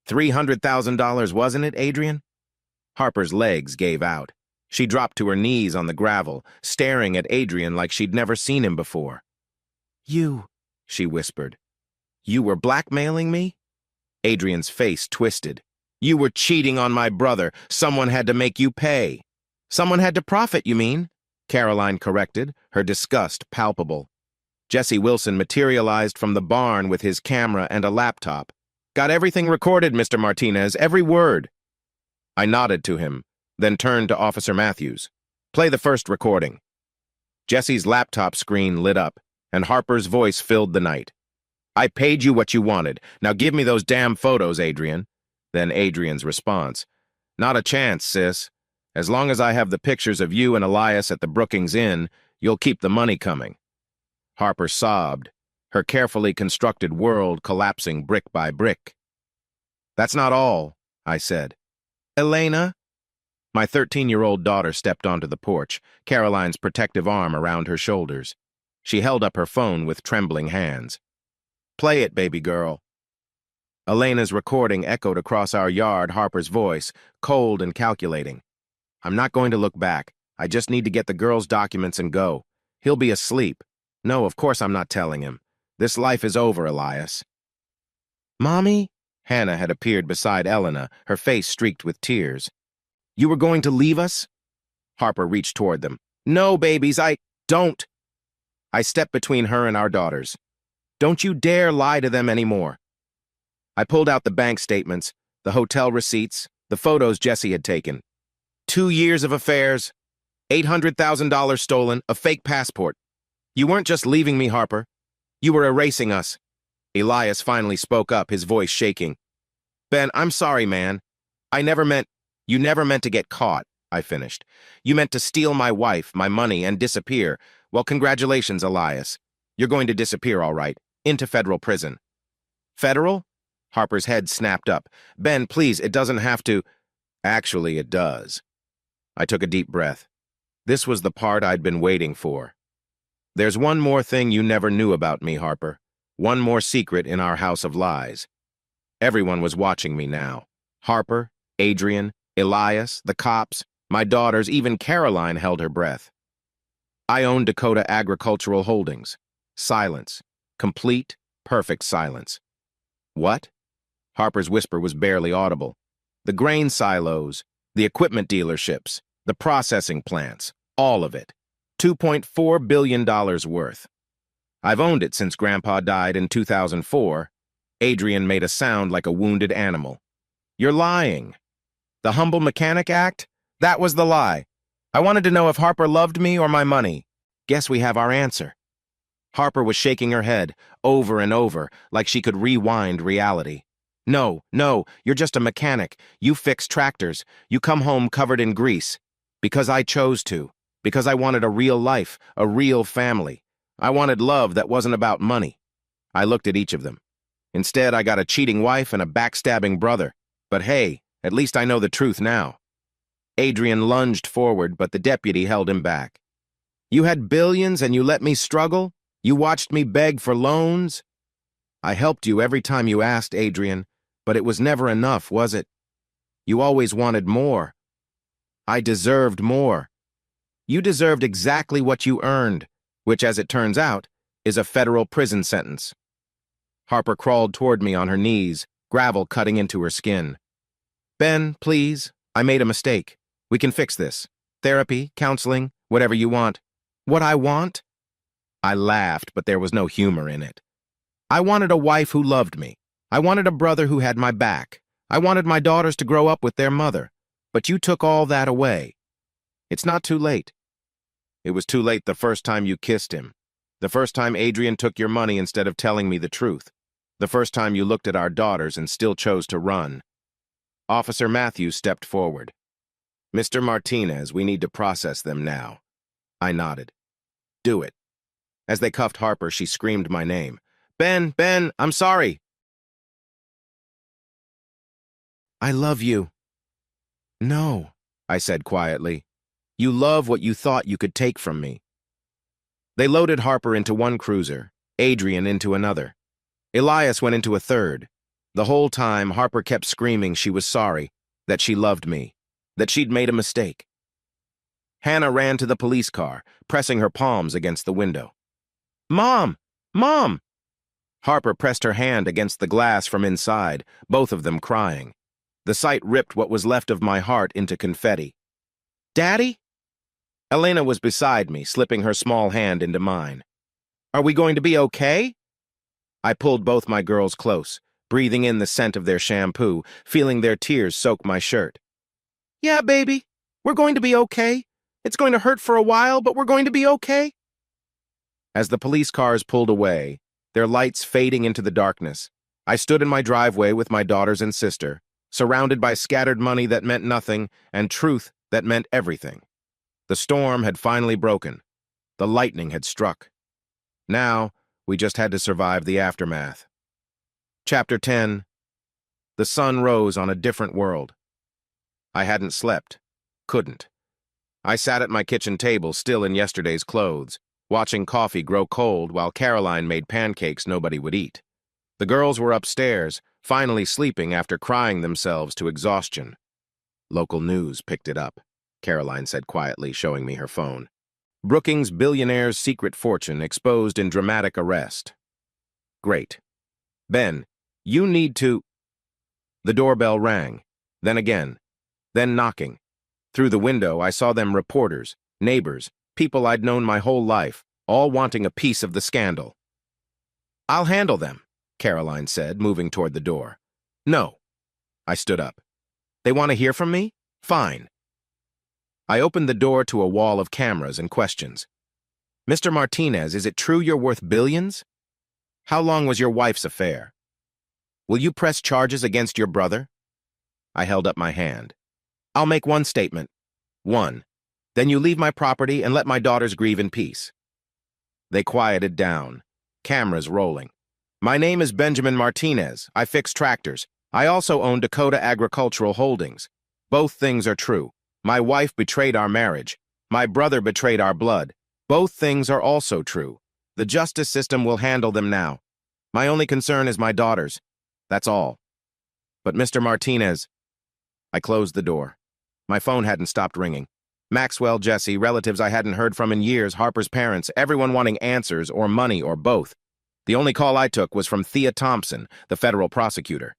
$300,000, wasn't it, Adrian? Harper's legs gave out. She dropped to her knees on the gravel, staring at Adrian like she'd never seen him before. "You," she whispered. "You were blackmailing me?" Adrian's face twisted. "You were cheating on my brother. Someone had to make you pay." "Someone had to profit, you mean?" Caroline corrected, her disgust palpable. Jesse Wilson materialized from the barn with his camera and a laptop. "Got everything recorded, Mr. Martinez, every word." I nodded to him, then turned to Officer Matthews. "Play the first recording." Jesse's laptop screen lit up, and Harper's voice filled the night. "I paid you what you wanted. Now give me those damn photos, Adrian." Then Adrian's response. "Not a chance, sis. As long as I have the pictures of you and Elias at the Brookings Inn, you'll keep the money coming." Harper sobbed, her carefully constructed world collapsing brick by brick. "That's not all," I said. "Elena?" My 13-year-old daughter stepped onto the porch, Caroline's protective arm around her shoulders. She held up her phone with trembling hands. "Play it, baby girl." Elena's recording echoed across our yard, Harper's voice, cold and calculating. "I'm not going to look back. I just need to get the girl's documents and go. He'll be asleep. No, of course I'm not telling him. This life is over, Elias." "Mommy?" Hannah had appeared beside Elena, her face streaked with tears. "You were going to leave us?" Harper reached toward them. No, babies, don't. I stepped between her and our daughters. Don't you dare lie to them anymore. I pulled out the bank statements, the hotel receipts, the photos Jesse had taken. 2 years of affairs, $800,000 stolen, a fake passport. You weren't just leaving me, Harper. You were erasing us. Elias finally spoke up, his voice shaking. Ben, I'm sorry, man. You never meant to get caught, I finished. You meant to steal my wife, my money, and disappear. Well, congratulations, Elias. You're going to disappear, all right, into federal prison. Federal? Harper's head snapped up. Ben, please, it doesn't have to. Actually, it does. I took a deep breath. This was the part I'd been waiting for. There's one more thing you never knew about me, Harper. One more secret in our house of lies. Everyone was watching me now. Harper, Adrian, Elias, the cops, my daughters, even Caroline held her breath. I own Dakota Agricultural Holdings. Silence. Complete, perfect silence. What? Harper's whisper was barely audible. The grain silos, the equipment dealerships, the processing plants, all of it. $2.4 billion worth. I've owned it since Grandpa died in 2004. Adrian made a sound like a wounded animal. You're lying. The Humble Mechanic Act? That was the lie. I wanted to know if Harper loved me or my money. Guess we have our answer. Harper was shaking her head, over and over, like she could rewind reality. No, you're just a mechanic. You fix tractors. You come home covered in grease. Because I chose to. Because I wanted a real life, a real family. I wanted love that wasn't about money. I looked at each of them. Instead, I got a cheating wife and a backstabbing brother. But hey, at least I know the truth now. Adrian lunged forward, but the deputy held him back. You had billions and you let me struggle? You watched me beg for loans? I helped you every time you asked, Adrian, but it was never enough, was it? You always wanted more. I deserved more. You deserved exactly what you earned, which, as it turns out, is a federal prison sentence. Harper crawled toward me on her knees, gravel cutting into her skin. Ben, please, I made a mistake. We can fix this. Therapy, counseling, whatever you want. What I want? I laughed, but there was no humor in it. I wanted a wife who loved me. I wanted a brother who had my back. I wanted my daughters to grow up with their mother. But you took all that away. It's not too late. It was too late the first time you kissed him. The first time Adrian took your money instead of telling me the truth. The first time you looked at our daughters and still chose to run. Officer Matthews stepped forward. Mr. Martinez, we need to process them now. I nodded. Do it. As they cuffed Harper, she screamed my name. Ben, I'm sorry. I love you. No, I said quietly. You love what you thought you could take from me. They loaded Harper into one cruiser, Adrian into another. Elias went into a third. The whole time, Harper kept screaming she was sorry, that she loved me, that she'd made a mistake. Hannah ran to the police car, pressing her palms against the window. Mom! Mom! Harper pressed her hand against the glass from inside, both of them crying. The sight ripped what was left of my heart into confetti. Daddy? Elena was beside me, slipping her small hand into mine. Are we going to be okay? I pulled both my girls close, breathing in the scent of their shampoo, feeling their tears soak my shirt. Yeah, baby, we're going to be okay. It's going to hurt for a while, but we're going to be okay. As the police cars pulled away, their lights fading into the darkness, I stood in my driveway with my daughters and sister, surrounded by scattered money that meant nothing and truth that meant everything. The storm had finally broken. The lightning had struck. Now, we just had to survive the aftermath. Chapter 10. The sun rose on a different world. I hadn't slept. Couldn't. I sat at my kitchen table, still in yesterday's clothes, watching coffee grow cold while Caroline made pancakes nobody would eat. The girls were upstairs, finally sleeping after crying themselves to exhaustion. Local news picked it up, Caroline said quietly, showing me her phone. Brookings billionaire's secret fortune exposed in dramatic arrest. Great. Ben, you need to... The doorbell rang, then again, then knocking. Through the window, I saw them reporters, neighbors, People I'd known my whole life, all wanting a piece of the scandal. "I'll handle them," Caroline said, moving toward the door. "No." I stood up. "They want to hear from me? Fine." I opened the door to a wall of cameras and questions. "Mr. Martinez, is it true you're worth billions? How long was your wife's affair? Will you press charges against your brother?" I held up my hand. "I'll make one statement. One. Then you leave my property and let my daughters grieve in peace." They quieted down, cameras rolling. "My name is Benjamin Martinez. I fix tractors. I also own Dakota Agricultural Holdings. Both things are true. My wife betrayed our marriage. My brother betrayed our blood. Both things are also true. The justice system will handle them now. My only concern is my daughters. That's all. But Mr. Martinez..." I closed the door. My phone hadn't stopped ringing. Maxwell, Jesse, relatives I hadn't heard from in years, Harper's parents, everyone wanting answers or money or both. The only call I took was from Thea Thompson, the federal prosecutor.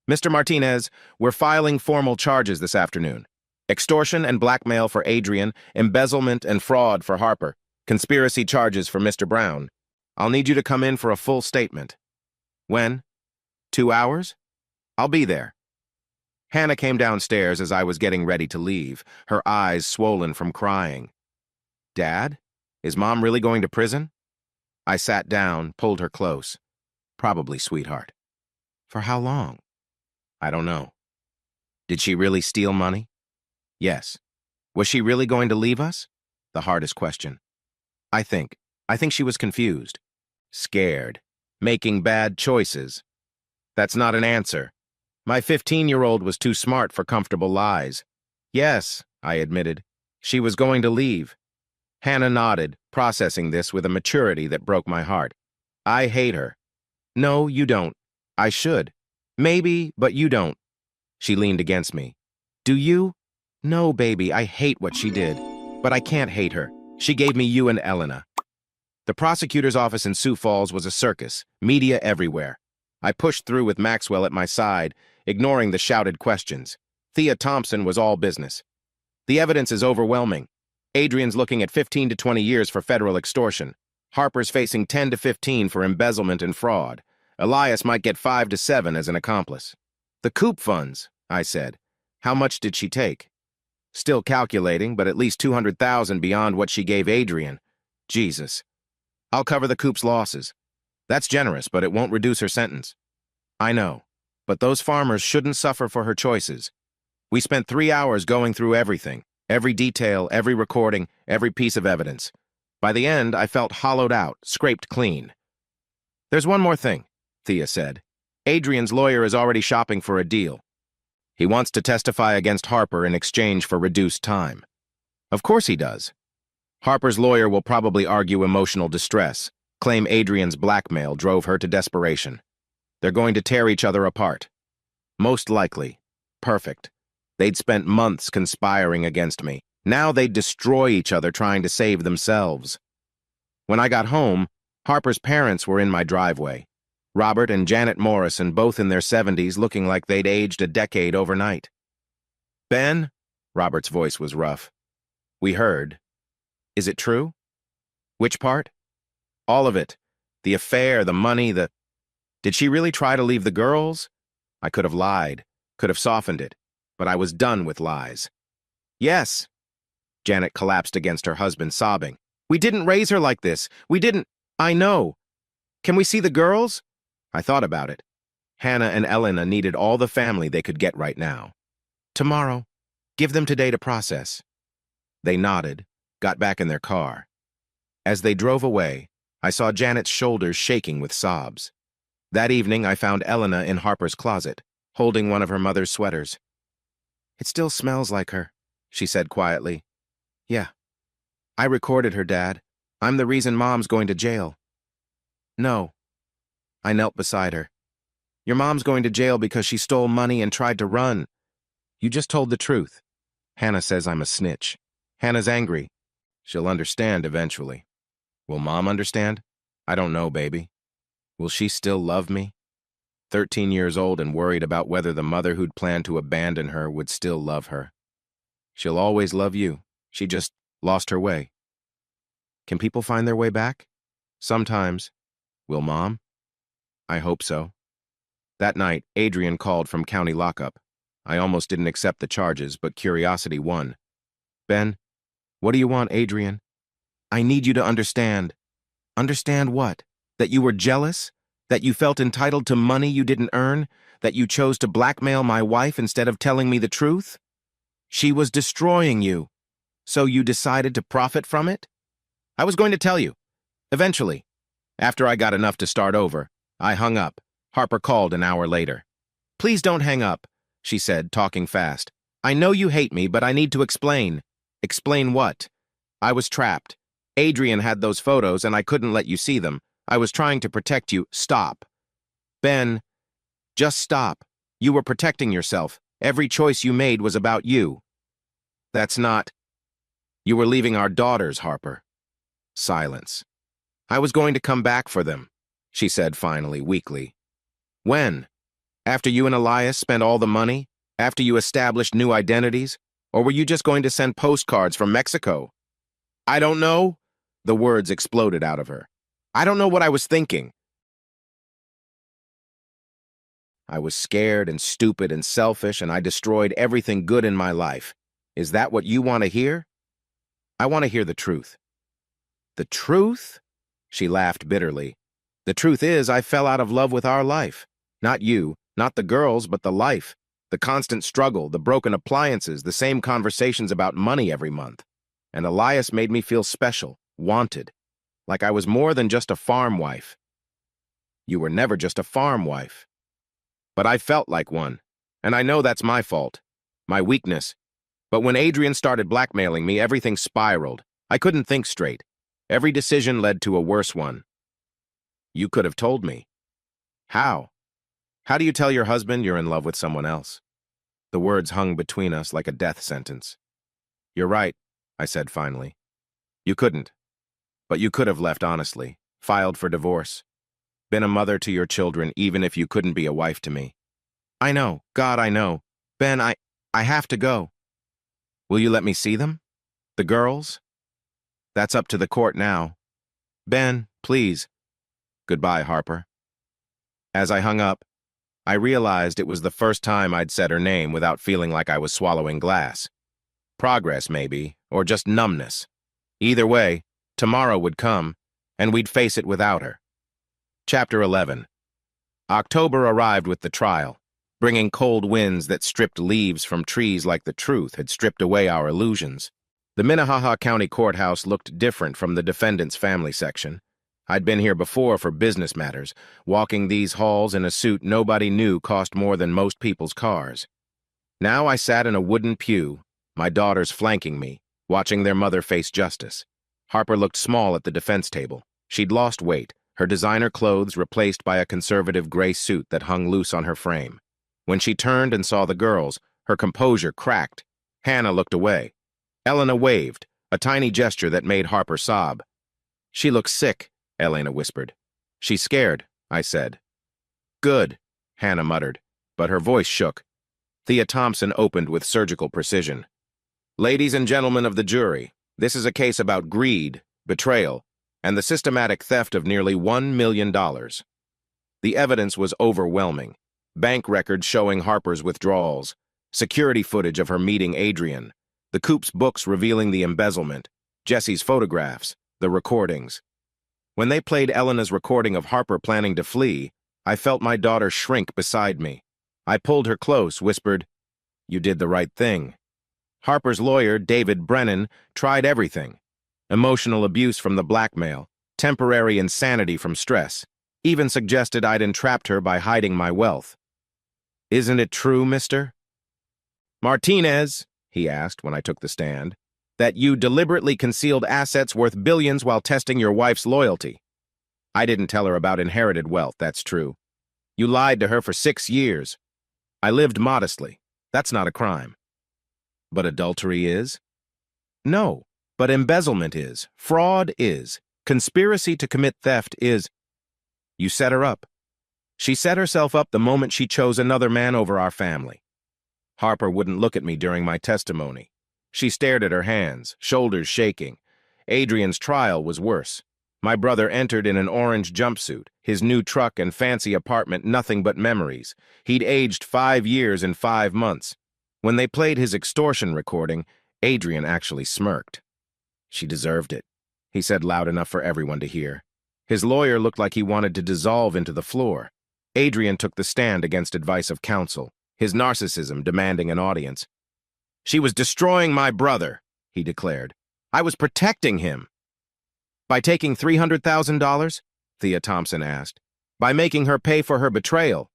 "Mr. Martinez, we're filing formal charges this afternoon. Extortion and blackmail for Adrian, embezzlement and fraud for Harper, conspiracy charges for Mr. Brown. I'll need you to come in for a full statement." "When? 2 hours? I'll be there." Hannah came downstairs as I was getting ready to leave, her eyes swollen from crying. "Dad? Is Mom really going to prison?" I sat down, pulled her close. "Probably, sweetheart." "For how long?" "I don't know." "Did she really steal money?" "Yes." "Was she really going to leave us?" The hardest question. I think she was confused. Scared. Making bad choices. That's not an answer. My 15-year-old was too smart for comfortable lies. "Yes," I admitted. "She was going to leave." Hannah nodded, processing this with a maturity that broke my heart. "I hate her." "No, you don't." "I should." "Maybe, but you don't." She leaned against me. "Do you?" "No, baby, I hate what she did. But I can't hate her. She gave me you and Elena." The prosecutor's office in Sioux Falls was a circus, media everywhere. I pushed through with Maxwell at my side, ignoring the shouted questions. Thea Thompson was all business. "The evidence is overwhelming. Adrian's looking at 15 to 20 years for federal extortion. Harper's facing 10 to 15 for embezzlement and fraud. Elias might get 5 to 7 as an accomplice." "The coup funds," I said. "How much did she take?" "Still calculating, but at least 200,000 beyond what she gave Adrian." "Jesus." "I'll cover the coup's losses." "That's generous, but it won't reduce her sentence." "I know. But those farmers shouldn't suffer for her choices. We spent 3 hours going through everything, every detail, every recording, every piece of evidence. By the end, I felt hollowed out, scraped clean. "There's one more thing," Thea said. "Adrian's lawyer is already shopping for a deal. He wants to testify against Harper in exchange for reduced time." "Of course he does." "Harper's lawyer will probably argue emotional distress, claim Adrian's blackmail drove her to desperation. They're going to tear each other apart. Most likely. Perfect. They'd spent months conspiring against me. Now they'd destroy each other trying to save themselves." When I got home, Harper's parents were in my driveway. Robert and Janet Morrison, both in their 70s, looking like they'd aged a decade overnight. "Ben?" Robert's voice was rough. "We heard. Is it true?" "Which part?" "All of it. The affair, the money, the..." "Did she really try to leave the girls?" I could have lied, could have softened it, but I was done with lies. "Yes." Janet collapsed against her husband, sobbing. "We didn't raise her like this. We didn't..." "I know. Can we see the girls?" I thought about it. Hannah and Elena needed all the family they could get right now. "Tomorrow. Give them today to process." They nodded, got back in their car. As they drove away, I saw Janet's shoulders shaking with sobs. That evening, I found Elena in Harper's closet, holding one of her mother's sweaters. "It still smells like her," she said quietly. "Yeah. I recorded her, Dad. I'm the reason Mom's going to jail." "No." I knelt beside her. "Your mom's going to jail because she stole money and tried to run. You just told the truth. Hannah says I'm a snitch. Hannah's angry. She'll understand eventually. Will Mom understand? I don't know, baby. Will she still love me? 13 years old and worried about whether the mother who'd planned to abandon her would still love her. She'll always love you. She just Lost her way. Can people find their way back? Sometimes. Will Mom? I hope so. That night, Adrian called from county lockup. I almost didn't accept the charges, but curiosity won. Ben, what do you want, Adrian? I need you to understand. Understand what? That you were jealous? That you felt entitled to money you didn't earn? That you chose to blackmail my wife instead of telling me the truth? She was destroying you. So you decided to profit from it? I was going to tell you. Eventually. After I got enough to start over, I hung up. Harper called an hour later. Please don't hang up, she said, talking fast. I know you hate me, but I need to explain. Explain what? I was trapped. Adrian had those photos and I couldn't let you see them. I was trying to protect you. Stop. Ben, just stop. You were protecting yourself. Every choice you made was about you. That's not... You were leaving our daughters, Harper. Silence. I was going to come back for them, she said finally, weakly. When? After you and Elias spent all the money? After you established new identities? Or were you just going to send postcards from Mexico? I don't know. The words exploded out of her. I don't know what I was thinking. I was scared and stupid and selfish, and I destroyed everything good in my life. Is that what you want to hear? I want to hear the truth. The truth? She laughed bitterly. The truth is, I fell out of love with our life. Not you, not the girls, but the life. The constant struggle, the broken appliances, the same conversations about money every month. And Elias made me feel special, wanted, like I was more than just a farm wife. You were never just a farm wife. But I felt like one, and I know that's my fault, my weakness. But when Adrian started blackmailing me, everything spiraled. I couldn't think straight. Every decision led to a worse one. You could have told me. How? How do you tell your husband you're in love with someone else? The words hung between us like a death sentence. You're right, I said finally. You couldn't. But you could have left honestly, filed for divorce, been a mother to your children even if you couldn't be a wife to me. I know, God, I know. Ben, I have to go. Will you let me see them? The girls? That's up to the court now. Ben, please. Goodbye, Harper. As I hung up, I realized it was the first time I'd said her name without feeling like I was swallowing glass. Progress, maybe, or just numbness. Either way, tomorrow would come, and we'd face it without her. Chapter 11. October arrived with the trial, bringing cold winds that stripped leaves from trees like the truth had stripped away our illusions. The Minnehaha County Courthouse looked different from the defendant's family section. I'd been here before for business matters, walking these halls in a suit nobody knew cost more than most people's cars. Now I sat in a wooden pew, my daughters flanking me, watching their mother face justice. Harper looked small at the defense table. She'd lost weight, her designer clothes replaced by a conservative gray suit that hung loose on her frame. When she turned and saw the girls, her composure cracked. Hannah looked away. Elena waved, a tiny gesture that made Harper sob. She looks sick, Elena whispered. She's scared, I said. Good, Hannah muttered, but her voice shook. Thea Thompson opened with surgical precision. Ladies and gentlemen of the jury, this is a case about greed, betrayal, and the systematic theft of nearly $1 million. The evidence was overwhelming. Bank records showing Harper's withdrawals, security footage of her meeting Adrian, the Coop's books revealing the embezzlement, Jesse's photographs, the recordings. When they played Elena's recording of Harper planning to flee, I felt my daughter shrink beside me. I pulled her close, whispered, "You did the right thing." Harper's lawyer, David Brennan, tried everything. Emotional abuse from the blackmail, temporary insanity from stress, even suggested I'd entrapped her by hiding my wealth. Isn't it true, mister? Martinez, he asked when I took the stand, that you deliberately concealed assets worth billions while testing your wife's loyalty. I didn't tell her about inherited wealth, that's true. You lied to her for 6 years. I lived modestly. That's not a crime. But adultery is? No, but embezzlement is. Fraud is. Conspiracy to commit theft is. You set her up. She set herself up the moment she chose another man over our family. Harper wouldn't look at me during my testimony. She stared at her hands, shoulders shaking. Adrian's trial was worse. My brother entered in an orange jumpsuit, his new truck and fancy apartment nothing but memories. He'd aged 5 years in 5 months. When they played his extortion recording, Adrian actually smirked. She deserved it, he said loud enough for everyone to hear. His lawyer looked like he wanted to dissolve into the floor. Adrian took the stand against advice of counsel, his narcissism demanding an audience. She was destroying my brother, he declared. I was protecting him. By taking $300,000? Thea Thompson asked. By making her pay for her betrayal.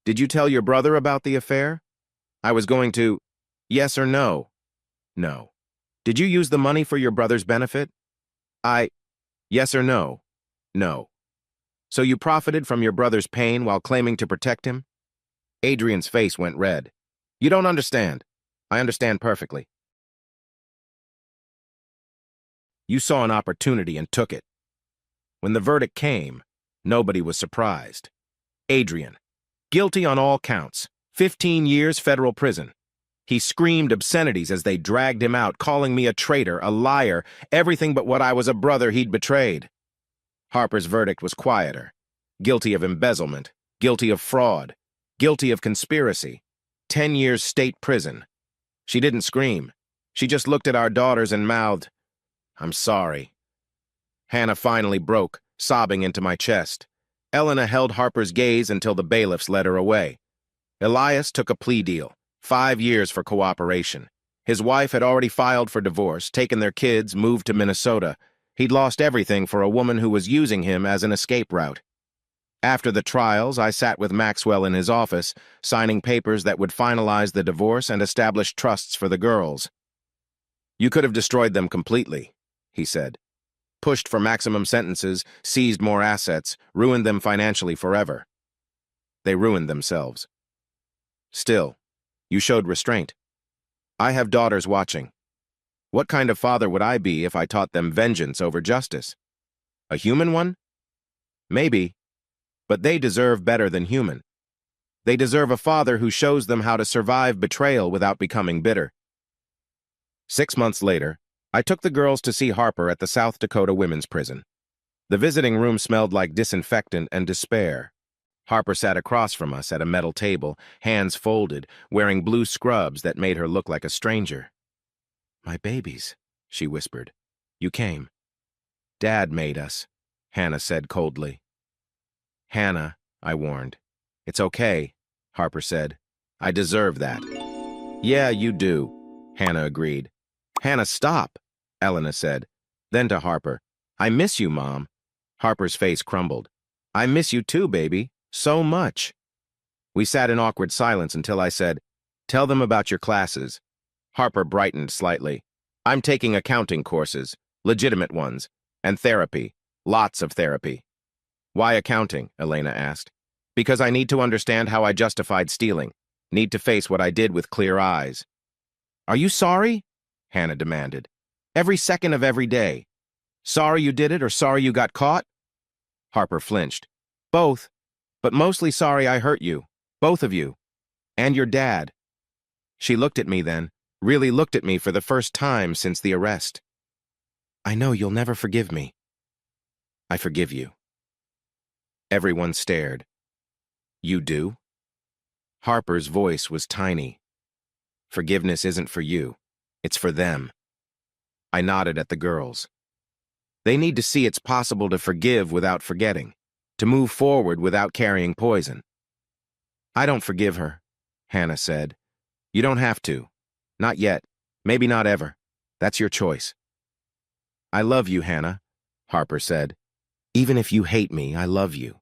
Did you tell your brother about the affair? I was going to... Yes or no? No. Did you use the money for your brother's benefit? Yes or no? No. So you profited from your brother's pain while claiming to protect him? Adrian's face went red. You don't understand. I understand perfectly. You saw an opportunity and took it. When the verdict came, nobody was surprised. Adrian, guilty on all counts, 15 years federal prison. He screamed obscenities as they dragged him out, calling me a traitor, a liar, everything but what I was a brother he'd betrayed. Harper's verdict was quieter. Guilty of embezzlement, guilty of fraud, guilty of conspiracy. 10 years state prison. She didn't scream. She just looked at our daughters and mouthed, I'm sorry. Hannah finally broke, sobbing into my chest. Elena held Harper's gaze until the bailiffs led her away. Elias took a plea deal, 5 years for cooperation. His wife had already filed for divorce, taken their kids, moved to Minnesota. He'd lost everything for a woman who was using him as an escape route. After the trials, I sat with Maxwell in his office, signing papers that would finalize the divorce and establish trusts for the girls. You could have destroyed them completely, he said. Pushed for maximum sentences, seized more assets, ruined them financially forever. They ruined themselves. Still, you showed restraint. I have daughters watching. What kind of father would I be if I taught them vengeance over justice? A human one? Maybe, but they deserve better than human. They deserve a father who shows them how to survive betrayal without becoming bitter. 6 months later, I took the girls to see Harper at the South Dakota Women's Prison. The visiting room smelled like disinfectant and despair. Harper sat across from us at a metal table, hands folded, wearing blue scrubs that made her look like a stranger. My babies, she whispered. You came. Dad made us, Hannah said coldly. Hannah, I warned. It's okay, Harper said. I deserve that. Yeah, you do, Hannah agreed. Hannah, stop, Elena said. Then to Harper, I miss you, Mom. Harper's face crumbled. I miss you too, baby. So much. We sat in awkward silence until I said, Tell them about your classes. Harper brightened slightly. I'm taking accounting courses, legitimate ones, and therapy, lots of therapy. Why accounting? Elena asked. Because I need to understand how I justified stealing, need to face what I did with clear eyes. Are you sorry? Hannah demanded. Every second of every day. Sorry you did it or sorry you got caught? Harper flinched. Both, but mostly sorry I hurt you, both of you, and your dad. She looked at me then, really looked at me for the first time since the arrest. I know you'll never forgive me. I forgive you. Everyone stared. You do? Harper's voice was tiny. Forgiveness isn't for you. It's for them. I nodded at the girls. They need to see it's possible to forgive without forgetting, to move forward without carrying poison. I don't forgive her, Hannah said. You don't have to. Not yet. Maybe not ever. That's your choice. I love you, Hannah, Harper said. Even if you hate me, I love you.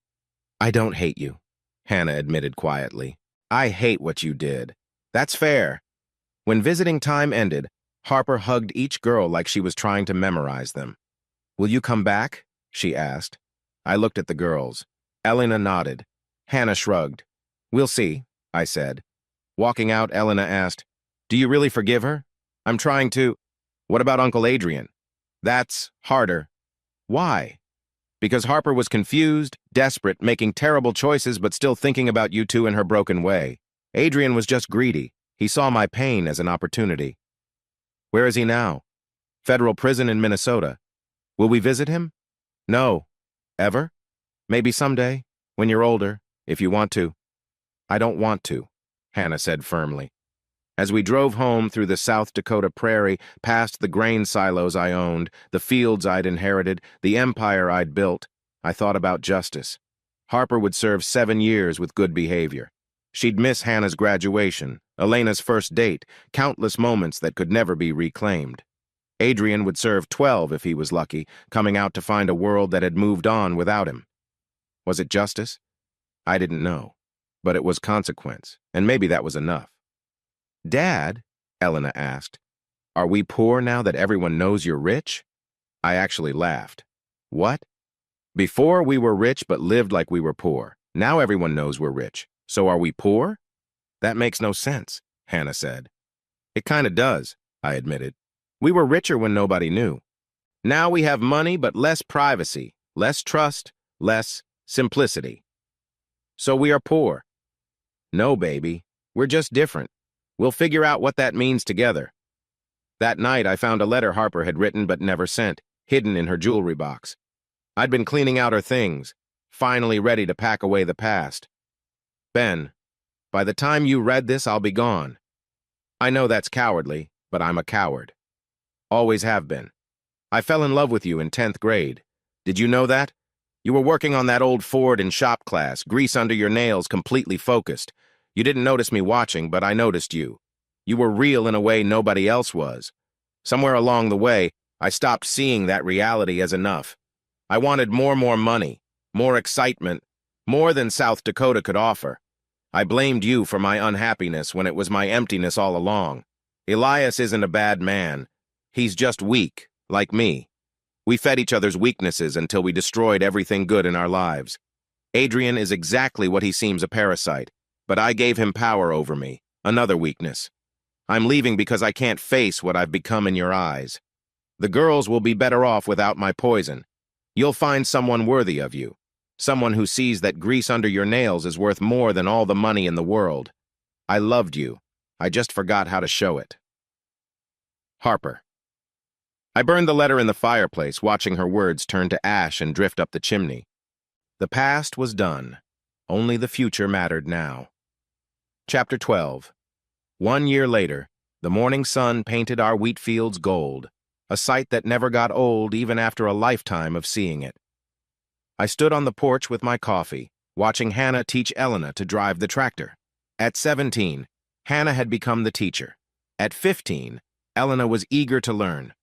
I don't hate you, Hannah admitted quietly. I hate what you did. That's fair. When visiting time ended, Harper hugged each girl like she was trying to memorize them. Will you come back? She asked. I looked at the girls. Elena nodded. Hannah shrugged. We'll see, I said. Walking out, Elena asked, Do you really forgive her? I'm trying to. What about Uncle Adrian? That's harder. Why? Because Harper was confused, desperate, making terrible choices but still thinking about you two in her broken way. Adrian was just greedy. He saw my pain as an opportunity. Where is he now? Federal prison in Minnesota. Will we visit him? No. Ever? Maybe someday, when you're older, if you want to. I don't want to, Hannah said firmly. As we drove home through the South Dakota prairie, past the grain silos I owned, the fields I'd inherited, the empire I'd built, I thought about justice. Harper would serve 7 years with good behavior. She'd miss Hannah's graduation, Elena's first date, countless moments that could never be reclaimed. Adrian would serve 12 if he was lucky, coming out to find a world that had moved on without him. Was it justice? I didn't know, but it was consequence, and maybe that was enough. Dad, Elena asked, are we poor now that everyone knows you're rich? I actually laughed. What? Before we were rich but lived like we were poor. Now everyone knows we're rich. So are we poor? That makes no sense, Hannah said. It kinda does, I admitted. We were richer when nobody knew. Now we have money but less privacy, less trust, less simplicity. So we are poor. No, baby, we're just different. We'll figure out what that means together. That night, I found a letter Harper had written but never sent, hidden in her jewelry box. I'd been cleaning out her things, finally ready to pack away the past. Ben, by the time you read this, I'll be gone. I know that's cowardly, but I'm a coward. Always have been. I fell in love with you in 10th grade. Did you know that? You were working on that old Ford in shop class, grease under your nails, completely focused. You didn't notice me watching, but I noticed you. You were real in a way nobody else was. Somewhere along the way, I stopped seeing that reality as enough. I wanted more money, more excitement, more than South Dakota could offer. I blamed you for my unhappiness when it was my emptiness all along. Elias isn't a bad man. He's just weak, like me. We fed each other's weaknesses until we destroyed everything good in our lives. Adrian is exactly what he seems, a parasite. But I gave him power over me, another weakness. I'm leaving because I can't face what I've become in your eyes. The girls will be better off without my poison. You'll find someone worthy of you, someone who sees that grease under your nails is worth more than all the money in the world. I loved you. I just forgot how to show it. Harper. I burned the letter in the fireplace, watching her words turn to ash and drift up the chimney. The past was done. Only the future mattered now. Chapter 12. 1 year later, the morning sun painted our wheat fields gold, a sight that never got old even after a lifetime of seeing it. I stood on the porch with my coffee, watching Hannah teach Elena to drive the tractor. At 17, Hannah had become the teacher. At 15, Elena was eager to learn.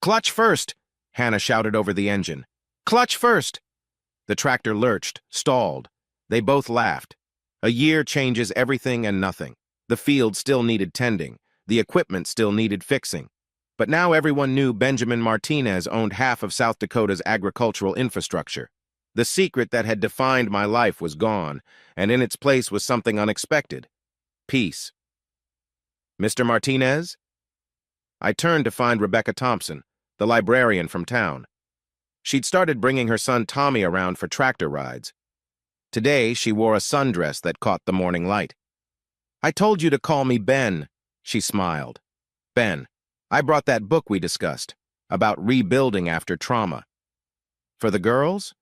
"Clutch first!" Hannah shouted over the engine. "Clutch first!" The tractor lurched, stalled. They both laughed. A year changes everything and nothing. The field still needed tending. The equipment still needed fixing. But now everyone knew Benjamin Martinez owned half of South Dakota's agricultural infrastructure. The secret that had defined my life was gone, and in its place was something unexpected. Peace. "Mr. Martinez?" I turned to find Rebecca Thompson, the librarian from town. She'd started bringing her son Tommy around for tractor rides. Today, she wore a sundress that caught the morning light. "I told you to call me Ben," she smiled. "Ben, I brought that book we discussed, about rebuilding after trauma. For the girls?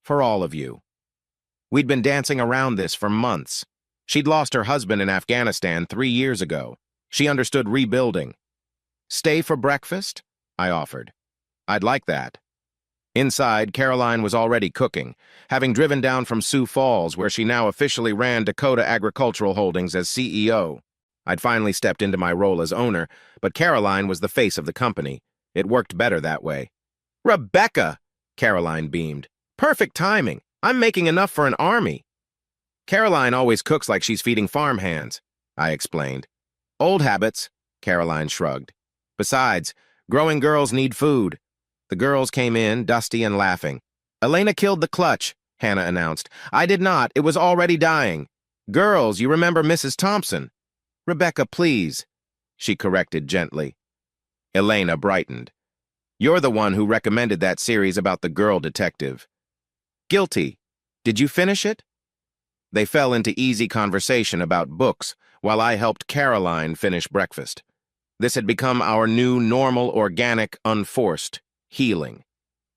For all of you. We'd been dancing around this for months. She'd lost her husband in Afghanistan 3 years ago. She understood rebuilding. Stay for breakfast? I offered. I'd like that. Inside, Caroline was already cooking, having driven down from Sioux Falls, where she now officially ran Dakota Agricultural Holdings as CEO. I'd finally stepped into my role as owner, but Caroline was the face of the company. It worked better that way. "Rebecca!" Caroline beamed. "Perfect timing. I'm making enough for an army." "Caroline always cooks like she's feeding farmhands," I explained. "Old habits," Caroline shrugged. "Besides, growing girls need food." The girls came in, dusty and laughing. "Elena killed the clutch," Hannah announced. "I did not. It was already dying. Girls, you remember Mrs. Thompson." "Rebecca, please," she corrected gently. Elena brightened. "You're the one who recommended that series about the girl detective." "Guilty. Did you finish it?" They fell into easy conversation about books while I helped Caroline finish breakfast. This had become our new normal, organic, unforced healing.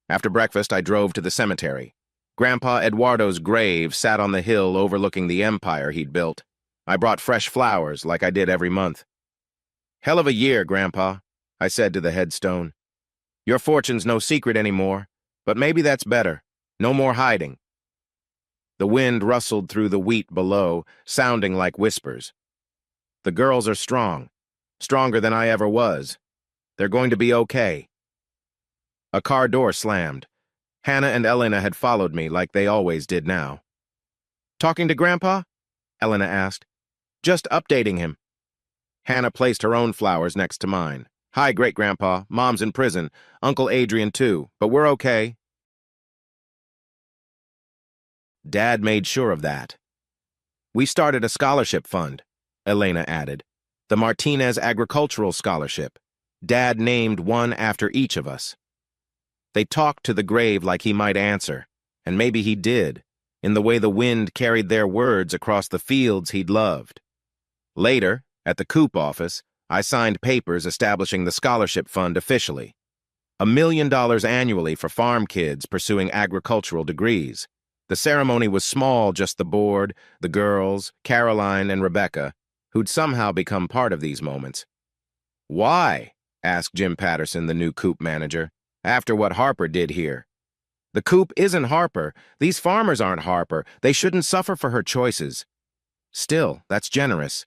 After breakfast, I drove to the cemetery. Grandpa Eduardo's grave sat on the hill overlooking the empire he'd built. I brought fresh flowers like I did every month. "Hell of a year, Grandpa," I said to the headstone. "Your fortune's no secret anymore, but maybe that's better. No more hiding." The wind rustled through the wheat below, sounding like whispers. "The girls are strong, stronger than I ever was. They're going to be okay." A car door slammed. Hannah and Elena had followed me like they always did now. "Talking to Grandpa?" Elena asked. "Just updating him." Hannah placed her own flowers next to mine. "Hi, Great-Grandpa. Mom's in prison. Uncle Adrian, too. But we're okay." Dad made sure of that. "We started a scholarship fund," Elena added. "The Martinez Agricultural Scholarship. Dad named one after each of us." They talked to the grave like he might answer, and maybe he did, in the way the wind carried their words across the fields he'd loved. Later, at the Coop office, I signed papers establishing the scholarship fund officially. $1 million annually for farm kids pursuing agricultural degrees. The ceremony was small, just the board, the girls, Caroline and Rebecca, who'd somehow become part of these moments. "Why?" asked Jim Patterson, the new Coop manager. "After what Harper did here." "The Coop isn't Harper. These farmers aren't Harper. They shouldn't suffer for her choices." "Still, that's generous."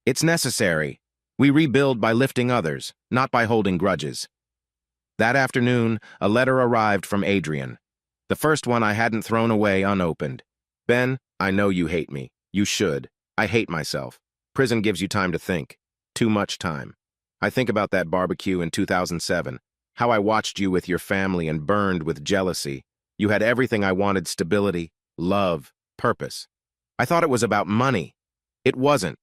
"It's necessary. We rebuild by lifting others, not by holding grudges." That afternoon, a letter arrived from Adrian. The first one I hadn't thrown away unopened. "Ben, I know you hate me. You should. I hate myself. Prison gives you time to think. Too much time. I think about that barbecue in 2007. How I watched you with your family and burned with jealousy. You had everything I wanted: stability, love, purpose. I thought it was about money. It wasn't.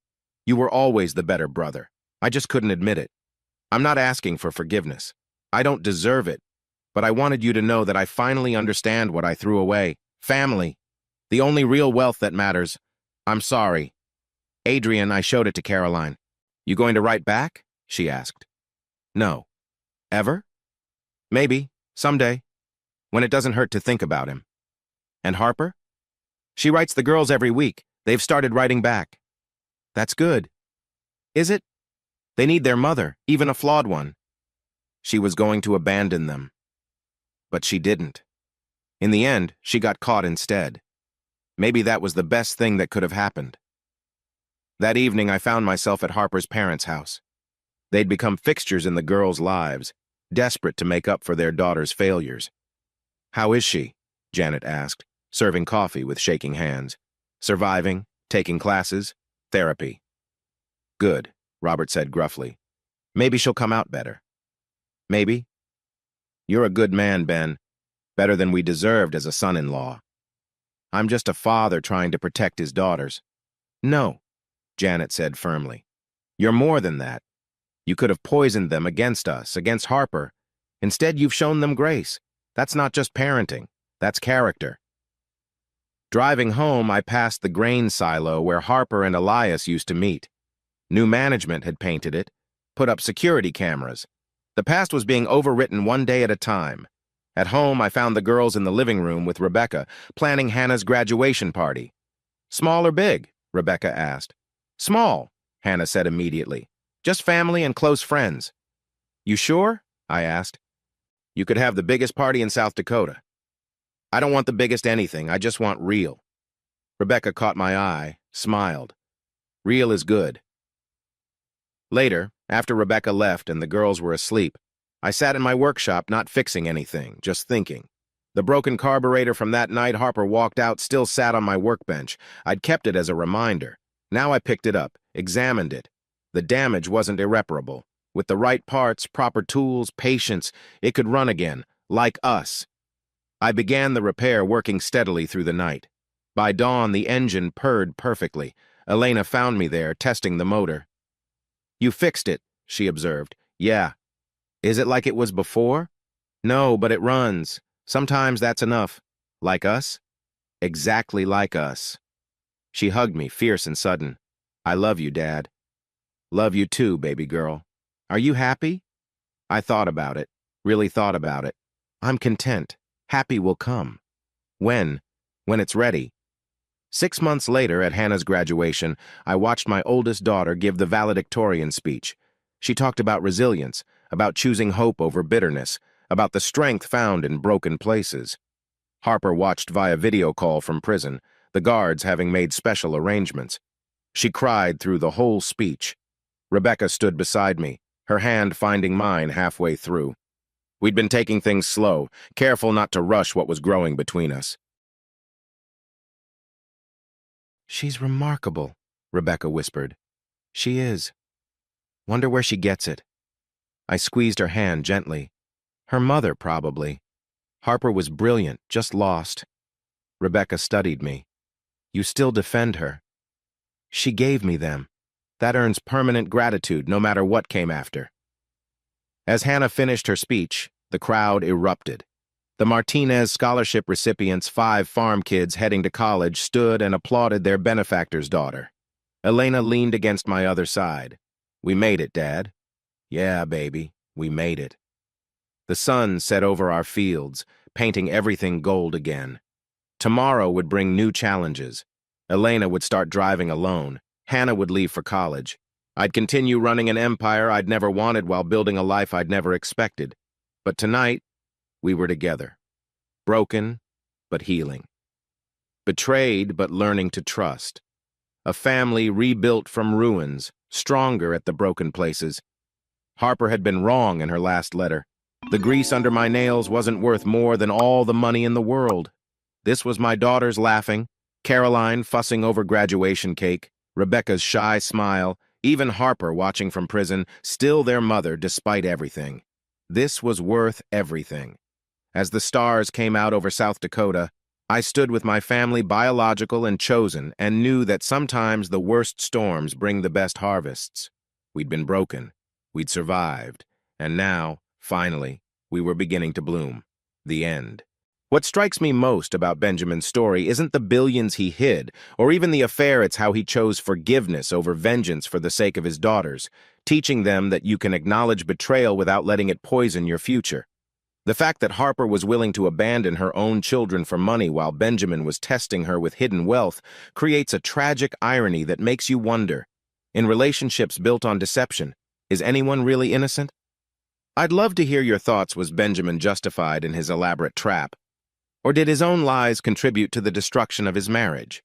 You were always the better brother. I just couldn't admit it. I'm not asking for forgiveness. I don't deserve it. But I wanted you to know that I finally understand what I threw away. Family. The only real wealth that matters. I'm sorry." "Adrian," I showed it to Caroline. "You going to write back?" she asked. "No." "Ever?" "Maybe. Someday. When it doesn't hurt to think about him." "And Harper?" "She writes the girls every week. They've started writing back." "That's good." "Is it? They need their mother, even a flawed one." She was going to abandon them. But she didn't. In the end, she got caught instead. Maybe that was the best thing that could have happened. That evening, I found myself at Harper's parents' house. They'd become fixtures in the girls' lives, desperate to make up for their daughter's failures. "How is she?" Janet asked, serving coffee with shaking hands. "Surviving? Taking classes? Therapy?" "Good," Robert said gruffly. "Maybe she'll come out better." "Maybe." "You're a good man, Ben. Better than we deserved as a son-in-law." "I'm just a father trying to protect his daughters." "No," Janet said firmly. "You're more than that. You could have poisoned them against us, against Harper. Instead, you've shown them grace. That's not just parenting. That's character." Driving home, I passed the grain silo where Harper and Elias used to meet. New management had painted it, put up security cameras. The past was being overwritten one day at a time. At home, I found the girls in the living room with Rebecca, planning Hannah's graduation party. "Small or big?" Rebecca asked. "Small," Hannah said immediately. "Just family and close friends." "You sure?" I asked. "You could have the biggest party in South Dakota." "I don't want the biggest anything. I just want real." Rebecca caught my eye, smiled. "Real is good." Later, after Rebecca left and the girls were asleep, I sat in my workshop not fixing anything, just thinking. The broken carburetor from that night Harper walked out still sat on my workbench. I'd kept it as a reminder. Now I picked it up, examined it. The damage wasn't irreparable. With the right parts, proper tools, patience, it could run again, like us. I began the repair, working steadily through the night. By dawn, the engine purred perfectly. Elena found me there, testing the motor. "You fixed it," she observed. "Yeah." "Is it like it was before?" "No, but it runs. Sometimes that's enough." "Like us?" "Exactly like us." She hugged me, fierce and sudden. "I love you, Dad." "Love you too, baby girl." Are you happy? I thought about it, really thought about it. I'm content. Happy will come. When? When it's ready. 6 months later, at Hannah's graduation, I watched my oldest daughter give the valedictorian speech. She talked about resilience, about choosing hope over bitterness, about the strength found in broken places. Harper watched via video call from prison, the guards having made special arrangements. She cried through the whole speech. Rebecca stood beside me, her hand finding mine halfway through. We'd been taking things slow, careful not to rush what was growing between us. "She's remarkable," Rebecca whispered. "She is. Wonder where she gets it." I squeezed her hand gently. Her mother, probably. Harper was brilliant, just lost. Rebecca studied me. "You still defend her." "She gave me them. That earns permanent gratitude no matter what came after." As Hannah finished her speech, the crowd erupted. The Martinez Scholarship recipients, 5 farm kids heading to college, stood and applauded their benefactor's daughter. Elena leaned against my other side. "We made it, Dad." "Yeah, baby, we made it." The sun set over our fields, painting everything gold again. Tomorrow would bring new challenges. Elena would start driving alone. Hannah would leave for college. I'd continue running an empire I'd never wanted while building a life I'd never expected. But tonight, we were together. Broken, but healing. Betrayed, but learning to trust. A family rebuilt from ruins, stronger at the broken places. Harper had been wrong in her last letter. The grease under my nails wasn't worth more than all the money in the world. This was my daughters laughing, Caroline fussing over graduation cake, Rebecca's shy smile, even Harper watching from prison, still their mother despite everything. This was worth everything. As the stars came out over South Dakota, I stood with my family, biological and chosen, and knew that sometimes the worst storms bring the best harvests. We'd been broken. We'd survived. And now, finally, we were beginning to bloom. The end. What strikes me most about Benjamin's story isn't the billions he hid, or even the affair. It's how he chose forgiveness over vengeance for the sake of his daughters, teaching them that you can acknowledge betrayal without letting it poison your future. The fact that Harper was willing to abandon her own children for money while Benjamin was testing her with hidden wealth creates a tragic irony that makes you wonder, in relationships built on deception, is anyone really innocent? I'd love to hear your thoughts. Was Benjamin justified in his elaborate trap? Or did his own lies contribute to the destruction of his marriage?